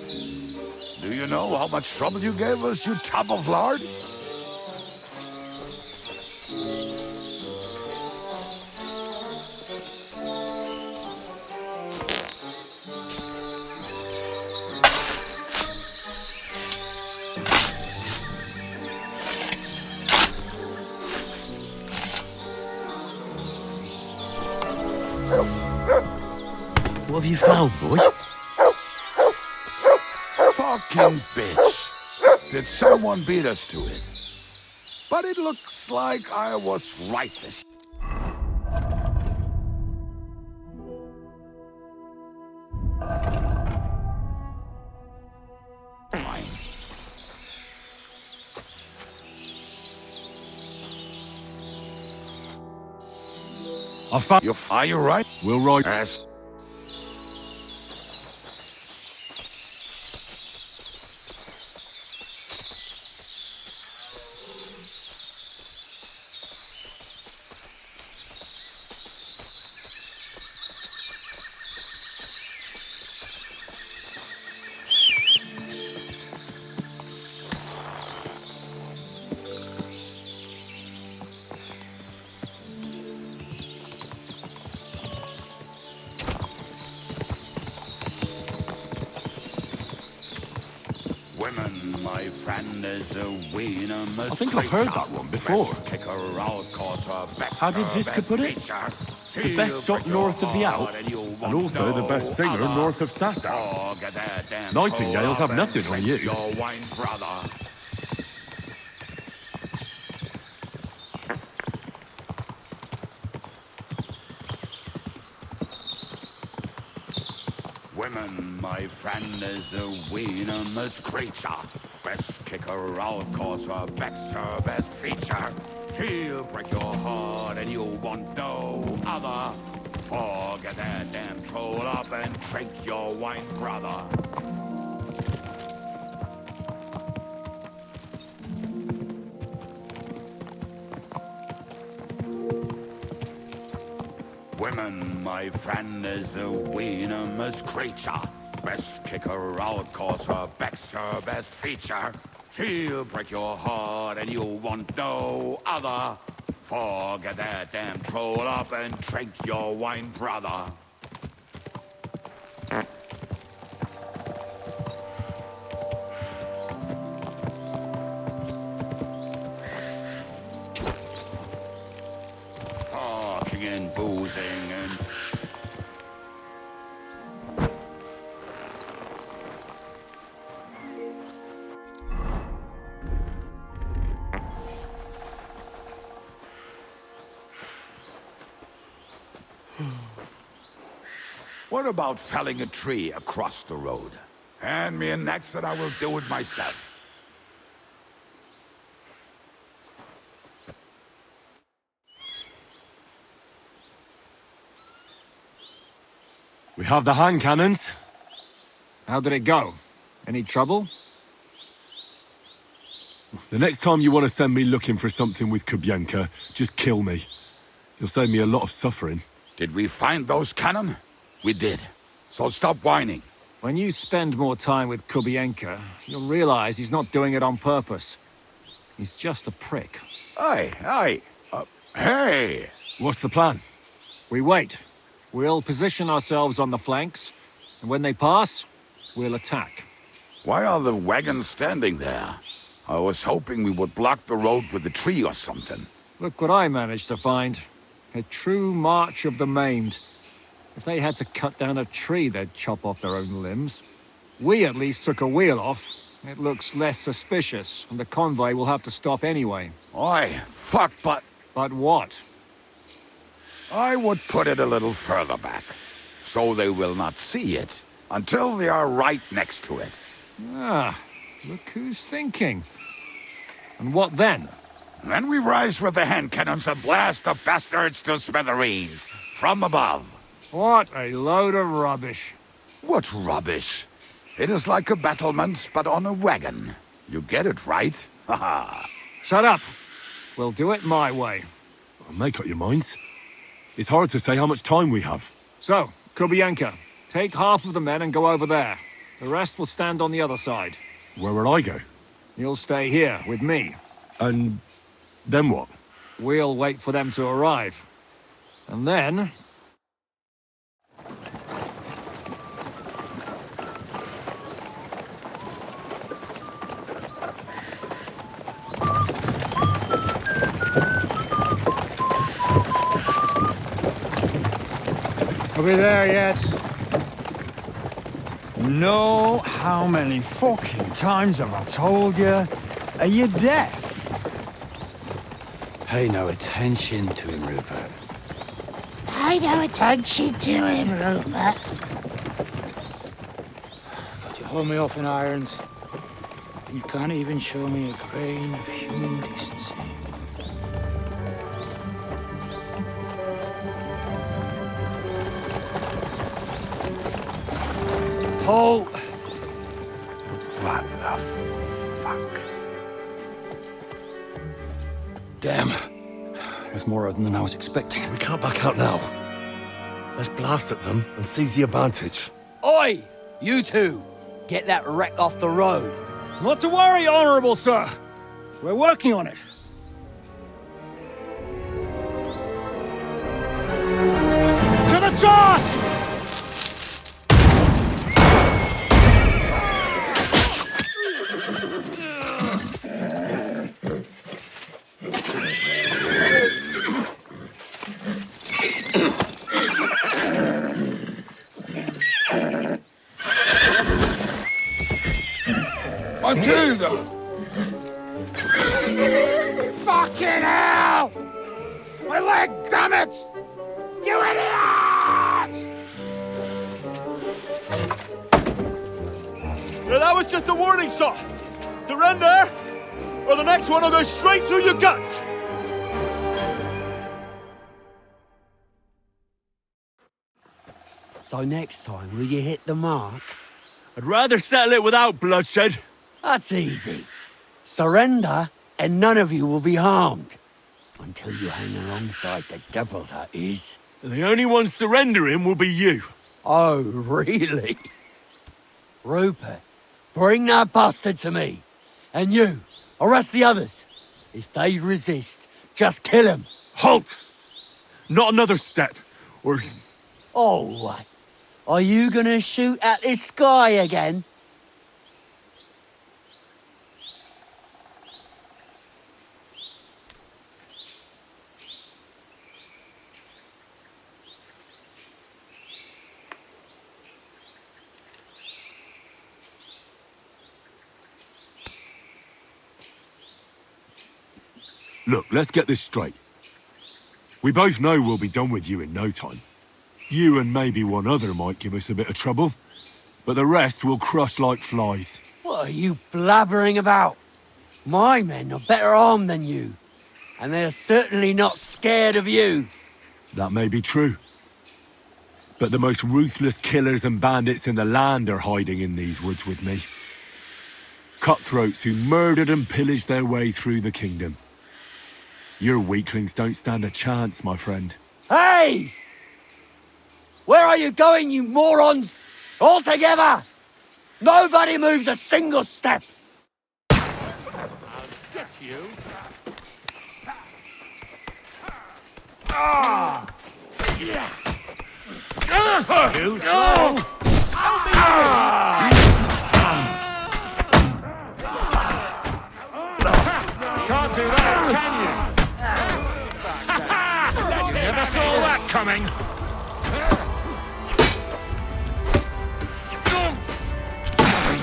Do you know how much trouble you gave us, you tub of lard? What have you found, boy? Fucking bitch. Did someone beat us to it? But it looks like I was right this time. I found you. Are you right? We'll ride. As women, my friend, is a winner. I think I've heard that one before. How did Ziska put it? The best shot north of the Alps, and also the best singer north of Sasau. Nightingales have nothing on you. Your wine brother. Women, my friend, is a venomous creature. Best kick her out, cause her back's her best feature. She'll break your heart and you'll want no other. Forget that damn troll up and drink your wine, brother. Women, my friend, is a venomous creature. Best kick her out, cause her back's her best feature. She'll break your heart and you'll want no other. Forget that damn troll up and drink your wine, brother. Talking and boozing and... What about felling a tree across the road? Hand me an axe and I will do it myself. We have the hand cannons. How did it go? Any trouble? The next time you want to send me looking for something with Kubienka, just kill me. You'll save me a lot of suffering. Did we find those cannon? We did. So stop whining. When you spend more time with Kubienka, you'll realize he's not doing it on purpose. He's just a prick. Hey! What's the plan? We wait. We'll position ourselves on the flanks, and when they pass, we'll attack. Why are the wagons standing there? I was hoping we would block the road with a tree or something. Look what I managed to find. A true march of the maimed. If they had to cut down a tree, they'd chop off their own limbs. We at least took a wheel off. It looks less suspicious, and the convoy will have to stop anyway. Oi, fuck, but... But what? I would put it a little further back, so they will not see it until they are right next to it. Ah, look who's thinking. And what then? Then we rise with the hand cannons and blast the bastards to smithereens, from above. What a load of rubbish. What rubbish? It is like a battlement, but on a wagon. You get it, right? Haha. Shut up. We'll do it my way. Make up your minds. It's hard to say how much time we have. So, Kubienka, take half of the men and go over there. The rest will stand on the other side. Where will I go? You'll stay here with me. And then what? We'll wait for them to arrive. And then... Are we there yet? No, how many fucking times have I told you? Are you deaf? Pay no attention to him, Rupert. Pay no attention to him, Rupert. But you hold me off in irons, and you can't even show me a grain of human decency. Paul! What the fuck? Damn. There's more of them than I was expecting. We can't back out now. Let's blast at them and seize the advantage. Oi! You two! Get that wreck off the road. Not to worry, Honorable Sir. We're working on it. To the task! Matilda! Fucking hell! My leg, damn it! You idiots! Yeah, that was just a warning shot. Surrender, or the next one will go straight through your guts! So next time, will you hit the mark? I'd rather settle it without bloodshed. That's easy. Surrender, and none of you will be harmed. Until you hang alongside the devil, that is. The only one surrendering will be you. Oh, really? Rupert, bring that bastard to me. And you, arrest the others. If they resist, just kill them. Halt! Not another step, or... Oh, what? Are you gonna shoot at the sky again? Look, let's get this straight. We both know we'll be done with you in no time. You and maybe one other might give us a bit of trouble, but the rest will crush like flies. What are you blabbering about? My men are better armed than you, and they're certainly not scared of you. That may be true. But the most ruthless killers and bandits in the land are hiding in these woods with me. Cutthroats who murdered and pillaged their way through the kingdom. Your weaklings don't stand a chance, my friend. Hey! Where are you going, you morons? All together! Nobody moves a single step! Get you. Ah! Yeah. You no! Can't do that, can you? You never saw that coming.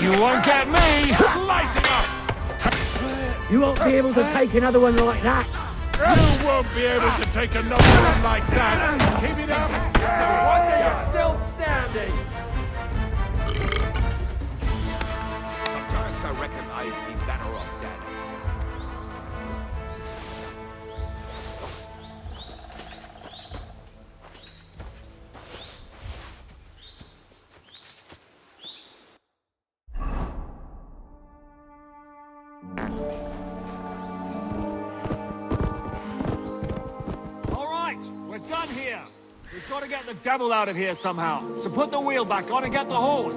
You won't get me. You won't be able to take another one like that. You won't be able to take another one like that. Keep it up. Wonder you're still standing. Sometimes I reckon I'd be better off dead. All right, we're done here. We've got to get the devil out of here somehow. So put the wheel back on and get the horse.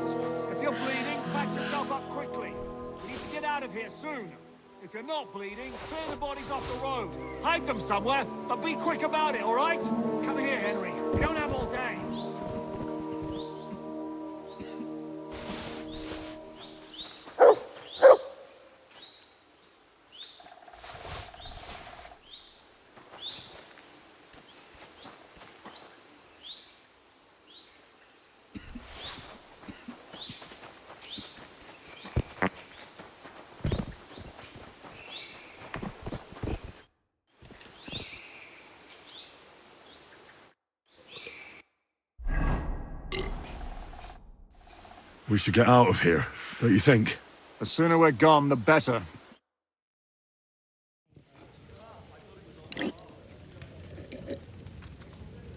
If you're bleeding, patch yourself up quickly. We need to get out of here soon. If you're not bleeding, clear the bodies off the road. Hide them somewhere, but be quick about it, all right? Come here, Henry. We don't have all day. We should get out of here, don't you think? The sooner we're gone, the better.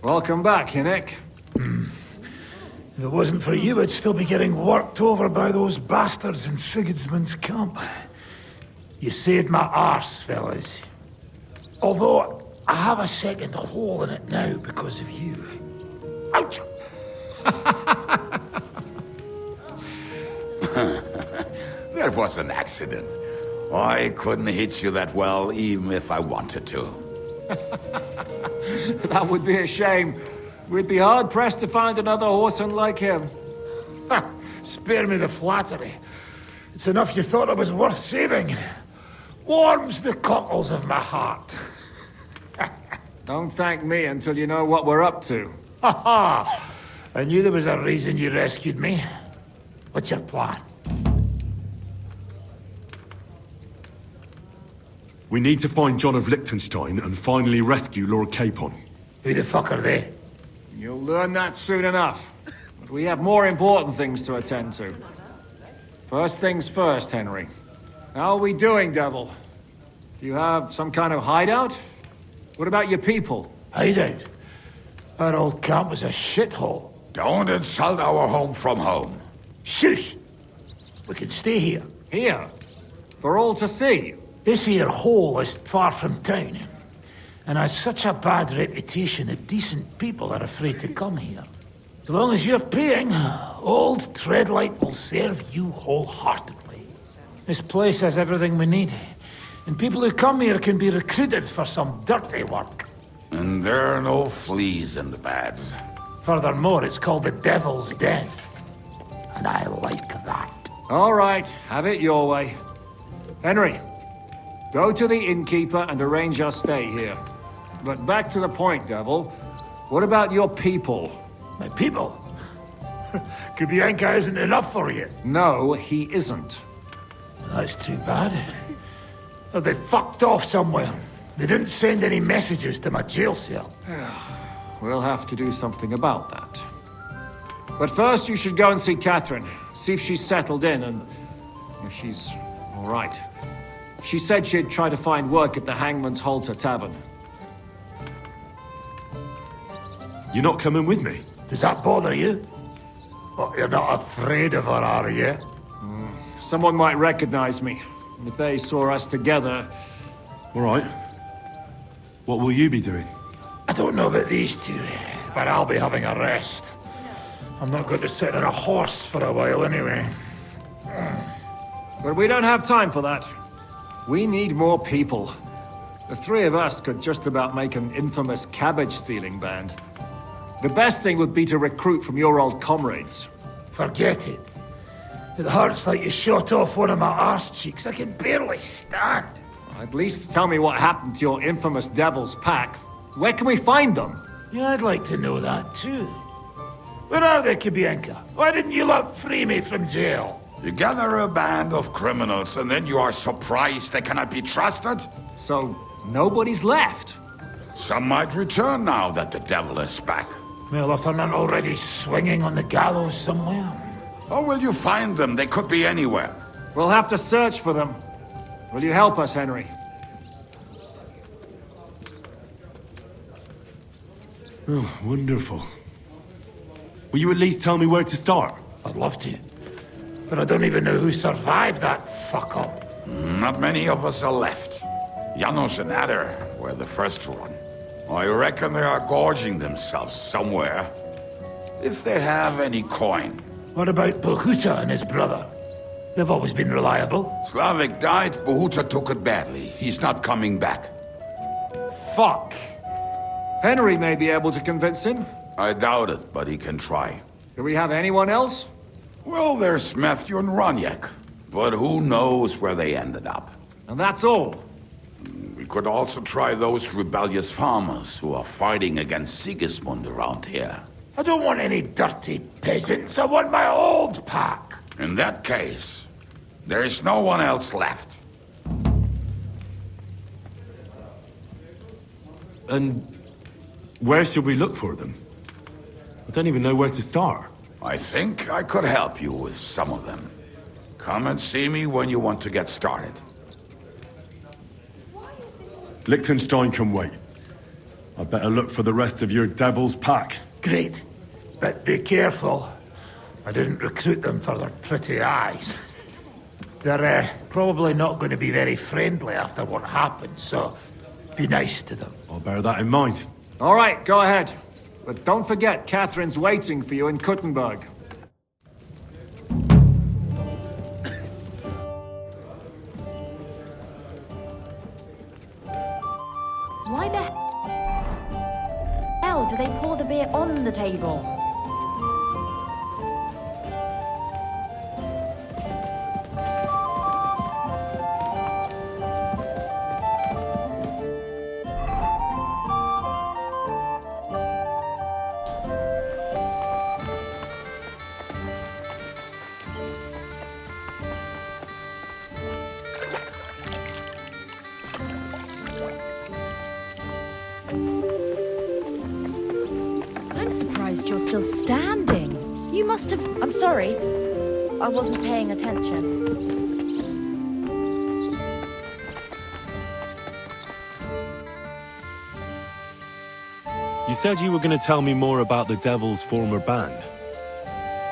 Welcome back, Hinnick. If it wasn't for you, I'd still be getting worked over by those bastards in Sigismund's camp. You saved my arse, fellas. Although, I have a second hole in it now because of you. Ouch! That was an accident. I couldn't hit you that well, even if I wanted to. That would be a shame. We'd be hard-pressed to find another horseman like him. Spare me the flattery. It's enough you thought I was worth saving. Warms the cockles of my heart. Don't thank me until you know what we're up to. Ha ha! I knew there was a reason you rescued me. What's your plan? We need to find John of Liechtenstein and finally rescue Lord Capon. Who the fuck are they? You'll learn that soon enough. We have more important things to attend to. First things first, Henry. How are we doing, Devil? Do you have some kind of hideout? What about your people? Hideout? Our old camp was a shithole. Don't insult our home from home. Shush! We can stay here. Here? For all to see? This here hole is far from town, and has such a bad reputation that decent people are afraid to come here. As long as you're paying, old Treadlight will serve you wholeheartedly. This place has everything we need, and people who come here can be recruited for some dirty work. And there are no fleas in the beds. Furthermore, it's called the Devil's Den, and I like that. All right, have it your way. Henry, go to the innkeeper and arrange our stay here. But back to the point, Devil. What about your people? My people? Kubienka isn't enough for you. No, he isn't. That's too bad. Oh, they fucked off somewhere. They didn't send any messages to my jail cell. We'll have to do something about that. But first, you should go and see Catherine. See if she's settled in and if she's all right. She said she'd try to find work at the Hangman's Halter Tavern. You're not coming with me? Does that bother you? But you're not afraid of her, are you? Someone might recognize me. If they saw us together... All right. What will you be doing? I don't know about these two, but I'll be having a rest. I'm not going to sit on a horse for a while anyway. But we don't have time for that. We need more people. The three of us could just about make an infamous cabbage-stealing band. The best thing would be to recruit from your old comrades. Forget it. It hurts like you shot off one of my arse cheeks. I can barely stand. At least tell me what happened to your infamous Devil's Pack. Where can we find them? Yeah, I'd like to know that too. Where are they, Kubienka? Why didn't you lot free me from jail? You gather a band of criminals and then you are surprised they cannot be trusted? So, nobody's left? Some might return now that the devil is back. Well, if they're not already swinging on the gallows somewhere. How will you find them? They could be anywhere. We'll have to search for them. Will you help us, Henry? Oh, wonderful. Will you at least tell me where to start? I'd love to. But I don't even know who survived that fuck-up. Not many of us are left. Janos and Adder were the first to run. I reckon they are gorging themselves somewhere. If they have any coin. What about Bohuta and his brother? They've always been reliable. Slavik died, Bohuta took it badly. He's not coming back. Fuck. Henry may be able to convince him. I doubt it, but he can try. Do we have anyone else? Well, there's Matthew and Roniak. But who knows where they ended up. And that's all. We could also try those rebellious farmers who are fighting against Sigismund around here. I don't want any dirty peasants. I want my old pack. In that case, there is no one else left. And where should we look for them? I don't even know where to start. I think I could help you with some of them. Come and see me when you want to get started. Liechtenstein can wait. I'd better look for the rest of your Devil's Pack. Great. But be careful. I didn't recruit them for their pretty eyes. They're probably not going to be very friendly after what happened, so be nice to them. I'll bear that in mind. All right, go ahead. But don't forget, Catherine's waiting for you in Kuttenberg. Why the hell do they pour the beer on the table? You're still standing. You must have... I'm sorry. I wasn't paying attention. You said you were going to tell me more about the Devil's former band.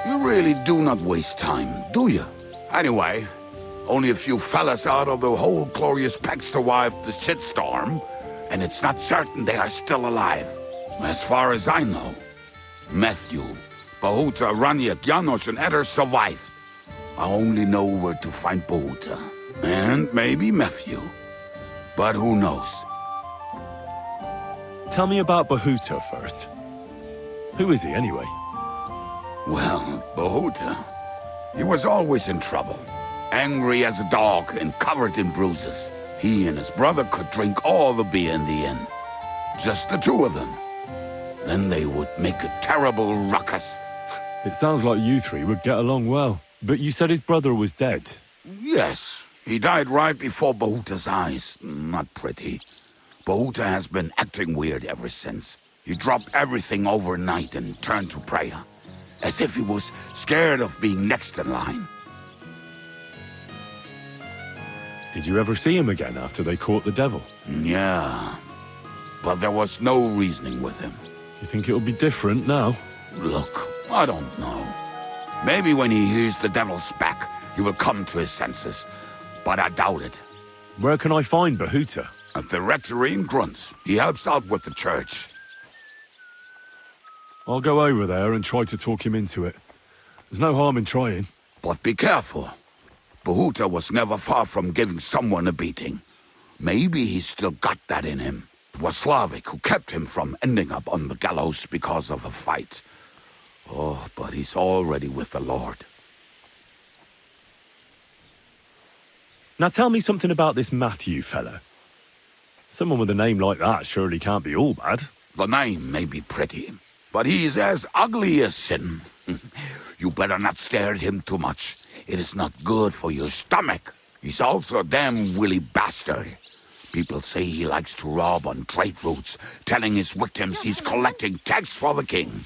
You really do not waste time, do you? Anyway, only a few fellas out of the whole glorious pack survived the shitstorm, and it's not certain they are still alive. As far as I know, Matthew, Bahuta, Raniak, Janos, and Eder survived. I only know where to find Bahuta. And maybe Matthew. But who knows? Tell me about Bahuta first. Who is he, anyway? Well, Bahuta, he was always in trouble. Angry as a dog and covered in bruises. He and his brother could drink all the beer in the inn. Just the two of them. Then they would make a terrible ruckus. It sounds like you three would get along well. But you said his brother was dead. Yes, he died right before Bahuta's eyes. Not pretty. Bahuta has been acting weird ever since. He dropped everything overnight and turned to prayer. As if he was scared of being next in line. Did you ever see him again after they caught the devil? Yeah, but there was no reasoning with him. You think it'll be different now? Look, I don't know. Maybe when he hears the devil's back, he will come to his senses. But I doubt it. Where can I find Bahuta? At the rectory in Grunt. He helps out with the church. I'll go over there and try to talk him into it. There's no harm in trying. But be careful. Bahuta was never far from giving someone a beating. Maybe he's still got that in him. It was Slavic who kept him from ending up on the gallows because of a fight. Oh, but he's already with the Lord. Now tell me something about this Matthew fella. Someone with a name like that surely can't be all bad. The name may be pretty, but he's as ugly as sin. You better not stare at him too much. It is not good for your stomach. He's also a damn willy bastard. People say he likes to rob on trade routes, telling his victims he's collecting tax for the king.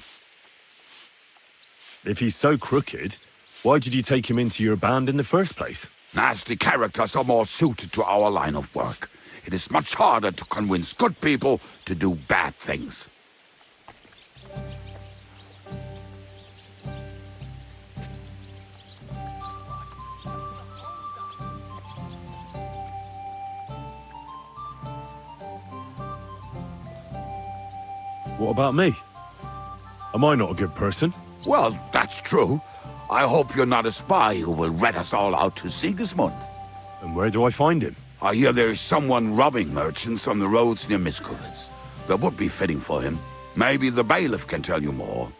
If he's so crooked, why did you take him into your band in the first place? Nasty characters are more suited to our line of work. It is much harder to convince good people to do bad things. What about me? Am I not a good person? Well, that's true. I hope you're not a spy who will rat us all out to Sigismund. And where do I find him? I hear there is someone robbing merchants on the roads near Miskovitz. That would be fitting for him. Maybe the bailiff can tell you more.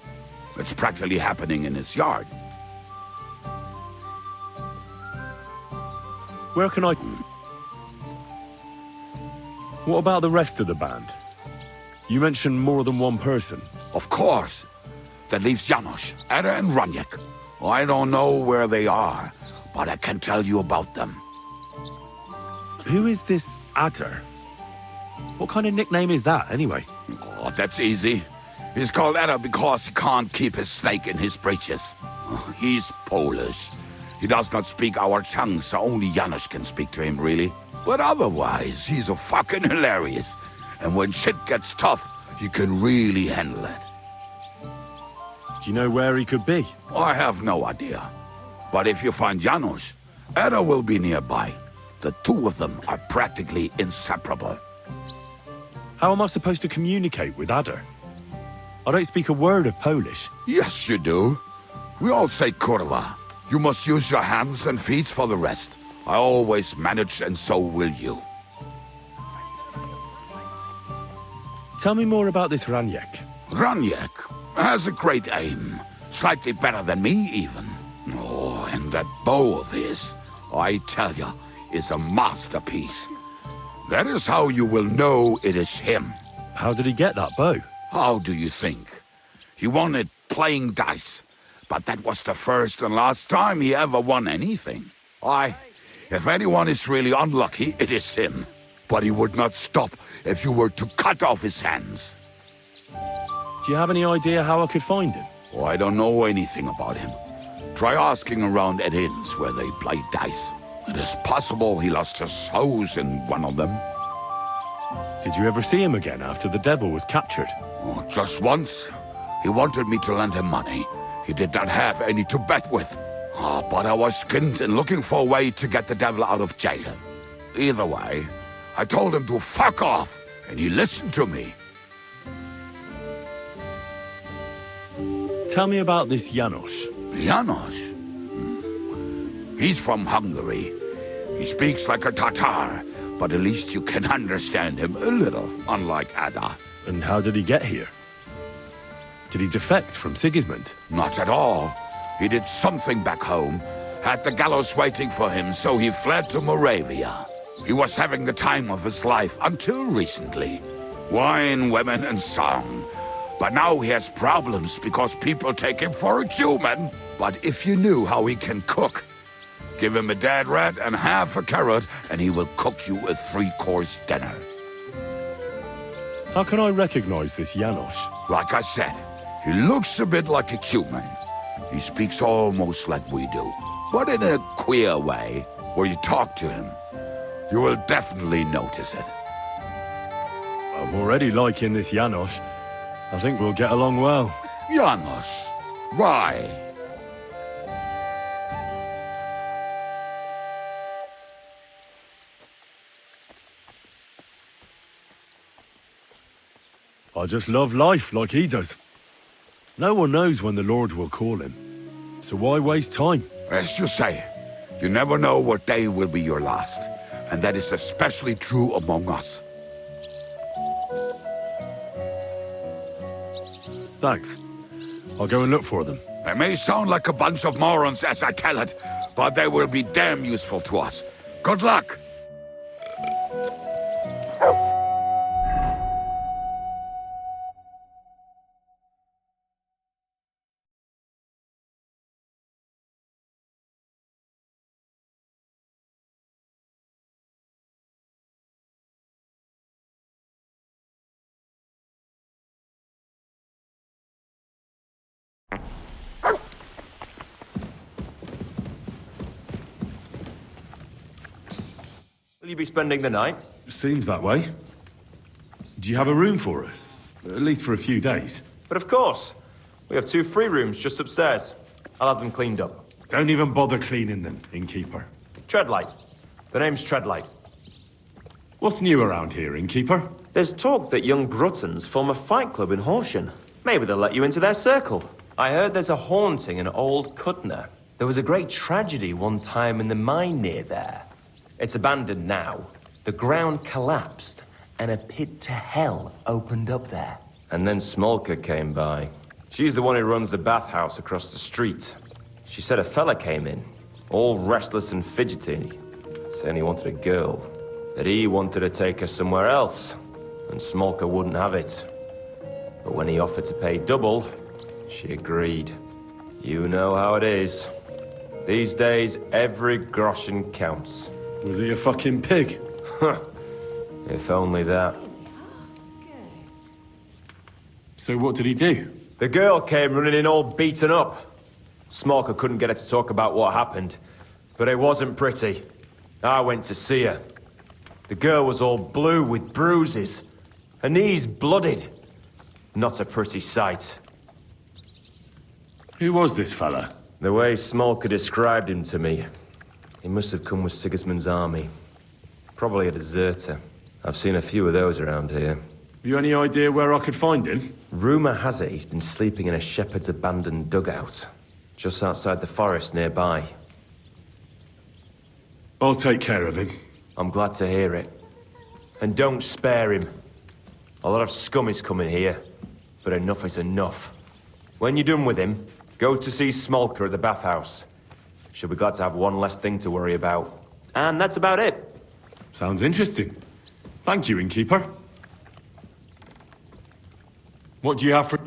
It's practically happening in his yard. Where can I... What about the rest of the band? You mentioned more than one person. Of course. That leaves Janos, Eder and Raniak. I don't know where they are, but I can tell you about them. Who is this Eder? What kind of nickname is that, anyway? Oh, that's easy. He's called Eder because he can't keep his snake in his breeches. He's Polish. He does not speak our tongue, so only Janos can speak to him, really. But otherwise, he's a fucking hilarious. And when shit gets tough, he can really handle it. Do you know where he could be? I have no idea. But if you find Janos, Eder will be nearby. The two of them are practically inseparable. How am I supposed to communicate with Eder? I don't speak a word of Polish. Yes, you do. We all say kurwa. You must use your hands and feet for the rest. I always manage, and so will you. Tell me more about this Raniak. Raniak has a great aim. Slightly better than me, even. Oh, and that bow of his, I tell you, is a masterpiece. That is how you will know it is him. How did he get that bow? How do you think? He won it playing dice. But that was the first and last time he ever won anything. If anyone is really unlucky, it is him. But he would not stop if you were to cut off his hands. Do you have any idea how I could find him? Oh, I don't know anything about him. Try asking around at inns where they play dice. It is possible he lost his hose in one of them. Did you ever see him again after the devil was captured? Oh, just once. He wanted me to lend him money. He did not have any to bet with. But I was skinned and looking for a way to get the devil out of jail. Either way, I told him to fuck off, and he listened to me. Tell me about this Janos. Janos? He's from Hungary. He speaks like a Tatar, but at least you can understand him a little, unlike Ada. And how did he get here? Did he defect from Sigismund? Not at all. He did something back home, had the gallows waiting for him, so he fled to Moravia. He was having the time of his life until recently. Wine, women, and song. But now he has problems because people take him for a human. But if you knew how he can cook, give him a dead rat and half a carrot, and he will cook you a 3-course dinner. How can I recognize this Janos? Like I said, he looks a bit like a human. He speaks almost like we do, but in a queer way, where you talk to him. You will definitely notice it. I'm already liking this Janos. I think we'll get along well. Janos? Why? I just love life like he does. No one knows when the Lord will call him. So why waste time? As you say, you never know what day will be your last. And that is especially true among us. Thanks. I'll go and look for them. They may sound like a bunch of morons as I tell it, but they will be damn useful to us. Good luck! Will you be spending the night? Seems that way. Do you have a room for us? At least for a few days. But of course. We have 2 free rooms just upstairs. I'll have them cleaned up. Don't even bother cleaning them, innkeeper. Treadlight. The name's Treadlight. What's new around here, innkeeper? There's talk that young Bruttons form a fight club in Horsham. Maybe they'll let you into their circle. I heard there's a haunting in Old Cutner. There was a great tragedy one time in the mine near there. It's abandoned now. The ground collapsed, and a pit to hell opened up there. And then Smolka came by. She's the one who runs the bathhouse across the street. She said a fella came in, all restless and fidgety, saying he wanted a girl. That he wanted to take her somewhere else, and Smolka wouldn't have it. But when he offered to pay double, she agreed. You know how it is. These days, every groschen counts. Was he a fucking pig? If only that. So what did he do? The girl came running in all beaten up. Smolka couldn't get her to talk about what happened, but it wasn't pretty. I went to see her. The girl was all blue with bruises, her knees blooded. Not a pretty sight. Who was this fella? The way Smolka described him to me, he must have come with Sigismund's army. Probably a deserter. I've seen a few of those around here. Have you any idea where I could find him? Rumor has it he's been sleeping in a shepherd's abandoned dugout, just outside the forest nearby. I'll take care of him. I'm glad to hear it. And don't spare him. A lot of scum is coming here, but enough is enough. When you're done with him, go to see Smolka at the bathhouse. She'll be glad to have one less thing to worry about. And that's about it. Sounds interesting. Thank you, innkeeper. What do you have for...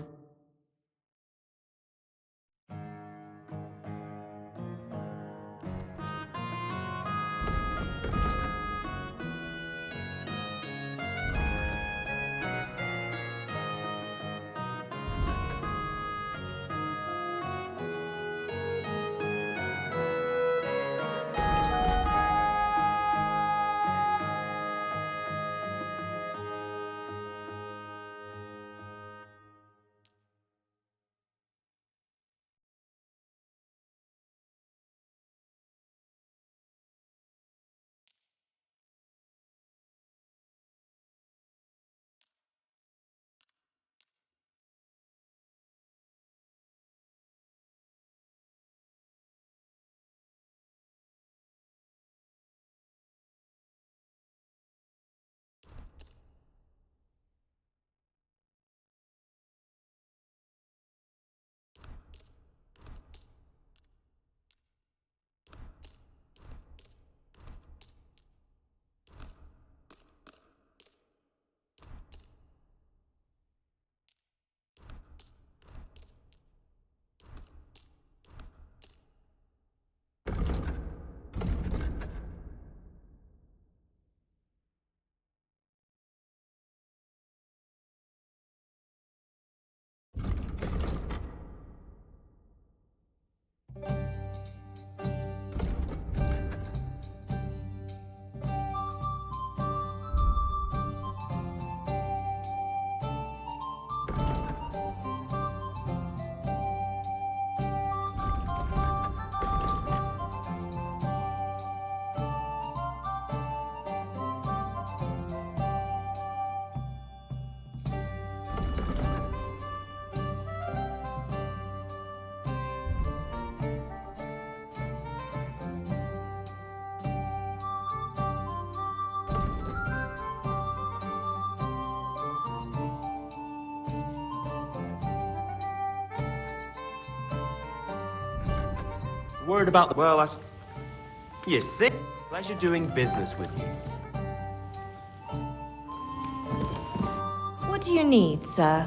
Worried about the... Well, that's... You see? Pleasure doing business with you. What do you need, sir?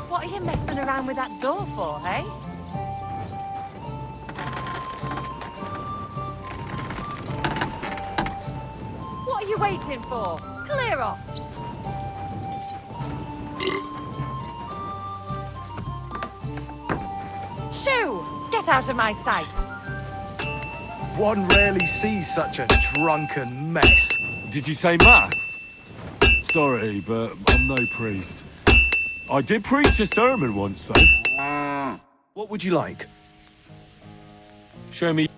What are you messing around with that door for, hey? What are you waiting for? Clear off! Shoo! Get out of my sight! One rarely sees such a drunken mess. Did you say mass? Sorry, but I'm no priest. I did preach a sermon once, though. What would you like? Show me.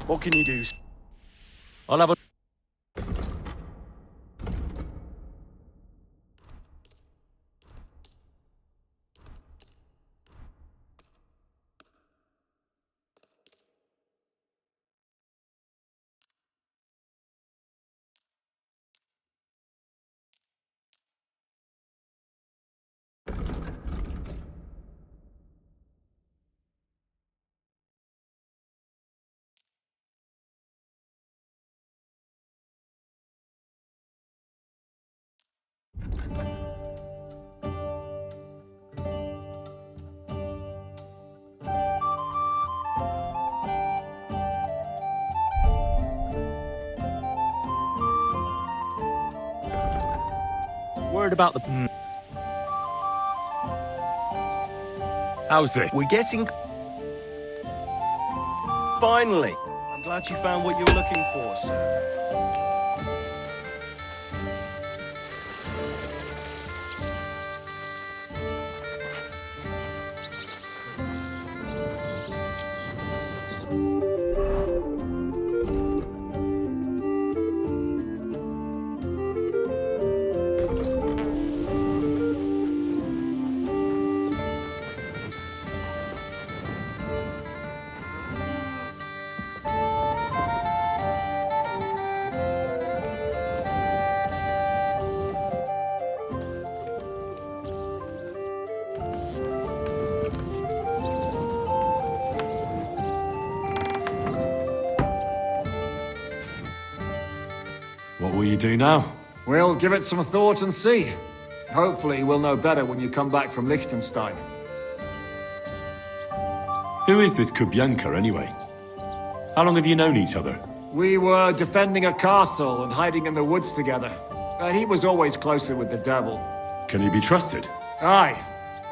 What can you do? I'll have a... Worried about the... How's this? We're getting... Finally! I'm glad you found what you were looking for, sir. you do now? We'll give it some thought and see. Hopefully we'll know better when you come back from Liechtenstein. Who is this Kubyanka, anyway? How long have you known each other? We were defending a castle and hiding in the woods together. He was always closer with the devil. Can he be trusted? Aye.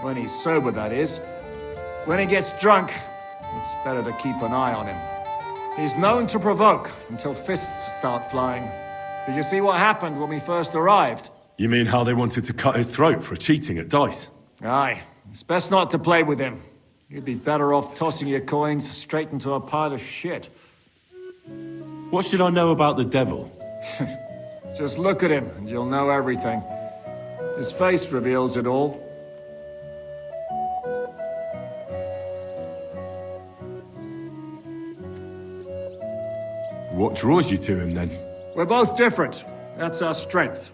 When he's sober, that is. When he gets drunk, it's better to keep an eye on him. He's known to provoke until fists start flying. Did you see what happened when we first arrived? You mean how they wanted to cut his throat for cheating at dice? Aye. It's best not to play with him. You'd be better off tossing your coins straight into a pile of shit. What should I know about the devil? Just look at him and you'll know everything. His face reveals it all. What draws you to him, then? We're both different. That's our strength.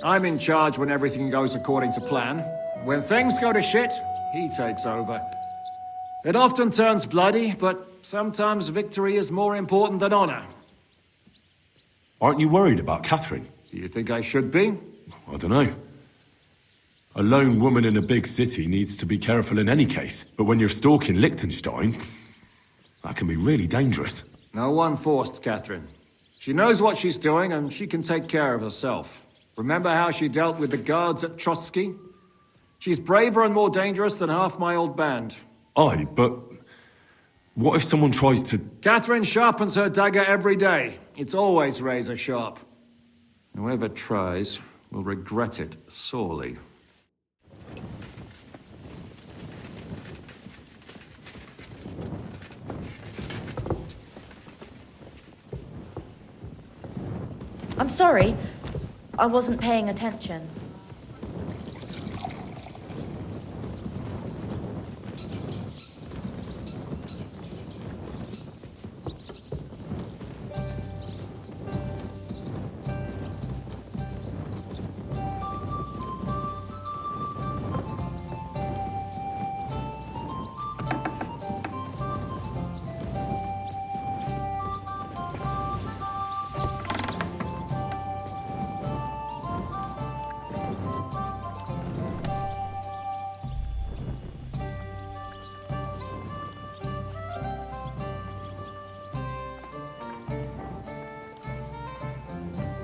I'm in charge when everything goes according to plan. When things go to shit, he takes over. It often turns bloody, but sometimes victory is more important than honor. Aren't you worried about Catherine? Do you think I should be? I don't know. A lone woman in a big city needs to be careful in any case. But when you're stalking Liechtenstein, that can be really dangerous. No one forced Catherine. She knows what she's doing, and she can take care of herself. Remember how she dealt with the guards at Trotsky? She's braver and more dangerous than half my old band. Aye, but what if someone tries to... Catherine sharpens her dagger every day. It's always razor sharp. Whoever tries will regret it sorely. I'm sorry. I wasn't paying attention.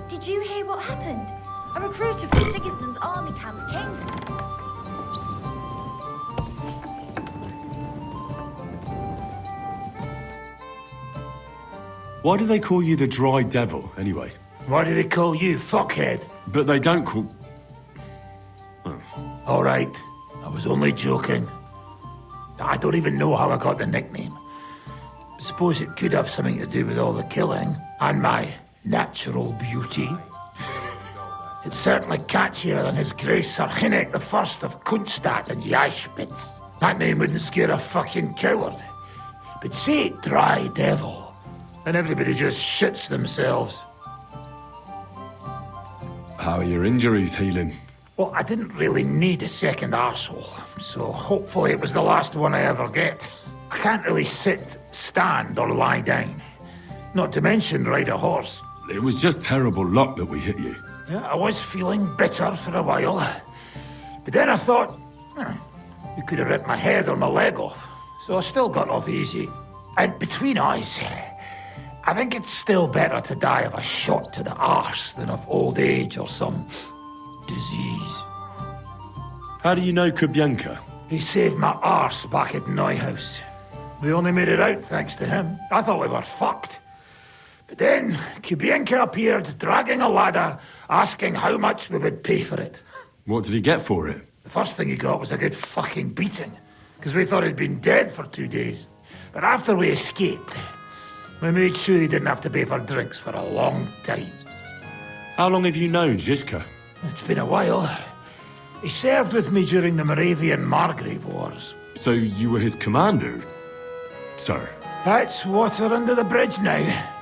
Did you hear what happened? A recruiter from Sigismund's army camp came. Why do they call you the Dry Devil, anyway? Why do they call you fuckhead? But they don't call... All right, I was only joking. I don't even know how I got the nickname. Suppose it could have something to do with all the killing and my natural beauty. It's certainly catchier than His Grace Sir Hinnek the First of Kunstadt and Yashpitz. That name wouldn't scare a fucking coward. But say Dry Devil, and everybody just shits themselves. How are your injuries healing? Well, I didn't really need a second arsehole, so hopefully it was the last one I ever get. I can't really sit, stand, or lie down. Not to mention ride a horse. It was just terrible luck that we hit you. Yeah, I was feeling bitter for a while. But then I thought, you could have ripped my head or my leg off. So I still got off easy. And between us, I think it's still better to die of a shot to the arse than of old age or some disease. How do you know Kubyanka? He saved my arse back at Neuhaus. We only made it out thanks to him. I thought we were fucked. But then Kubyanka appeared, dragging a ladder, asking how much we would pay for it. What did he get for it? The first thing he got was a good fucking beating, because we thought he'd been dead for 2 days. But after we escaped, we made sure he didn't have to pay for drinks for a long time. How long have you known Zizka? It's been a while. He served with me during the Moravian-Margrave Wars. So you were his commander, sir? That's water under the bridge now.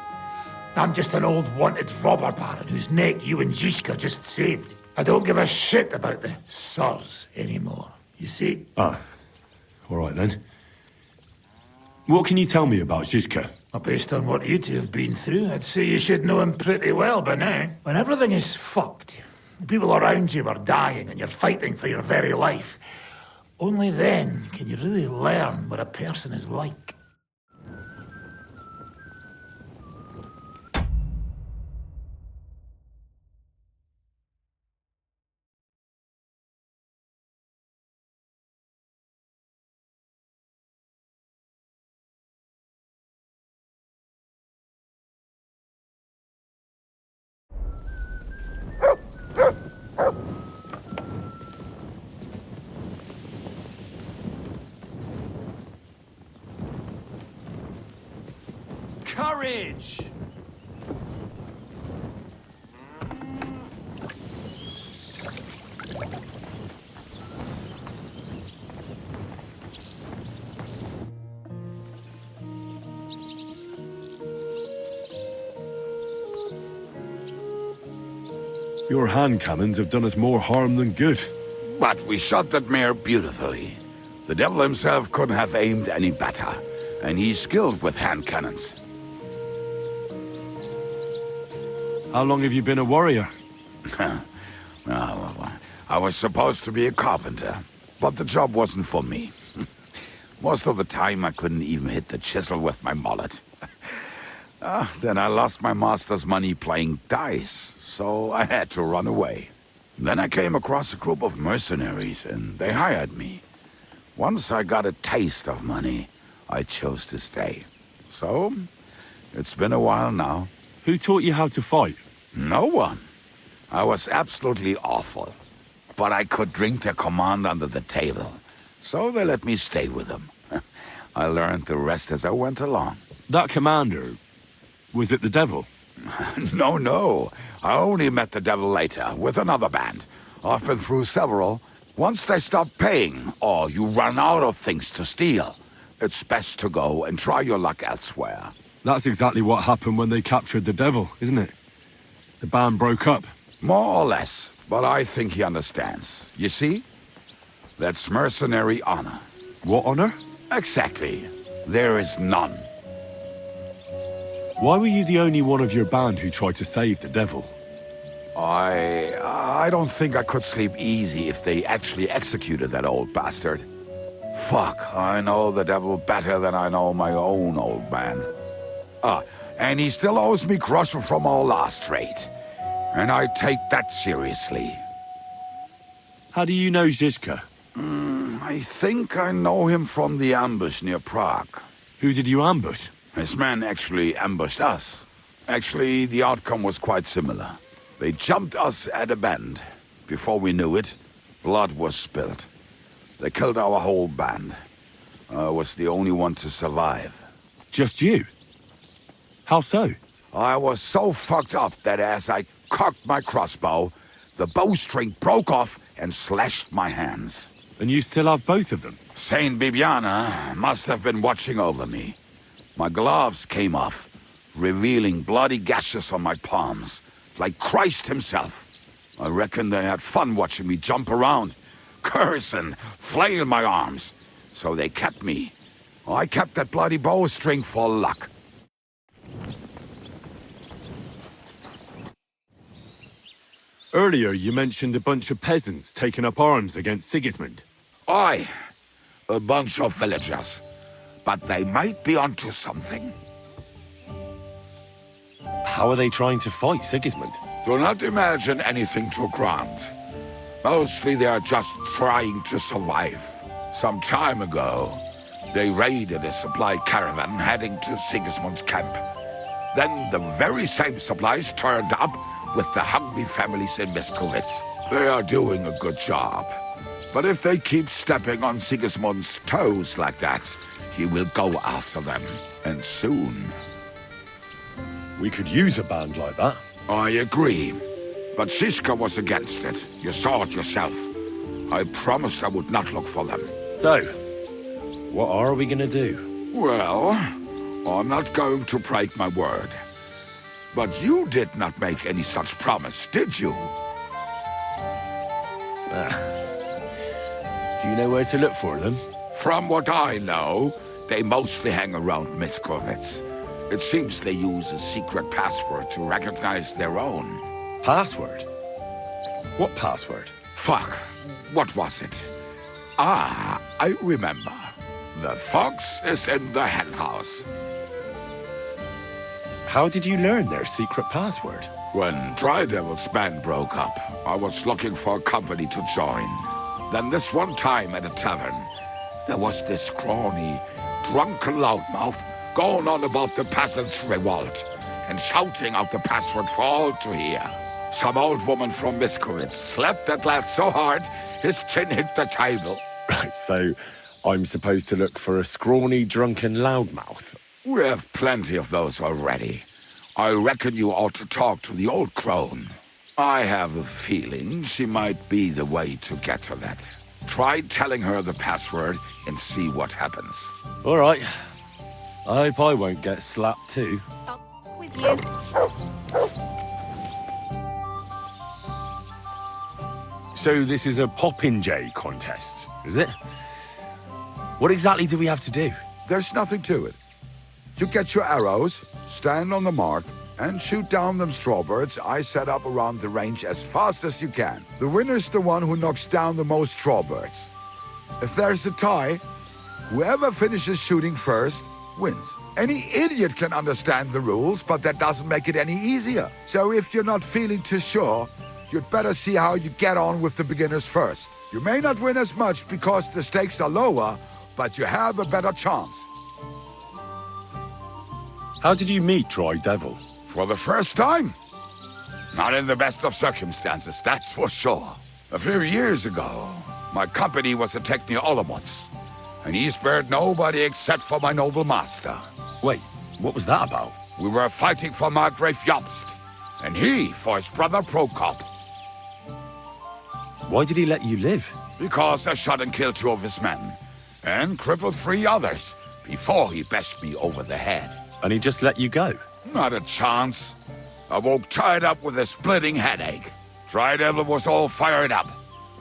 I'm just an old wanted robber baron whose neck you and Zizka just saved. I don't give a shit about the sirs anymore, you see? Ah, all right then. What can you tell me about Zizka? Well, based on what you two have been through, I'd say you should know him pretty well by now. When everything is fucked, people around you are dying and you're fighting for your very life, only then can you really learn what a person is like. Courage! Your hand cannons have done us more harm than good. But we shot that mare beautifully. The devil himself couldn't have aimed any better, and he's skilled with hand cannons. How long have you been a warrior? I was supposed to be a carpenter, but the job wasn't for me. Most of the time I couldn't even hit the chisel with my mallet. Then I lost my master's money playing dice, so I had to run away. Then I came across a group of mercenaries, and they hired me. Once I got a taste of money, I chose to stay. So, it's been a while now. Who taught you how to fight? No one. I was absolutely awful. But I could drink their command under the table, so they let me stay with them. I learned the rest as I went along. That commander, was it the devil? No. I only met the devil later, with another band. I've been through several. Once they stop paying, or you run out of things to steal, it's best to go and try your luck elsewhere. That's exactly what happened when they captured the devil, isn't it? The band broke up. More or less, but I think he understands. You see? That's mercenary honor. What honor? Exactly. There is none. Why were you the only one of your band who tried to save the devil? I don't think I could sleep easy if they actually executed that old bastard. Fuck, I know the devil better than I know my own old man. And he still owes me groschen from our last raid. And I take that seriously. How do you know Zizka? I think I know him from the ambush near Prague. Who did you ambush? His men actually ambushed us. Actually, the outcome was quite similar. They jumped us at a bend. Before we knew it, blood was spilled. They killed our whole band. I was the only one to survive. Just you? How so? I was so fucked up that as I cocked my crossbow, the bowstring broke off and slashed my hands. And you still have both of them? Saint Bibiana must have been watching over me. My gloves came off, revealing bloody gashes on my palms, like Christ himself. I reckon they had fun watching me jump around, curse and flail my arms. So they kept me. I kept that bloody bowstring for luck. Earlier, you mentioned a bunch of peasants taking up arms against Sigismund. Aye, a bunch of villagers. But they might be onto something. How are they trying to fight Sigismund? Do not imagine anything too grand. Mostly they are just trying to survive. Some time ago, they raided a supply caravan heading to Sigismund's camp. Then the very same supplies turned up with the hungry families in Miskovitz. They are doing a good job. But if they keep stepping on Sigismund's toes like that, he will go after them, and soon. We could use a band like that. I agree. But Zizka was against it. You saw it yourself. I promised I would not look for them. So, what are we gonna do? Well, I'm not going to break my word. But you did not make any such promise, did you? Do you know where to look for them? From what I know, they mostly hang around Miskovitz. It seems they use a secret password to recognize their own. Password? What password? Fuck. What was it? Ah, I remember. The fox is in the henhouse. How did you learn their secret password? When Dry Devil's band broke up, I was looking for a company to join. Then this one time at a tavern, there was this scrawny, drunken loudmouth going on about the peasants' revolt and shouting out the password for all to hear. Some old woman from Miskovitz slapped that lad so hard, his chin hit the table. Right, so I'm supposed to look for a scrawny, drunken loudmouth. We have plenty of those already. I reckon you ought to talk to the old crone. I have a feeling she might be the way to get to that. Try telling her the password and see what happens. All right. I hope I won't get slapped too. With you. So this is a Popinjay contest, is it? What exactly do we have to do? There's nothing to it. You get your arrows, stand on the mark, and shoot down them strawbirds I set up around the range as fast as you can. The winner's the one who knocks down the most strawbirds. If there's a tie, whoever finishes shooting first wins. Any idiot can understand the rules, but that doesn't make it any easier. So if you're not feeling too sure, you'd better see how you get on with the beginners first. You may not win as much because the stakes are lower, but you have a better chance. How did you meet Dry Devil? For the first time? Not in the best of circumstances, that's for sure. A few years ago, my company was attacked near Olomouc, and he spared nobody except for my noble master. Wait, what was that about? We were fighting for Margrave Jobst, and he for his brother Prokop. Why did he let you live? Because I shot and killed 2 of his men, and crippled 3 others, before he bashed me over the head. And he just let you go? Not a chance. I woke tied up with a splitting headache. Dry Devil was all fired up,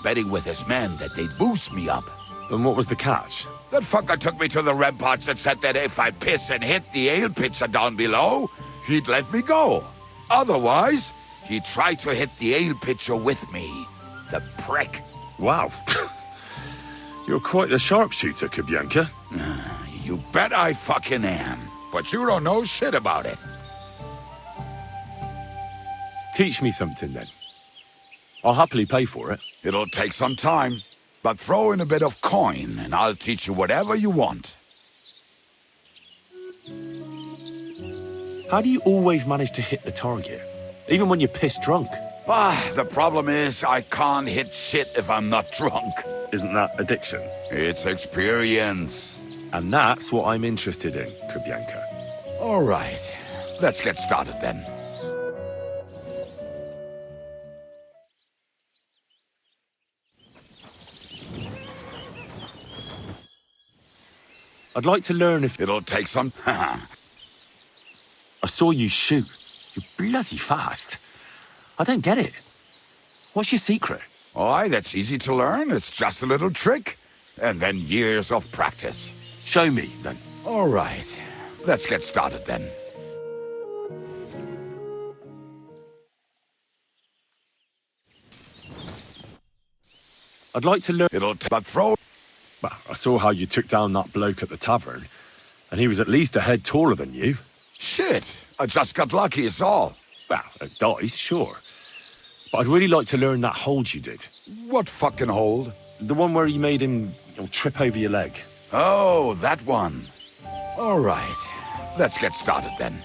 betting with his men that they'd boost me up. And what was the catch? That fucker took me to the ramparts and said that if I piss and hit the ale pitcher down below, he'd let me go. Otherwise, he'd try to hit the ale pitcher with me. The prick. Wow. You're quite the sharpshooter, Kubyanka. You bet I fucking am. But you don't know shit about it. Teach me something, then. I'll happily pay for it. It'll take some time, but throw in a bit of coin, and I'll teach you whatever you want. How do you always manage to hit the target? Even when you're pissed drunk? The problem is I can't hit shit if I'm not drunk. Isn't that addiction? It's experience. And that's what I'm interested in, Kubyanka. All right. Let's get started then. I'd like to learn if... It'll take some... I saw you shoot. You're bloody fast. I don't get it. What's your secret? Why, that's easy to learn. It's just a little trick. And then years of practice. Show me, then. All right. Let's get started then. I'd like to learn... But throw... Well, I saw how you took down that bloke at the tavern, and he was at least a head taller than you. Shit! I just got lucky, is all. Well, a dice, sure. But I'd really like to learn that hold you did. What fucking hold? The one where you made him trip over your leg. Oh, that one. All right. Let's get started then.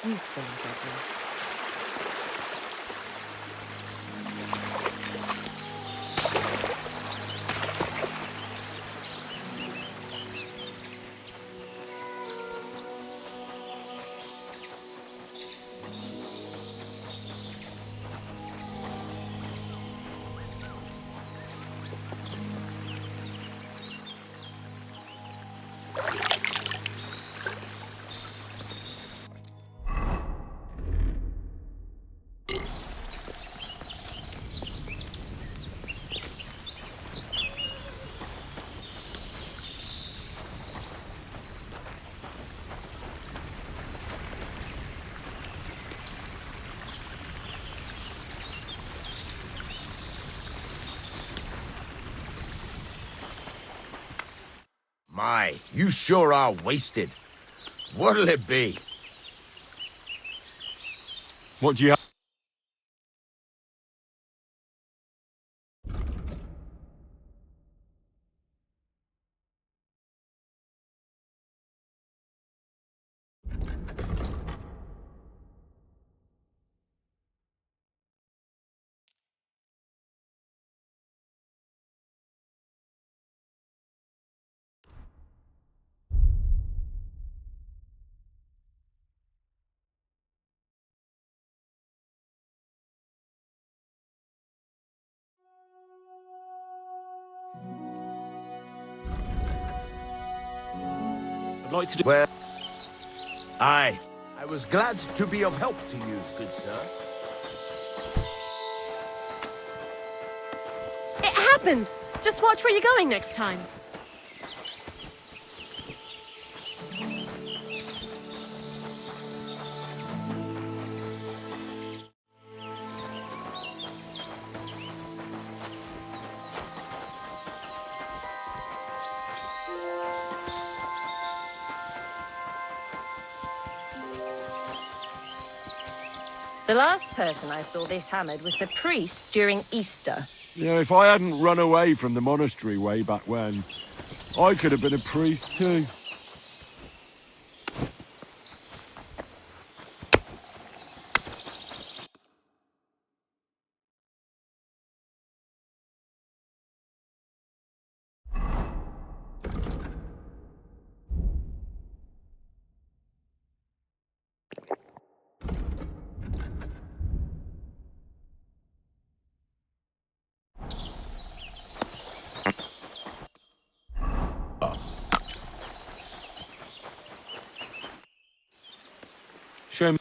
You silly devil. My, you sure are wasted. What'll it be? What do you have? I'd like to do... Well... Aye. I was glad to be of help to you, good sir. It happens! Just watch where you're going next time. The last person I saw this hammered was the priest during Easter. Yeah, if I hadn't run away from the monastery way back when, I could have been a priest too. Show me.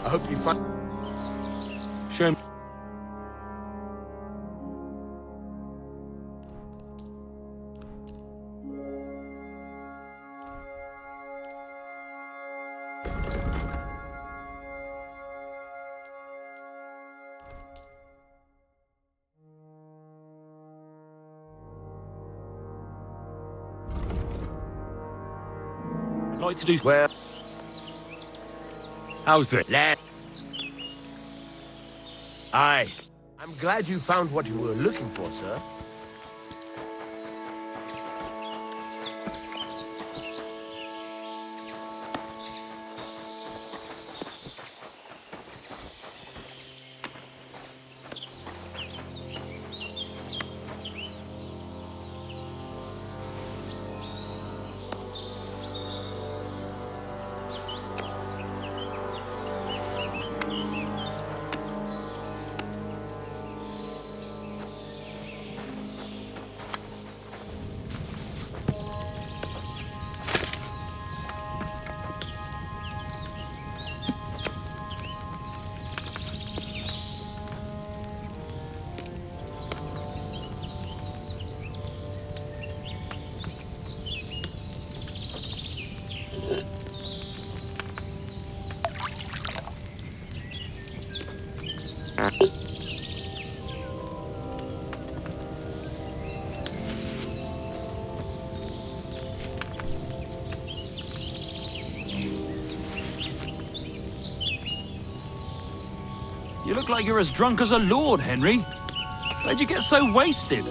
I hope you find... Show me. I'd like to do... Well... How's it? Lad. Aye. I'm glad you found what you were looking for, sir. You look like you're as drunk as a lord, Henry. Where'd you get so wasted?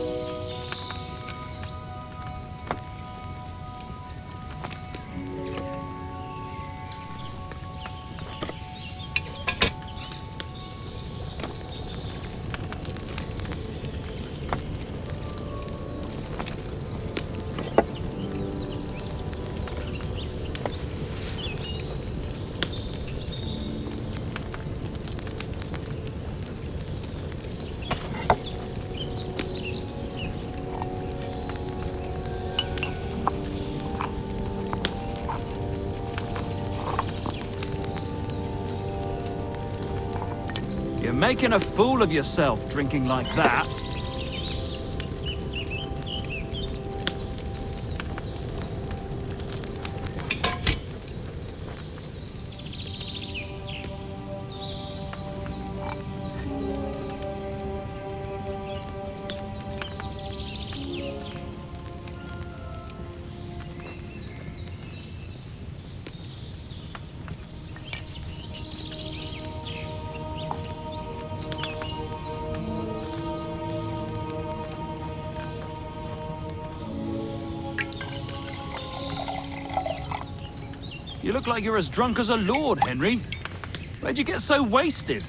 You're making a fool of yourself drinking like that. You look like you're as drunk as a lord, Henry. Where'd you get so wasted?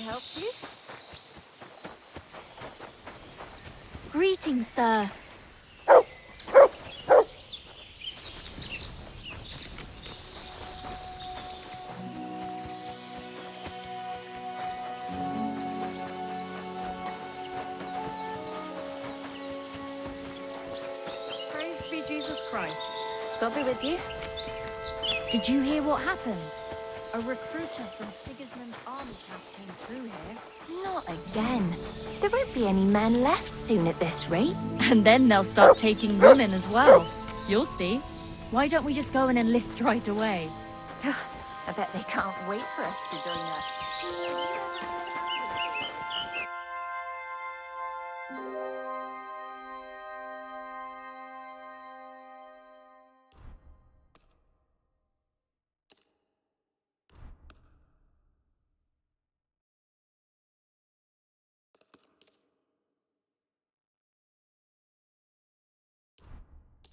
help you? Greetings, sir. Praise be Jesus Christ. God be with you. Did you hear what happened? A recruiter from Sigismund's army camp came through here. Not again. There won't be any men left soon at this rate. And then they'll start taking women as well. You'll see. Why don't we just go and enlist right away? I bet they can't wait for us to join us.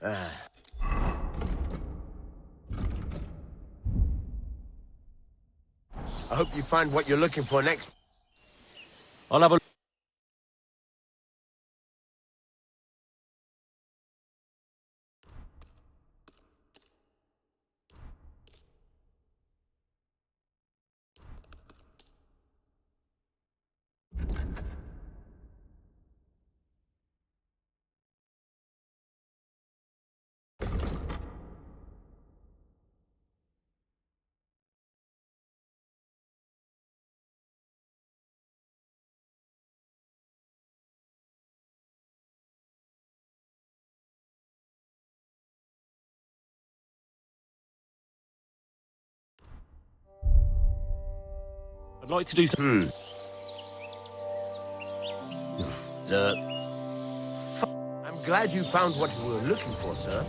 I hope you find what you're looking for next. I'll have a... I'd like to do some... I'm glad you found what you were looking for, sir.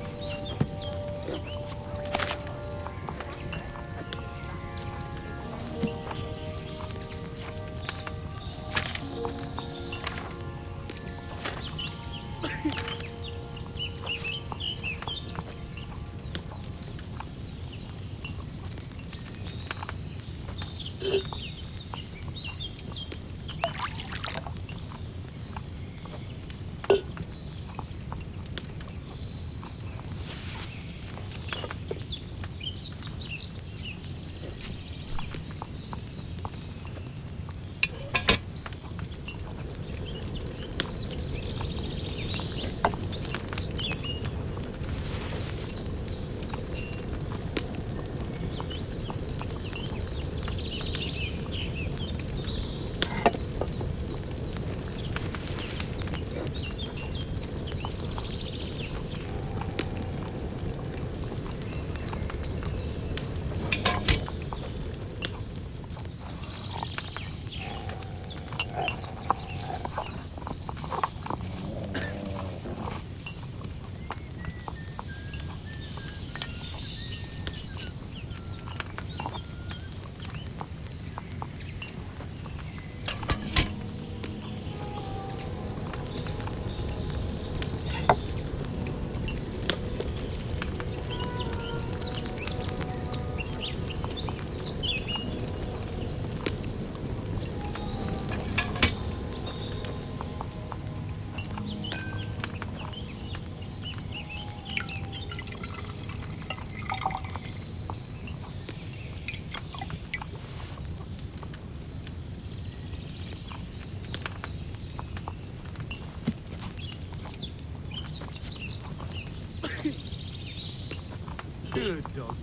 Good doggy.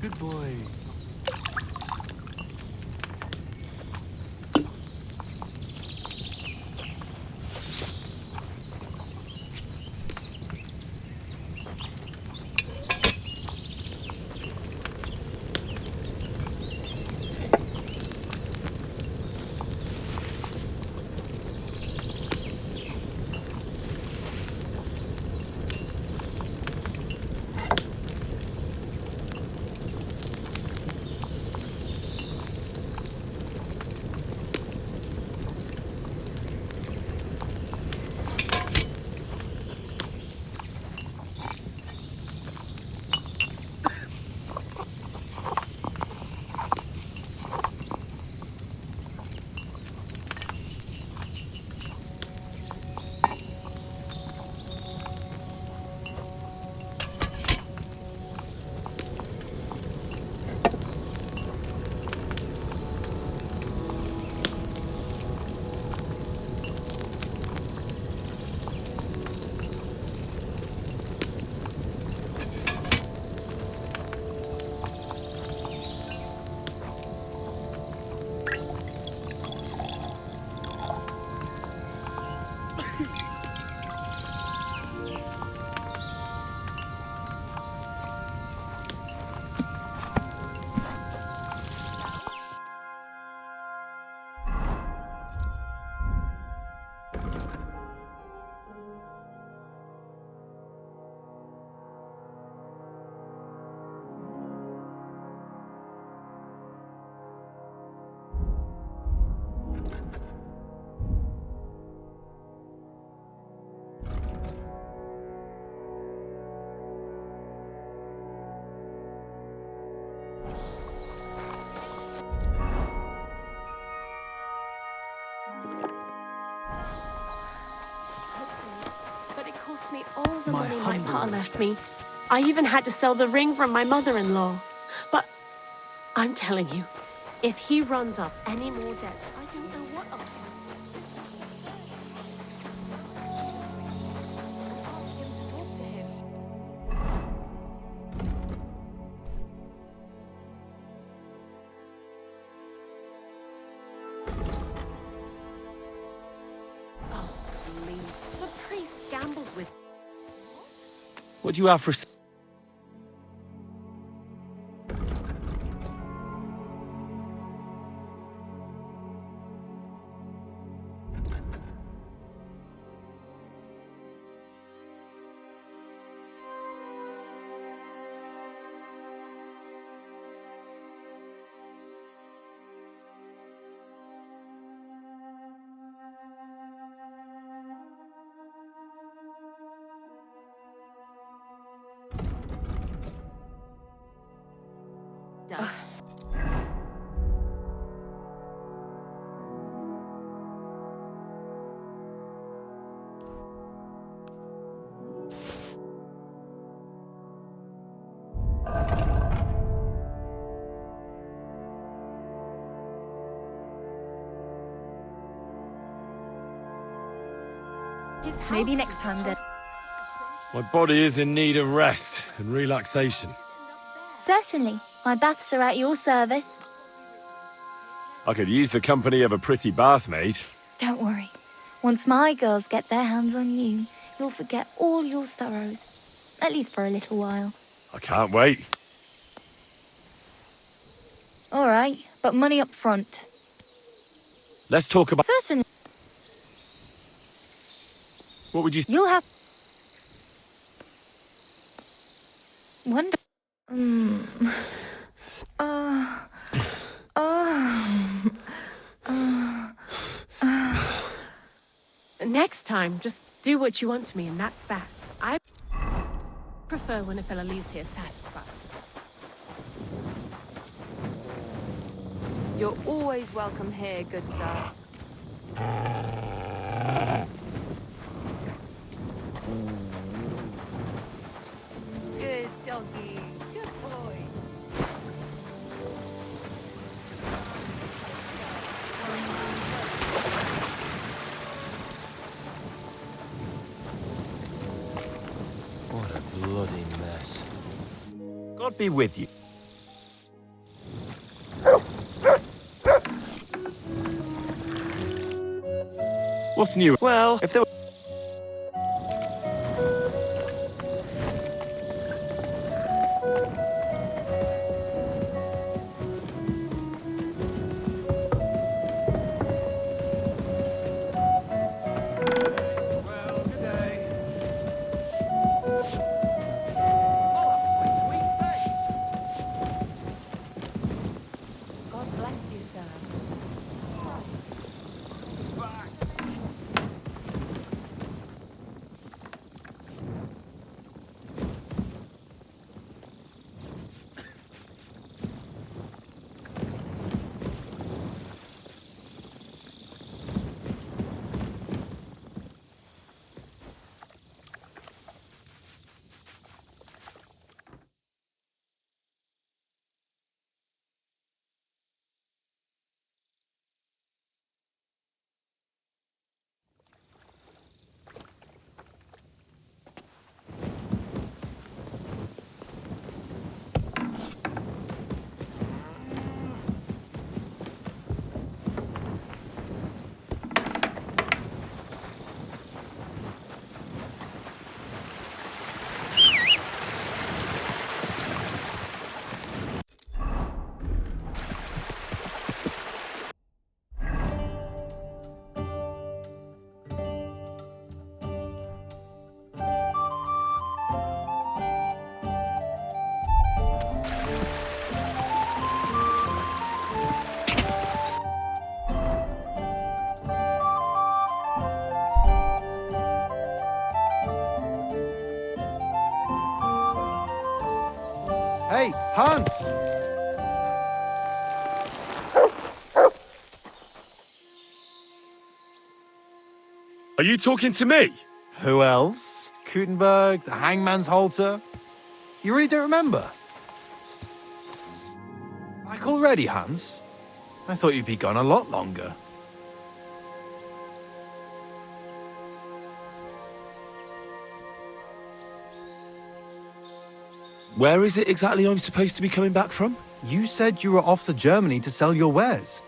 Good boy. But it cost me all the money my pa left me. I even had to sell the ring from my mother-in-law. But I'm telling you, if he runs up any more debts, I don't know what I'll do. Ask him to talk to him. Oh, please. The priest gambles with... What do you have for... Maybe next time then. My body is in need of rest and relaxation. Certainly. My baths are at your service. I could use the company of a pretty bathmaid. Don't worry. Once my girls get their hands on you, you'll forget all your sorrows. At least for a little while. I can't wait. All right, but money up front. Let's talk about... Certainly. What would you... You'll have... Wonder... Next time, just do what you want to me, and that's that. I prefer when a fella leaves here satisfied. You're always welcome here, good sir. Good doggy. Good boy. What a bloody mess. God be with you. What's new? Well, if there were... God bless you, sir. Hey, Hans! Are you talking to me? Who else? Gutenberg, the hangman's halter? You really don't remember? Back already, Hans? I thought you'd be gone a lot longer. Where is it exactly I'm supposed to be coming back from? You said you were off to Germany to sell your wares.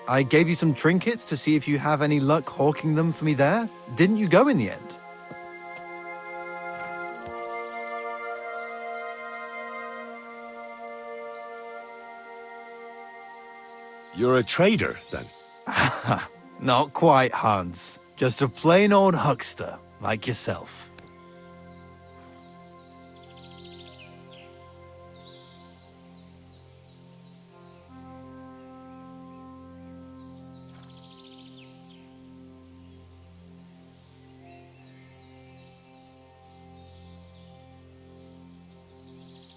I gave you some trinkets to see if you have any luck hawking them for me there. Didn't you go in the end? You're a trader, then? Not quite, Hans. Just a plain old huckster, like yourself.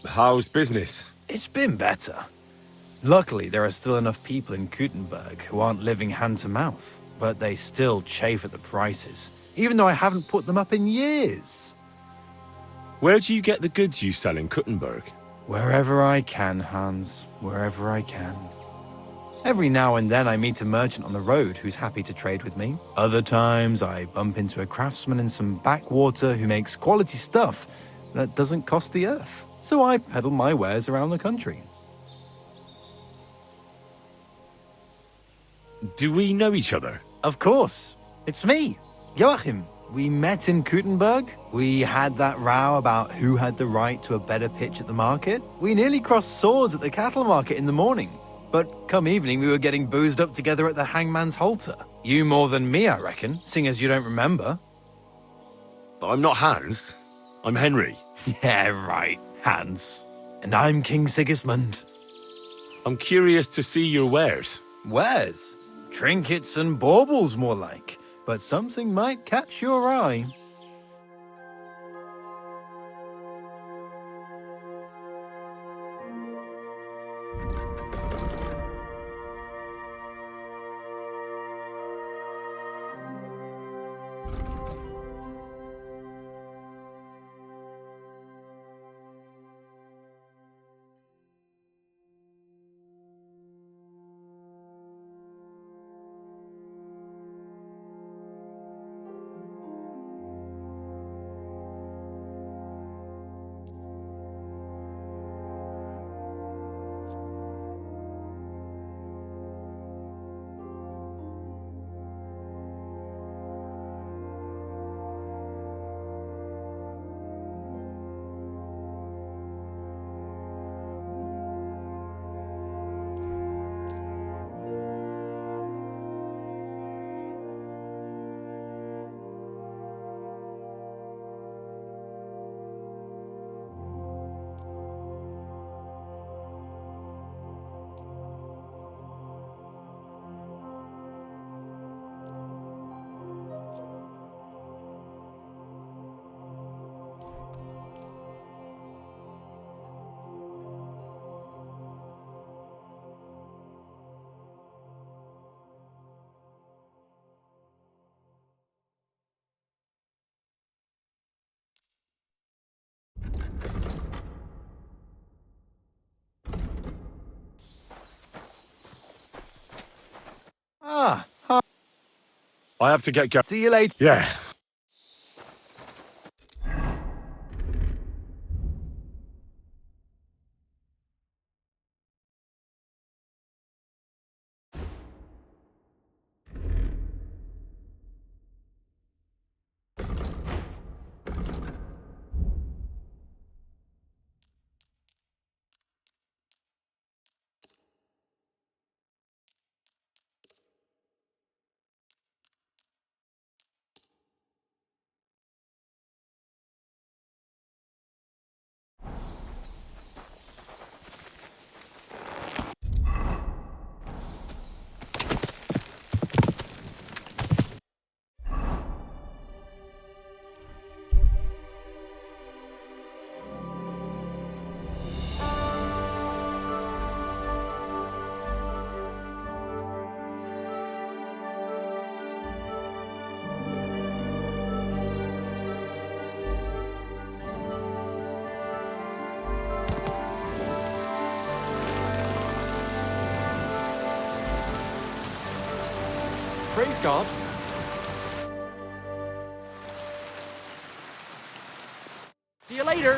How's business? It's been better. Luckily, there are still enough people in Gutenberg who aren't living hand to mouth, but they still chafe at the prices, even though I haven't put them up in years. Where do you get the goods you sell in Gutenberg? Wherever I can, Hans. Wherever I can. Every now and then I meet a merchant on the road who's happy to trade with me. Other times I bump into a craftsman in some backwater who makes quality stuff that doesn't cost the earth. So I peddle my wares around the country. Do we know each other? Of course. It's me, Joachim. We met in Gutenberg. We had that row about who had the right to a better pitch at the market. We nearly crossed swords at the cattle market in the morning. But come evening, we were getting boozed up together at the hangman's halter. You more than me, I reckon, seeing as you don't remember. But I'm not Hans. I'm Henry. Yeah, right, Hans. And I'm King Sigismund. I'm curious to see your wares. Wares? Trinkets and baubles, more like. But something might catch your eye. I have to get going. See you later. Yeah. Praise God. See you later.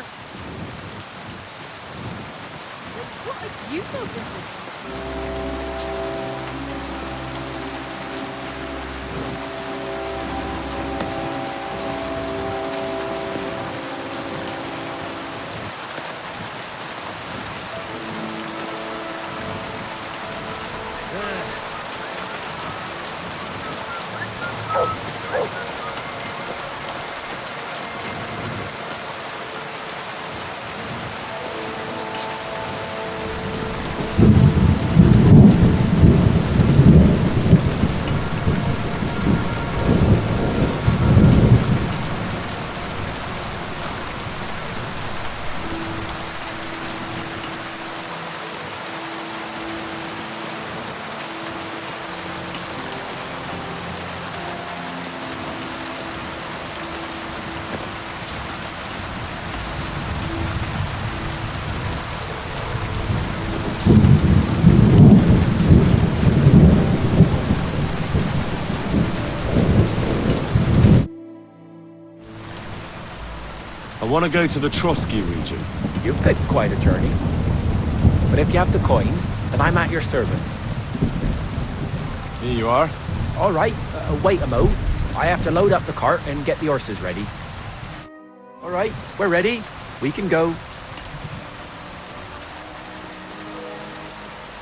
What have you got with this? I want to go to the Trotsky region. You've picked quite a journey. But if you have the coin, then I'm at your service. Here you are. All right, wait a mo. I have to load up the cart and get the horses ready. All right, we're ready. We can go.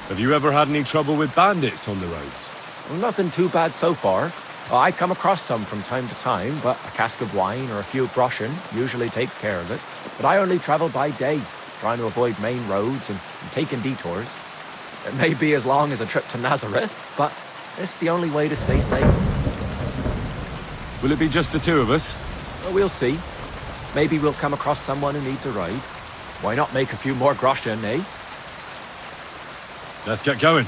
Have you ever had any trouble with bandits on the roads? Well, nothing too bad so far. I come across some from time to time, but a cask of wine or a few groschen usually takes care of it. But I only travel by day, trying to avoid main roads and taking detours. It may be as long as a trip to Nazareth, but it's the only way to stay safe. Will it be just the two of us? Well, we'll see. Maybe we'll come across someone who needs a ride. Why not make a few more groschen, eh? Let's get going.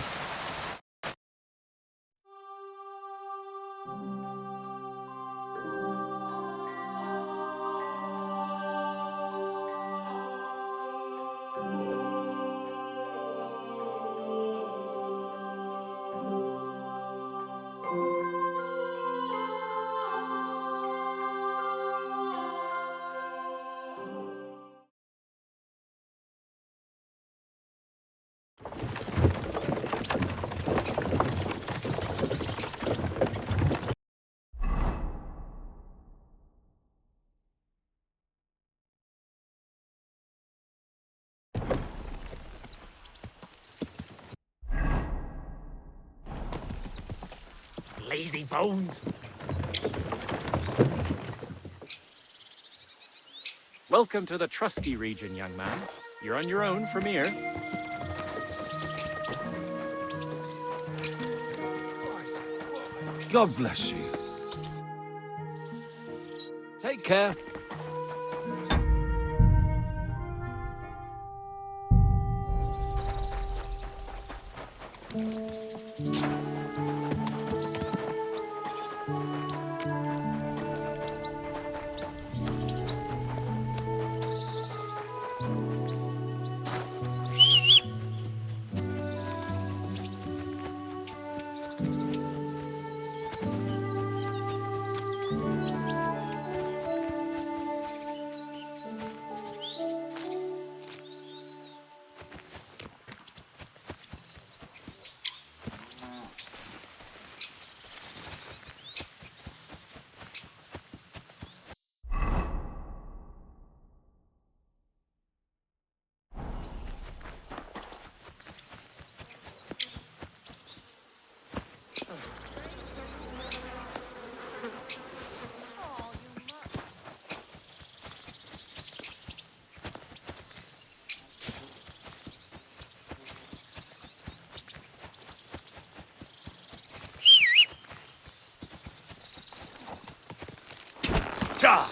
Lazy bones. Welcome to the Trotsky region, young man. You're on your own from here. God bless you. Take care. God!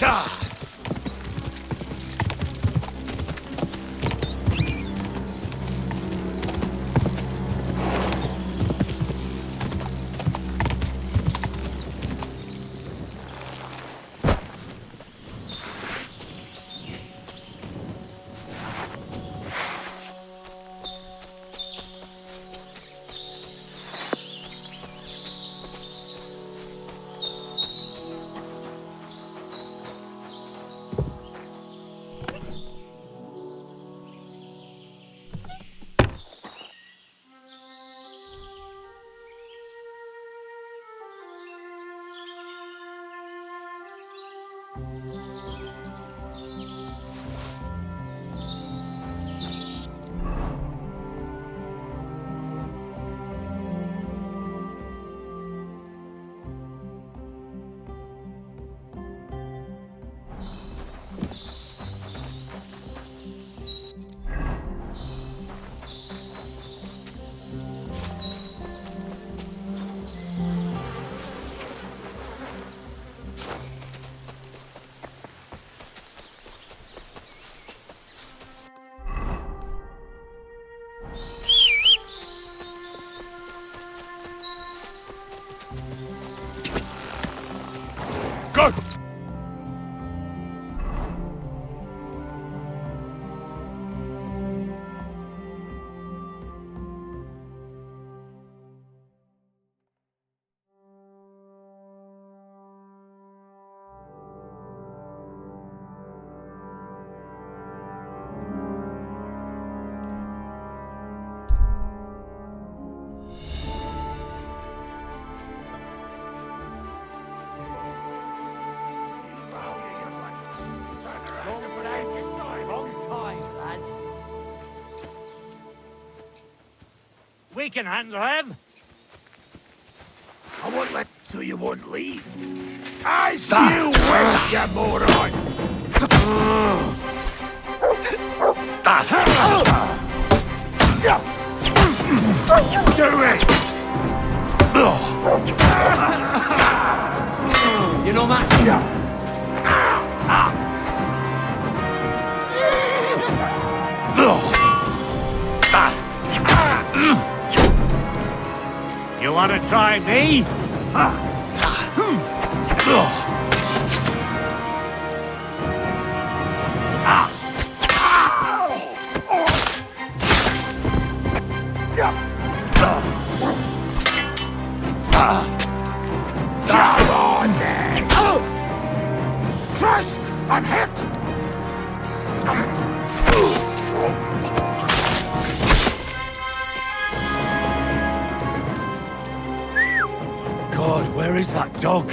Go! We can handle him. I won't let so you won't leave. As you wish, you moron! Do it! You know that? You want to try me? Come on then! Christ! I'm hit! God, where is that dog?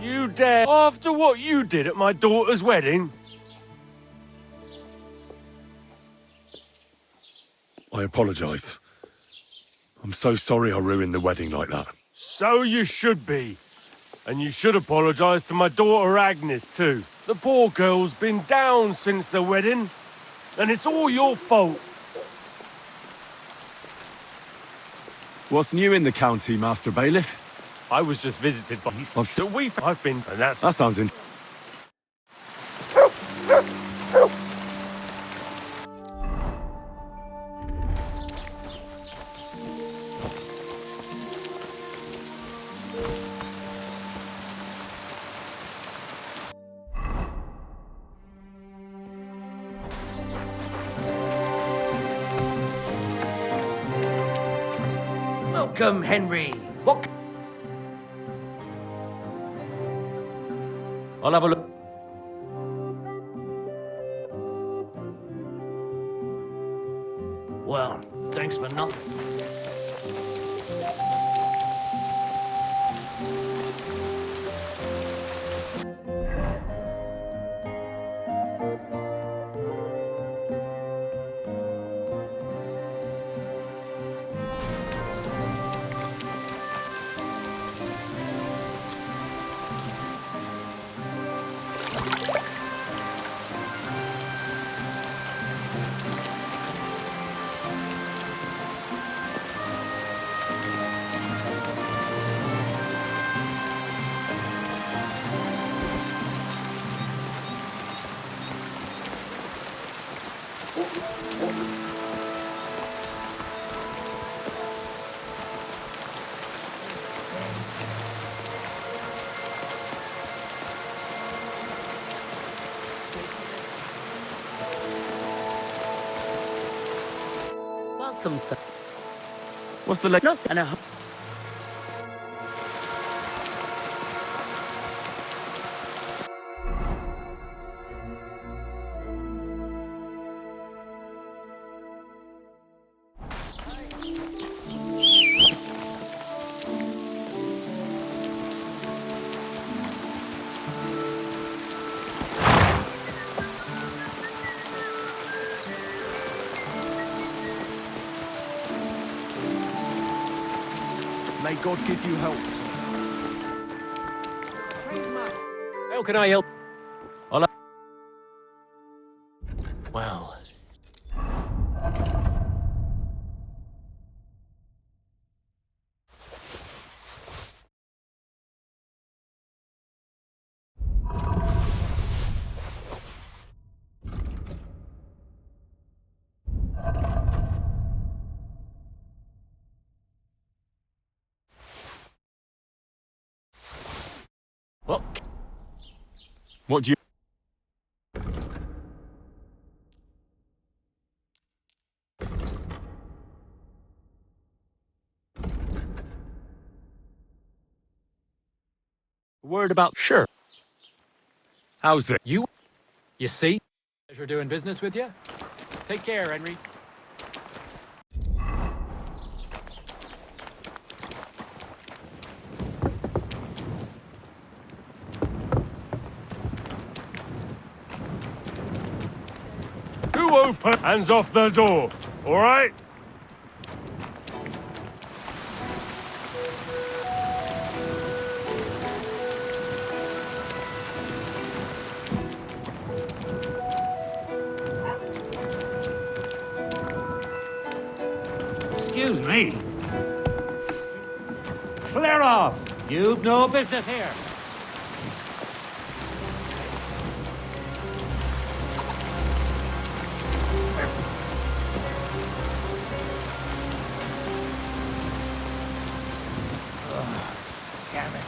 You dare, after what you did at my daughter's wedding? I apologise. I'm so sorry I ruined the wedding like that. So you should be. And you should apologise to my daughter Agnes too. The poor girl's been down since the wedding. And it's all your fault. What's new in the county, Master Bailiff? I was just visited by so I've been, and that's... That sounds in... Welcome, Henry. What? I'll have a look. Well, thanks for nothing. Welcome, sir. What's the... Nothing. May God give you help. How can I help? Well. What do you... Word about... Sure. How's the... You see? Pleasure doing business with you. Take care, Henry. Who open? Hands off the door, all right? Excuse me. Clear off. You've no business here. Damn it.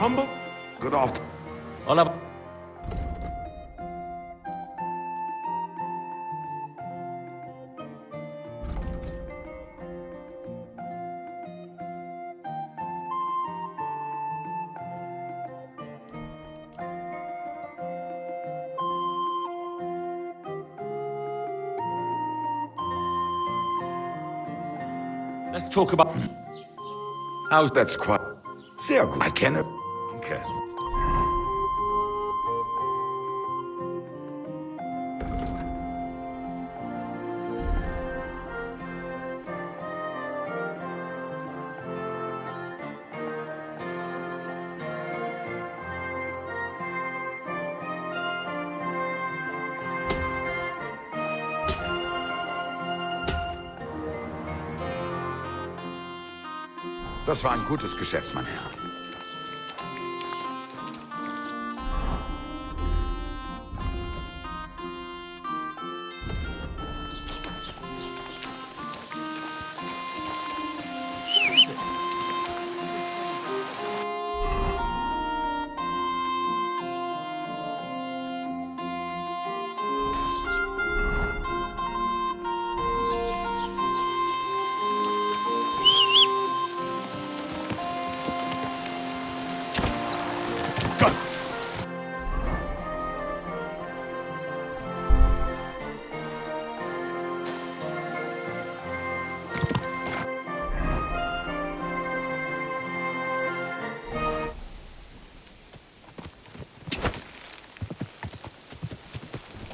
Humble? Good afternoon. Hola. Let's talk about... How's that's quite... Sehr gut. I can... Okay. Das war ein gutes Geschäft, mein Herr.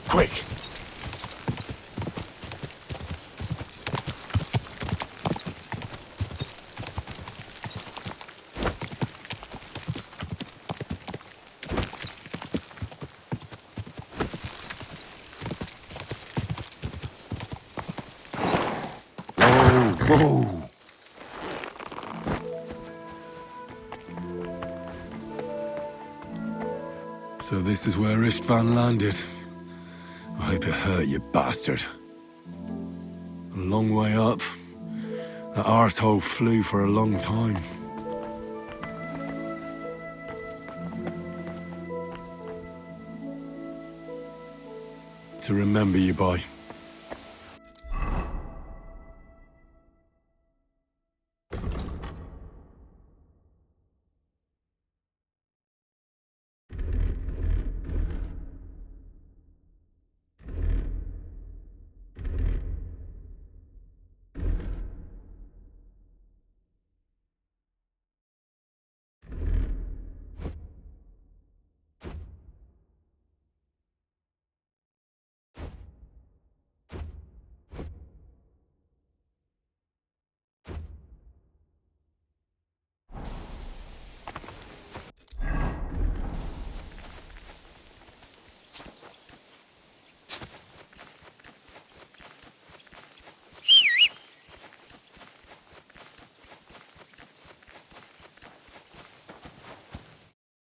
Quick! Whoa! So this is where Istvan landed. I hope it hurt, you bastard. A long way up. That arsehole flew for a long time. To remember you by.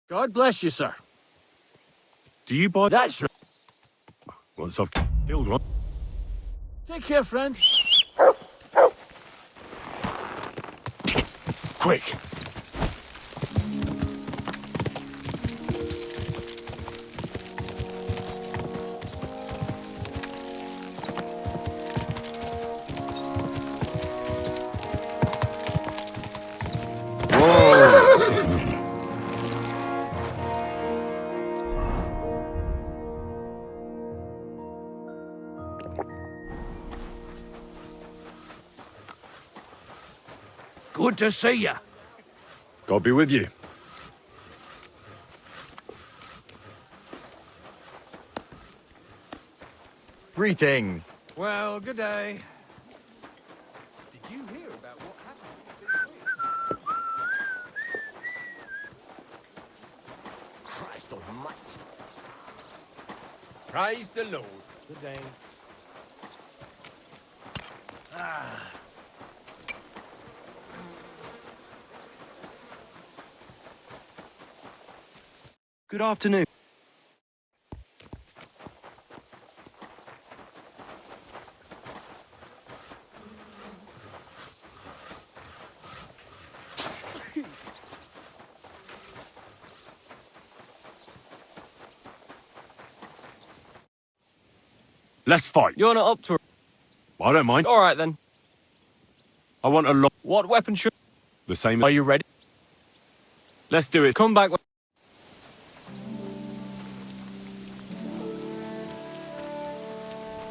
God bless you, sir. Do you buy... That's right. Once I've killed one. Take care, friend. Quick! Good to see you. God be with you. Greetings. Well, good day. Did you hear about what happened this week? Christ almighty. Praise the Lord. Good day. Good afternoon. Let's fight. You're not up to it. I don't mind. All right, then. I want a lot. What weapon should... The same. Are you ready? Let's do it. Come back.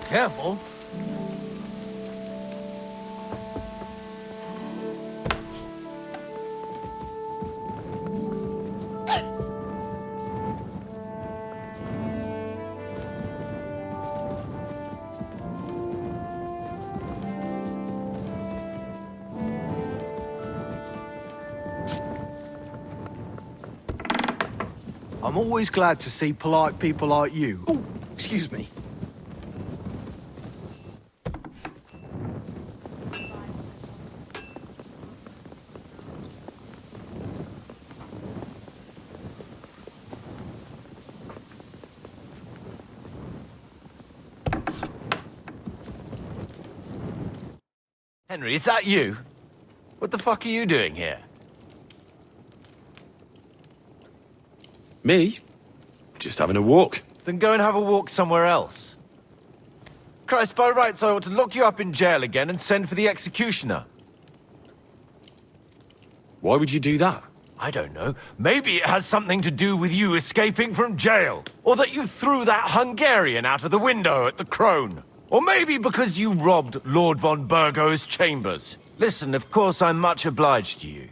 Careful. I'm always glad to see polite people like you. Oh, excuse me. Henry, is that you? What the fuck are you doing here? Me? Just having a walk. Then go and have a walk somewhere else. Christ, by rights, I ought to lock you up in jail again and send for the executioner. Why would you do that? I don't know. Maybe it has something to do with you escaping from jail. Or that you threw that Hungarian out of the window at the Crone. Or maybe because you robbed Lord von Burgo's chambers. Listen, of course I'm much obliged to you.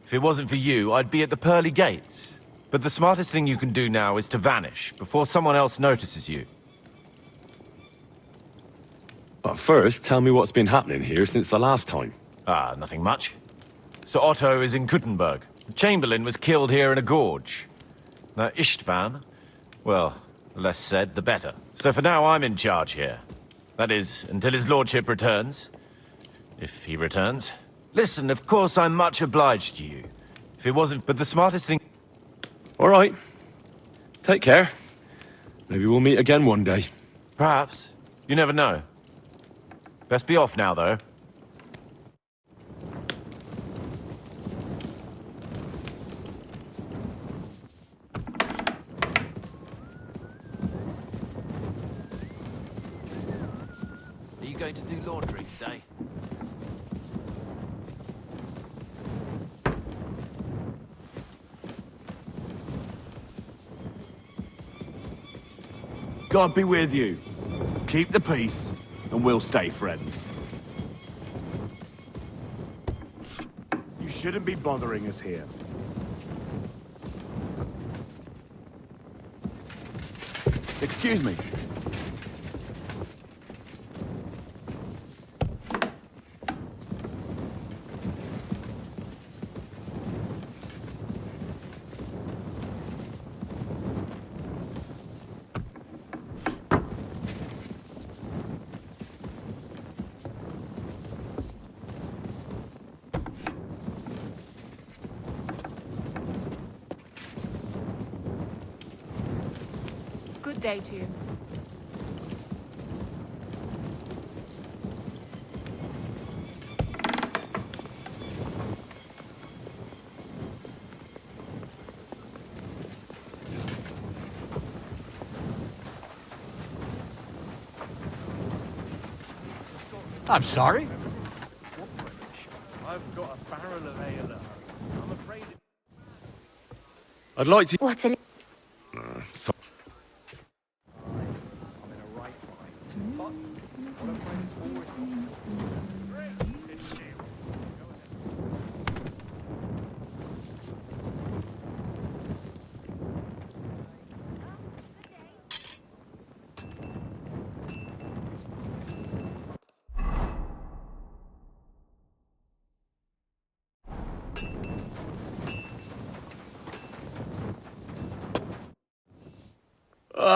If it wasn't for you, I'd be at the pearly gates. But the smartest thing you can do now is to vanish before someone else notices you. But first, tell me what's been happening here since the last time. Ah, nothing much. Sir Otto is in Kuttenberg. The Chamberlain was killed here in a gorge. Now Istvan, well, the less said, the better. So for now, I'm in charge here. That is, until his lordship returns. If he returns. Listen, of course I'm much obliged to you. If it wasn't, but the smartest thing... All right. Take care. Maybe we'll meet again one day. Perhaps. You never know. Best be off now, though. Are you going to do laundry today? God be with you. Keep the peace, and we'll stay friends. You shouldn't be bothering us here. Excuse me. Good day to you. I'm sorry? I've got a barrel of ale at home. I'm afraid it... I'd like to... What's a... So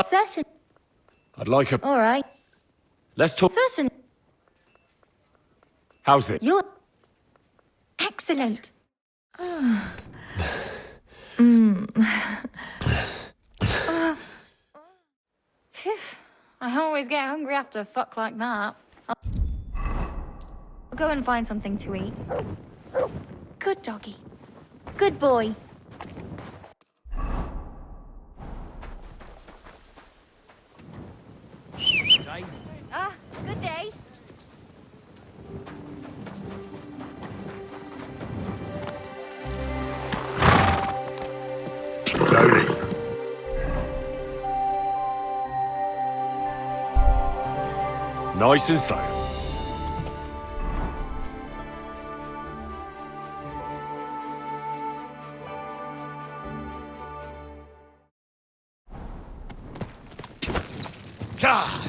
Certain. I'd like a... All right. Let's talk... Certain. How's it? You're... Excellent. Phew. I always get hungry after a fuck like that. I'll go and find something to eat. Good doggy. Good boy. Ah, good day. Slowly. Nice and slow. God!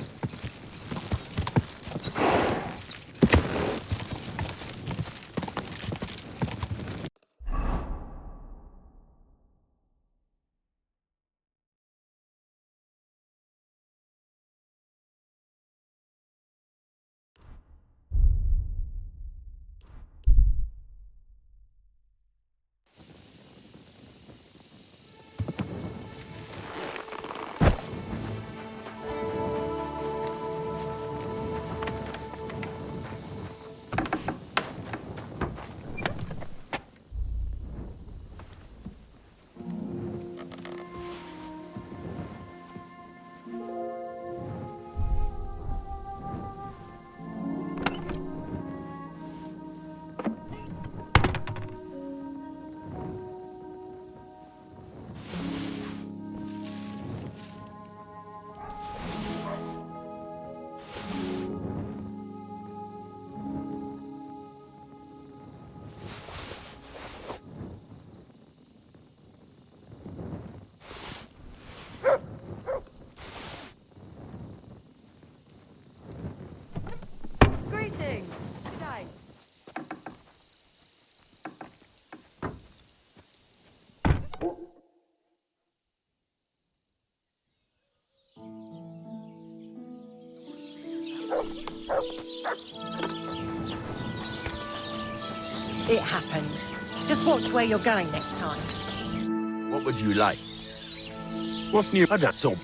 It happens. Just watch where you're going next time. What would you like? What's new? I don't so.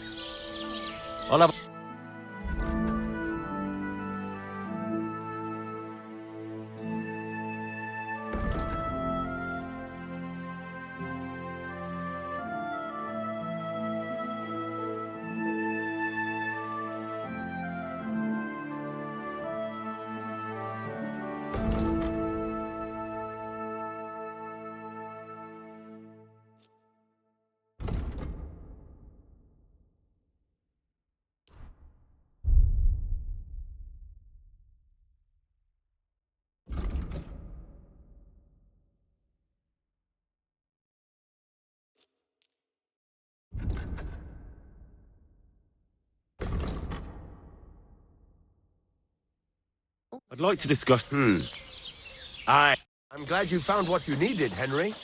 I'll have. I'd like to discuss... I'm glad you found what you needed, Henry.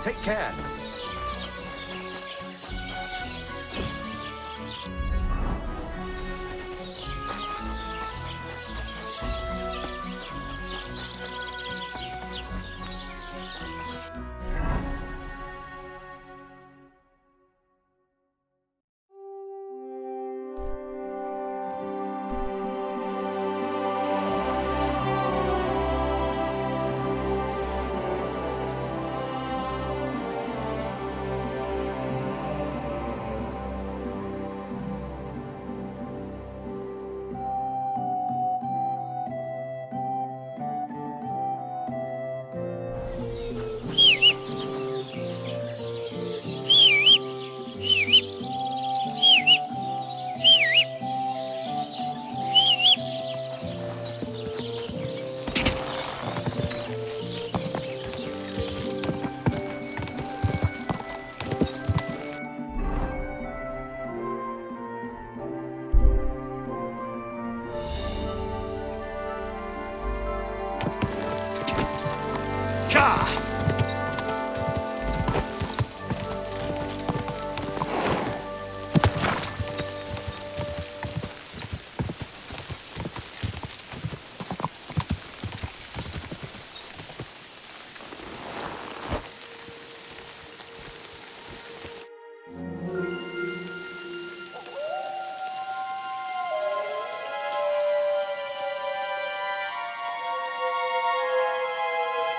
Take care.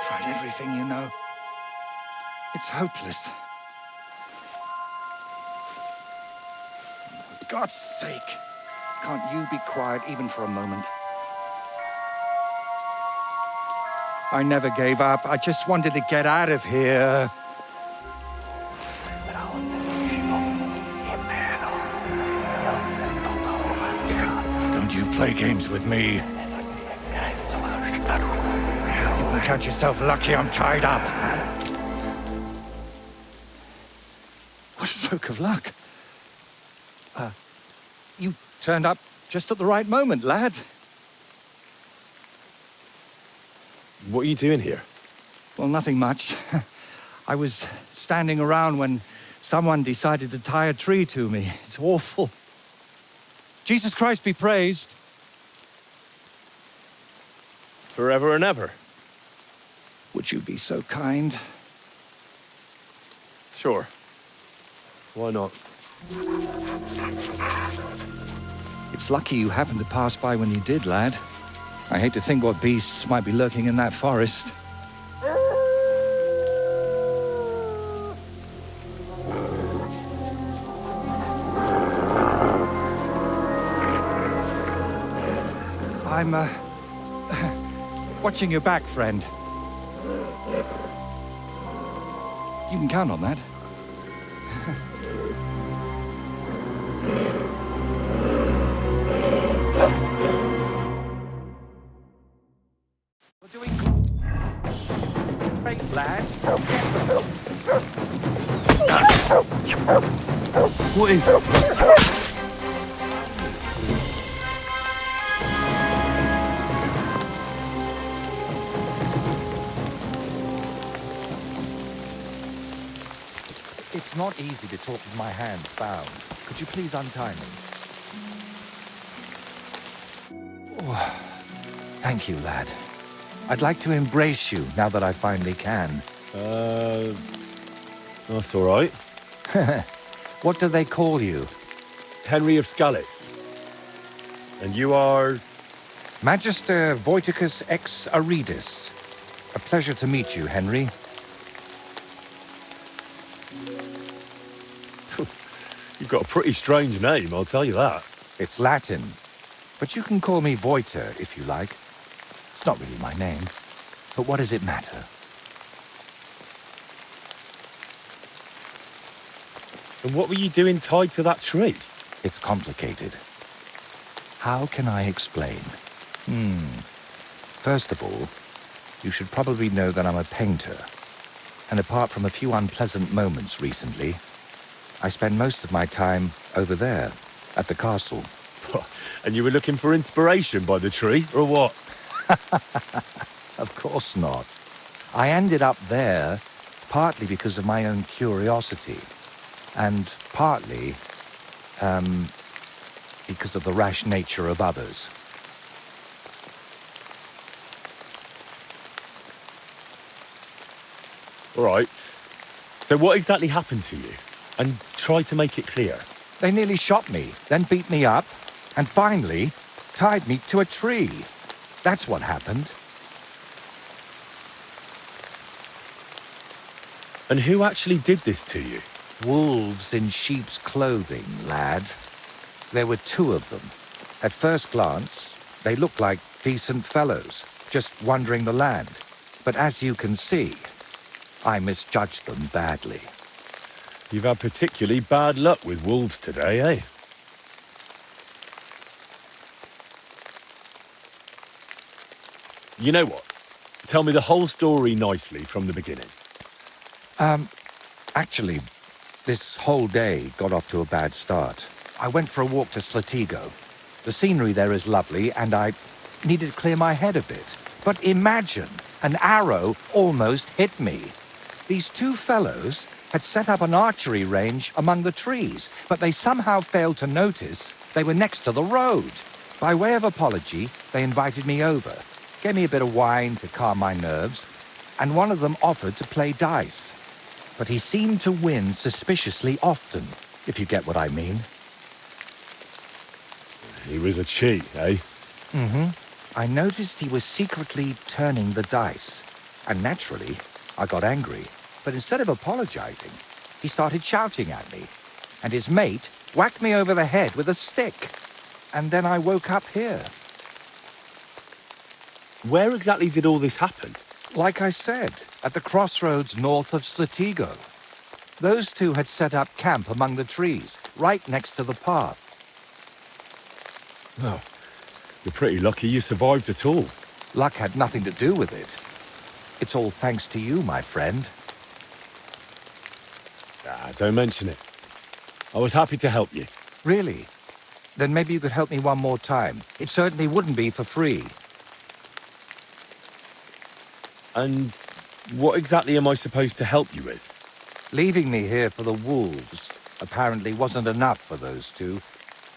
Tried everything, you know. It's hopeless. For God's sake, can't you be quiet even for a moment? I never gave up. I just wanted to get out of here. Don't you play games with me. You can count yourself lucky I'm tied up. What a stroke of luck. You turned up just at the right moment, lad. What are you doing here? Well, nothing much. I was standing around when someone decided to tie a tree to me. It's awful. Jesus Christ be praised. Forever and ever. Would you be so kind? Sure. Why not? It's lucky you happened to pass by when you did, lad. I hate to think what beasts might be lurking in that forest. I'm, watching your back, friend. You can count on that. We're doing great, lad. What is it? It's not easy to talk with my hands bound. Could you please untie me? Oh, thank you, lad. I'd like to embrace you now that I finally can. That's all right. What do they call you? Henry of Skalitz. And you are? Magister Voiticus ex Aridus. A pleasure to meet you, Henry. You've got a pretty strange name, I'll tell you that. It's Latin, but you can call me Voiter if you like. It's not really my name, but what does it matter? And what were you doing tied to that tree? It's complicated. How can I explain? First of all, you should probably know that I'm a painter. And apart from a few unpleasant moments recently, I spend most of my time over there, at the castle. And you were looking for inspiration by the tree, or what? Of course not. I ended up there partly because of my own curiosity, and partly, because of the rash nature of others. All right. So what exactly happened to you? And try to make it clear. They nearly shot me, then beat me up, and finally tied me to a tree. That's what happened. And who actually did this to you? Wolves in sheep's clothing, lad. There were two of them. At first glance, they looked like decent fellows, just wandering the land. But as you can see, I misjudged them badly. You've had particularly bad luck with wolves today, eh? You know what? Tell me the whole story nicely from the beginning. Actually, this whole day got off to a bad start. I went for a walk to Slatigo. The scenery there is lovely, and I needed to clear my head a bit. But imagine, an arrow almost hit me. These two fellows had set up an archery range among the trees, but they somehow failed to notice they were next to the road. By way of apology, they invited me over, gave me a bit of wine to calm my nerves, and one of them offered to play dice. But he seemed to win suspiciously often, if you get what I mean. He was a cheat, eh? I noticed he was secretly turning the dice, and naturally, I got angry. But instead of apologizing, he started shouting at me, and his mate whacked me over the head with a stick. And then I woke up here. Where exactly did all this happen? Like I said, at the crossroads north of Slatigo. Those two had set up camp among the trees, right next to the path. Oh, you're pretty lucky you survived at all. Luck had nothing to do with it. It's all thanks to you, my friend. Don't mention it. I was happy to help you. Really? Then maybe you could help me one more time. It certainly wouldn't be for free. And what exactly am I supposed to help you with? Leaving me here for the wolves apparently wasn't enough for those two.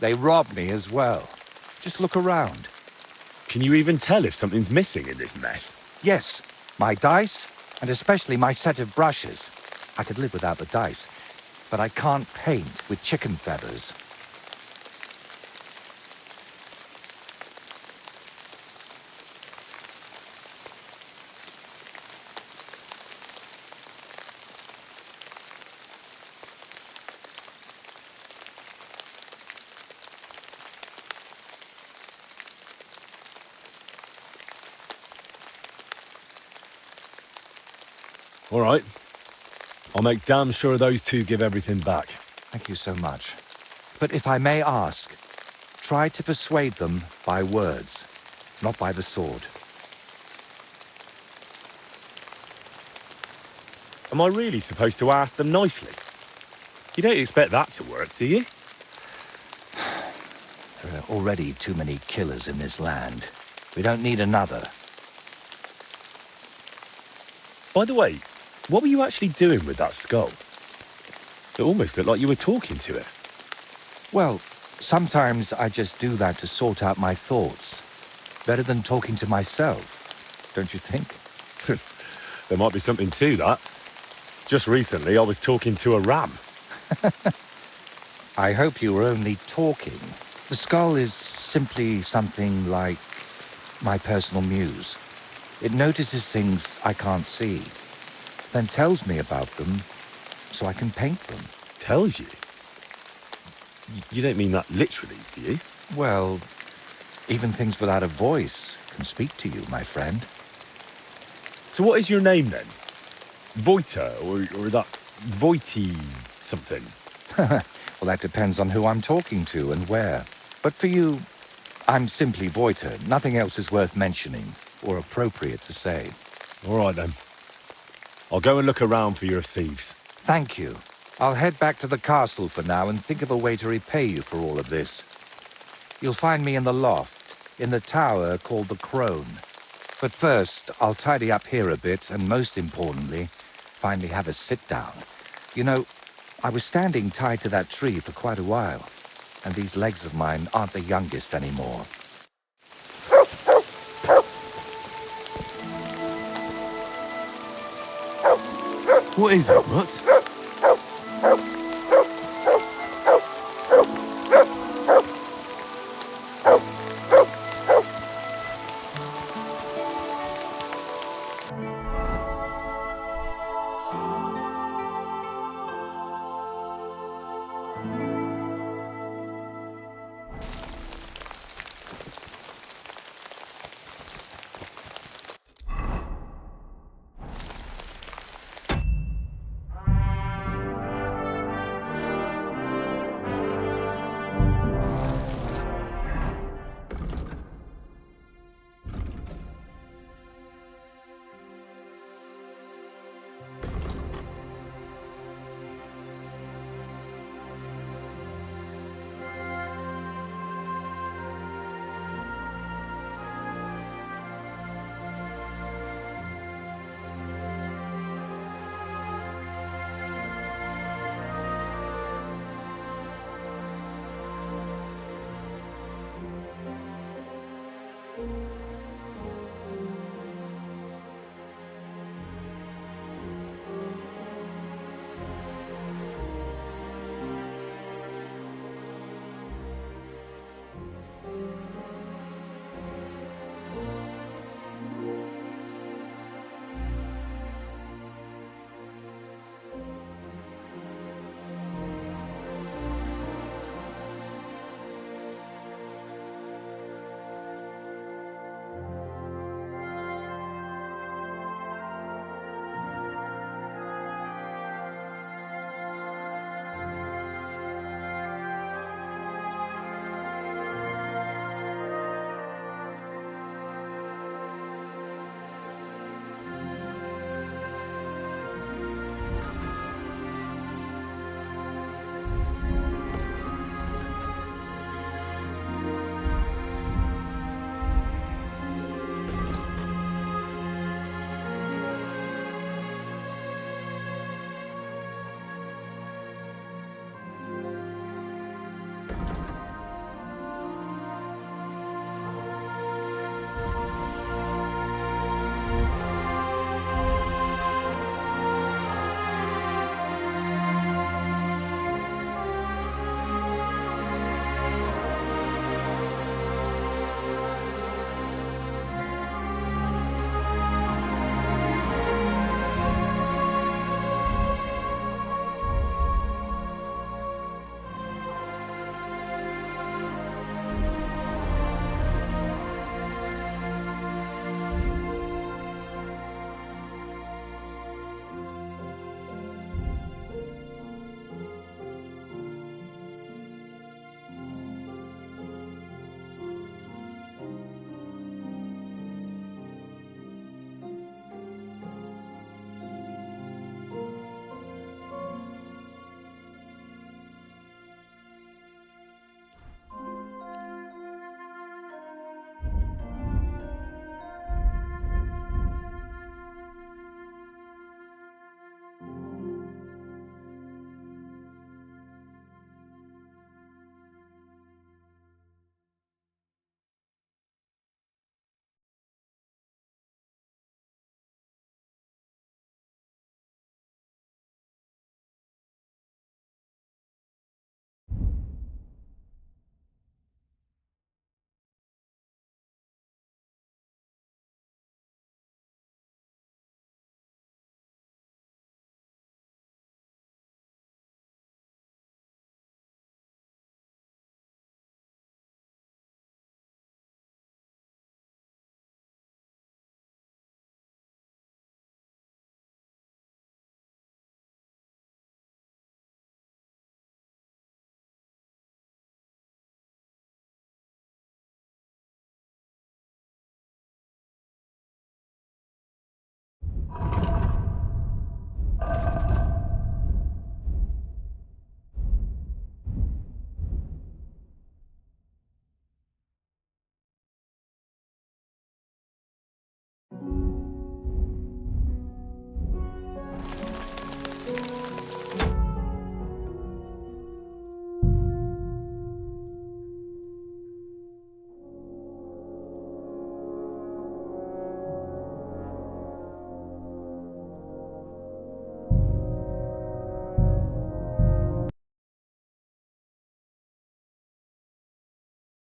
They robbed me as well. Just look around. Can you even tell if something's missing in this mess? Yes, my dice, and especially my set of brushes. I could live without the dice, but I can't paint with chicken feathers. All right. I'll make damn sure those two give everything back. Thank you so much. But if I may ask, try to persuade them by words, not by the sword. Am I really supposed to ask them nicely? You don't expect that to work, do you? There are already too many killers in this land. We don't need another. By the way, what were you actually doing with that skull? It almost looked like you were talking to it. Well, sometimes I just do that to sort out my thoughts. Better than talking to myself, don't you think? There might be something to that. Just recently, I was talking to a ram. I hope you were only talking. The skull is simply something like my personal muse. It notices things I can't see, then tells me about them so I can paint them. Tells you? You don't mean that literally, do you? Well, even things without a voice can speak to you, my friend. So what is your name then? Voita, or that Voiti something? Well, that depends on who I'm talking to and where. But for you, I'm simply Voita. Nothing else is worth mentioning or appropriate to say. All right, then. I'll go and look around for your thieves. Thank you. I'll head back to the castle for now and think of a way to repay you for all of this. You'll find me in the loft, in the tower called the Crone. But first, I'll tidy up here a bit and, most importantly, finally have a sit-down. You know, I was standing tied to that tree for quite a while, and these legs of mine aren't the youngest anymore. What is it, Mutt?